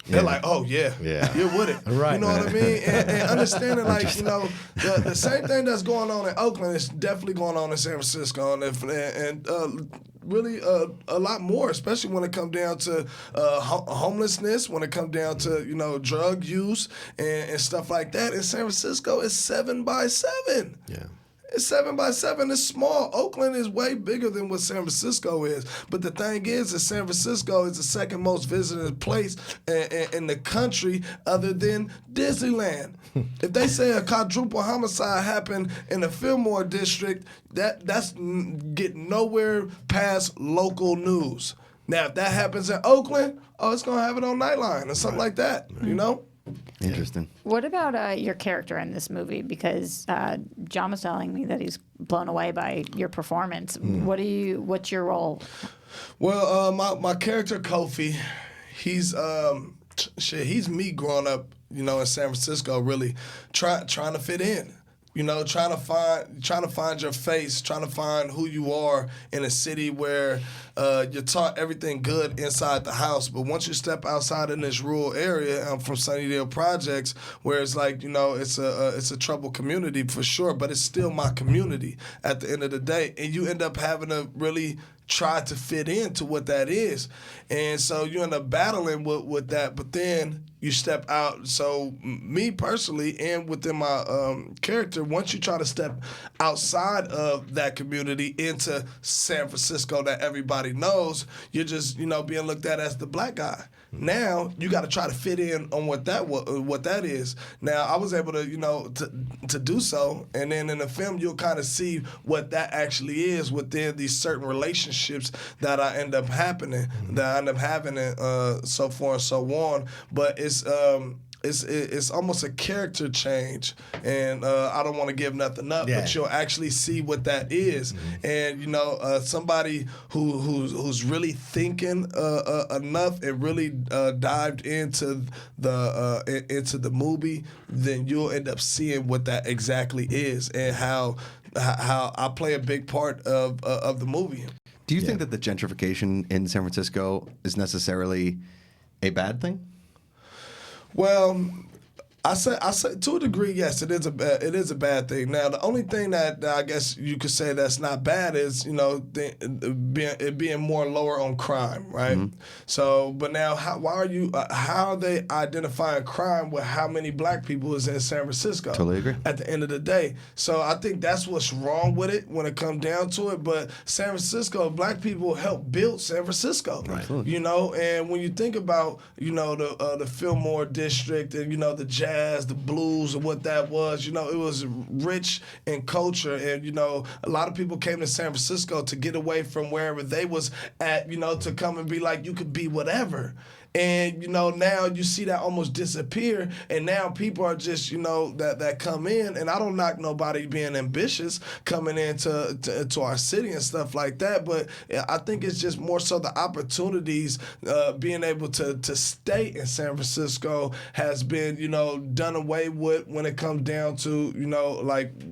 They're like, oh, yeah, you're with it. Right. You know what I mean? And understanding, the same thing that's going on in Oakland is definitely going on in San Francisco, and really a lot more, especially when it comes down to homelessness, when it comes down to, drug use and stuff like that. In San Francisco, it's 7 by 7. Yeah. It's 7 by 7. It's small. Oakland is way bigger than what San Francisco is. But the thing is that San Francisco is the second most visited place in the country other than Disneyland. If they say a quadruple homicide happened in the Fillmore district, that's getting nowhere past local news. Now, if that happens in Oakland, it's going to have it on Nightline or something like that, Interesting. What about your character in this movie? Because John was telling me that he's blown away by your performance. What's your role? Well, my character Kofi, he's me growing up, in San Francisco, really trying to fit in. Trying to find your face, trying to find who you are in a city where you're taught everything good inside the house, but once you step outside in this rural area, I'm from Sunnydale Projects, where it's like it's a troubled community for sure, but it's still my community at the end of the day, and you end up having to really try to fit into what that is, and so you end up battling with that, but then you step out. So me personally, and within my character, once you try to step outside of that community into San Francisco that everybody knows, you're just being looked at as the black guy. Now you got to try to fit in on what that is. Now I was able to do so, and then in the film you'll kind of see what that actually is within these certain relationships that I end up having, and so forth and so on. But it's almost a character change, and I don't want to give nothing up, but you'll actually see what that is. And somebody who's really thinking enough and really dived into the movie, then you'll end up seeing what that exactly is, and how I play a big part of the movie. Do you think that the gentrification in San Francisco is necessarily a bad thing? Well, I say to a degree, yes, it is a bad thing. Now, the only thing that I guess you could say that's not bad is it being more lower on crime, right? Mm-hmm. So, but now how are they identifying crime with how many black people is in San Francisco? Totally agree. At the end of the day, so I think that's what's wrong with it when it comes down to it. But San Francisco, black people helped build San Francisco, right? And when you think about the Fillmore district and the jazz, the blues, and what that was, it was rich in culture, and a lot of people came to San Francisco to get away from wherever they was at, to come and be like, you could be whatever. And now you see that almost disappear, and now people are just that come in, and I don't knock nobody being ambitious coming into our city and stuff like that, but I think it's just more so the opportunities, being able to stay in San Francisco has been done away with when it comes down to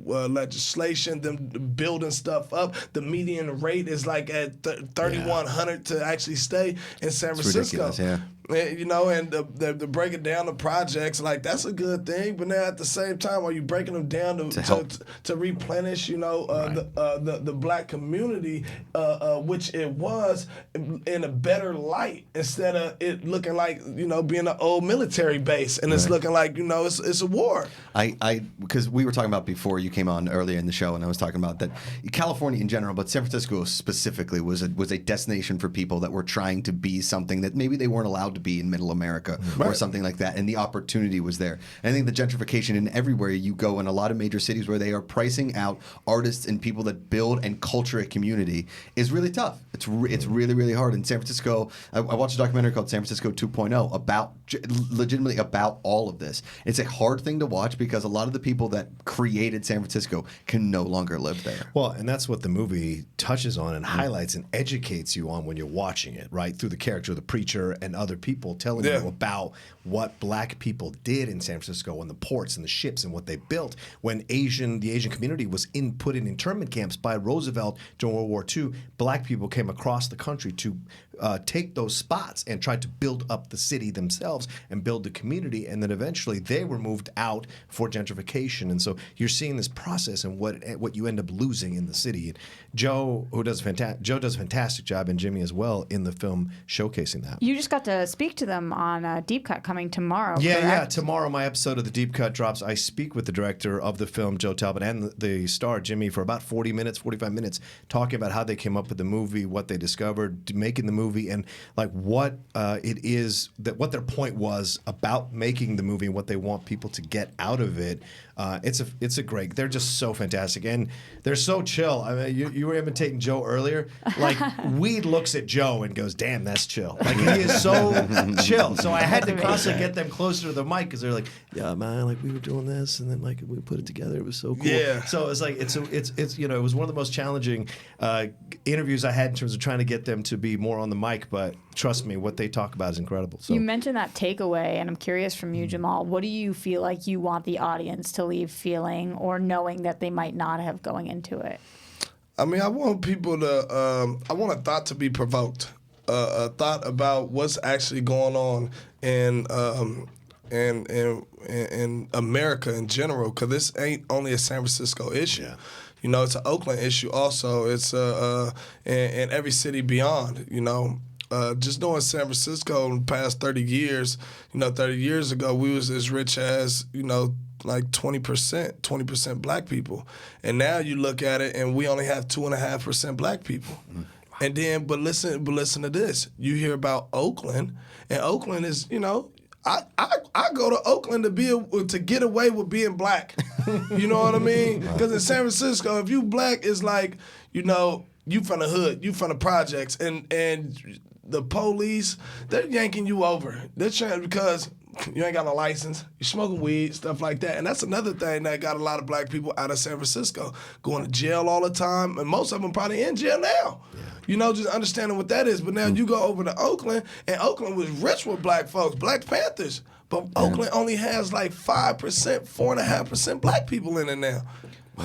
legislation, them building stuff up. The median rate is like at $3,100 to actually stay in San Francisco. Ridiculous, yeah. you know, and the breaking down the projects, like that's a good thing. But now at the same time, are you breaking them down to replenish, you know, the black community, which it was in a better light instead of it looking like, you know, being an old military base, and it's looking like, you know, it's a war. Because we were talking about before you came on earlier in the show, and I was talking about that California in general, but San Francisco specifically was a destination for people that were trying to be something that maybe they weren't allowed to be in Middle America or something like that, and the opportunity was there. And I think the gentrification in everywhere you go in a lot of major cities where they are pricing out artists and people that build and culture a community is really tough. It's really, really hard. In San Francisco, I watched a documentary called San Francisco 2.0 about legitimately about all of this. It's a hard thing to watch because a lot of the people that created San Francisco can no longer live there. Well, and that's what the movie touches on and highlights and educates you on when you're watching it, right? Through the character of the preacher and other people telling you about what black people did in San Francisco and the ports and the ships and what they built when the Asian community was put in internment camps by Roosevelt during World War II. Black people came across the country to take those spots and try to build up the city themselves and build the community, and then eventually they were moved out for gentrification. And so you're seeing this process and what you end up losing in the city. And Joe does a fantastic job, and Jimmy as well, in the film showcasing that. You just got to speak to them on Deep Cut coming tomorrow. Yeah. Tomorrow, my episode of the Deep Cut drops. I speak with the director of the film, Joe Talbot, and the star, Jimmy, for about 45 minutes, talking about how they came up with the movie, what they discovered making the movie, and like what it is that what their point was about making the movie and what they want people to get out of it. It's a great. They're just so fantastic, and they're so chill. I mean, you were imitating Joe earlier. Like Weed looks at Joe and goes, "Damn, that's chill." Like he is so chill. So I had to constantly get them closer to the mic because they're like, "Yeah, man, like we were doing this, and then like we put it together. It was so cool." Yeah. So it's like it's you know, it was one of the most challenging interviews I had in terms of trying to get them to be more on the mic. But trust me, what they talk about is incredible. So You mentioned that takeaway, and I'm curious from you, Jamal. What do you feel like you want the audience to leave feeling or knowing that they might not have going into it? I mean, I want people to, I want a thought to be provoked, a thought about what's actually going on in America in general, because this ain't only a San Francisco issue. Yeah. You know, it's an Oakland issue also. It's in every city beyond, you know. Just knowing San Francisco in the past 30 years, you know, 30 years ago, we was as rich as, you know, like 20% black people. And now you look at it and we only have 2.5% black people. Wow. And then, but listen to this. You hear about Oakland, and Oakland is, you know, I go to Oakland to get away with being black. You know what I mean? Because in San Francisco, if you black, it's like, you know, you from the hood, you from the projects, and the police, they're yanking you over. They're trying because you ain't got no license, you smoking weed, stuff like that. And that's another thing that got a lot of black people out of San Francisco, going to jail all the time, and most of them probably in jail now. Yeah. You know, just understanding what that is. But now you go over to Oakland, and Oakland was rich with black folks, Black Panthers. But Oakland only has like 5%, 4.5% black people in it now.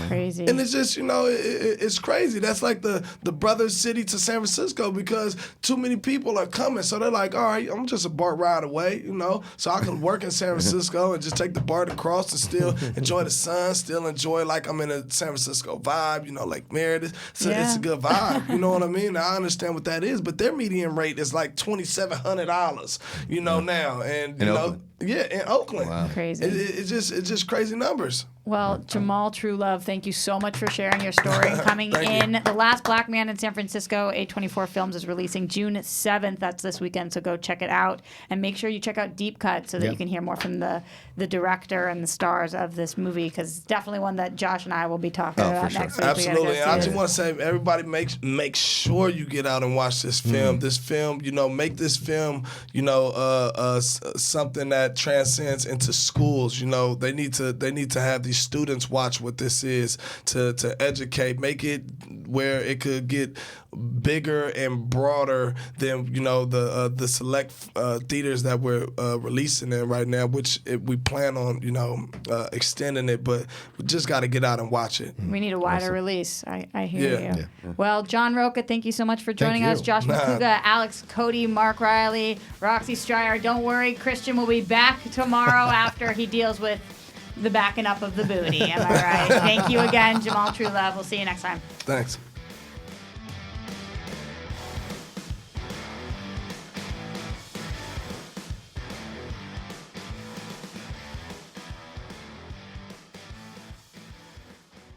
Crazy. And it's just, you know, it's crazy. That's like the brother city to San Francisco because too many people are coming. So they're like, all right, I'm just a BART ride away, you know, so I can work in San Francisco and just take the BART across and still enjoy the sun, still enjoy like I'm in a San Francisco vibe, you know, like Meredith. So it's a good vibe, you know what I mean? I understand what that is, but their median rate is like $2,700, you know, now. And, you know, in Oakland. Wow. Crazy. It's just crazy numbers. Well, Jamal Trulove, thank you so much for sharing your story and coming in. The Last Black Man in San Francisco, A24 Films, is releasing June 7th. That's this weekend, so go check it out. And make sure you check out Deep Cut so that you can hear more from the director and the stars of this movie, because it's definitely one that Josh and I will be talking about next week. Absolutely. And I just want to say, everybody make sure you get out and watch this film. This film, you know, make this film, you know, something that that transcends into schools. You know, they need to have these students watch what this is to educate, make it where it could get bigger and broader than, you know, the select theaters that we're releasing in right now, which we plan on, you know, extending it, but we just got to get out and watch it. We need a wider release. I hear Yeah. you. Well, John Roca, thank you so much for joining us. Josh Macuga, Alex, Cody, Mark Reilly, Roxy Striar. Don't worry, Kristian will be back tomorrow after he deals with the backing up of the booty. Am I right? Thank you again, Jamal Trulove. We'll see you next time. Thanks.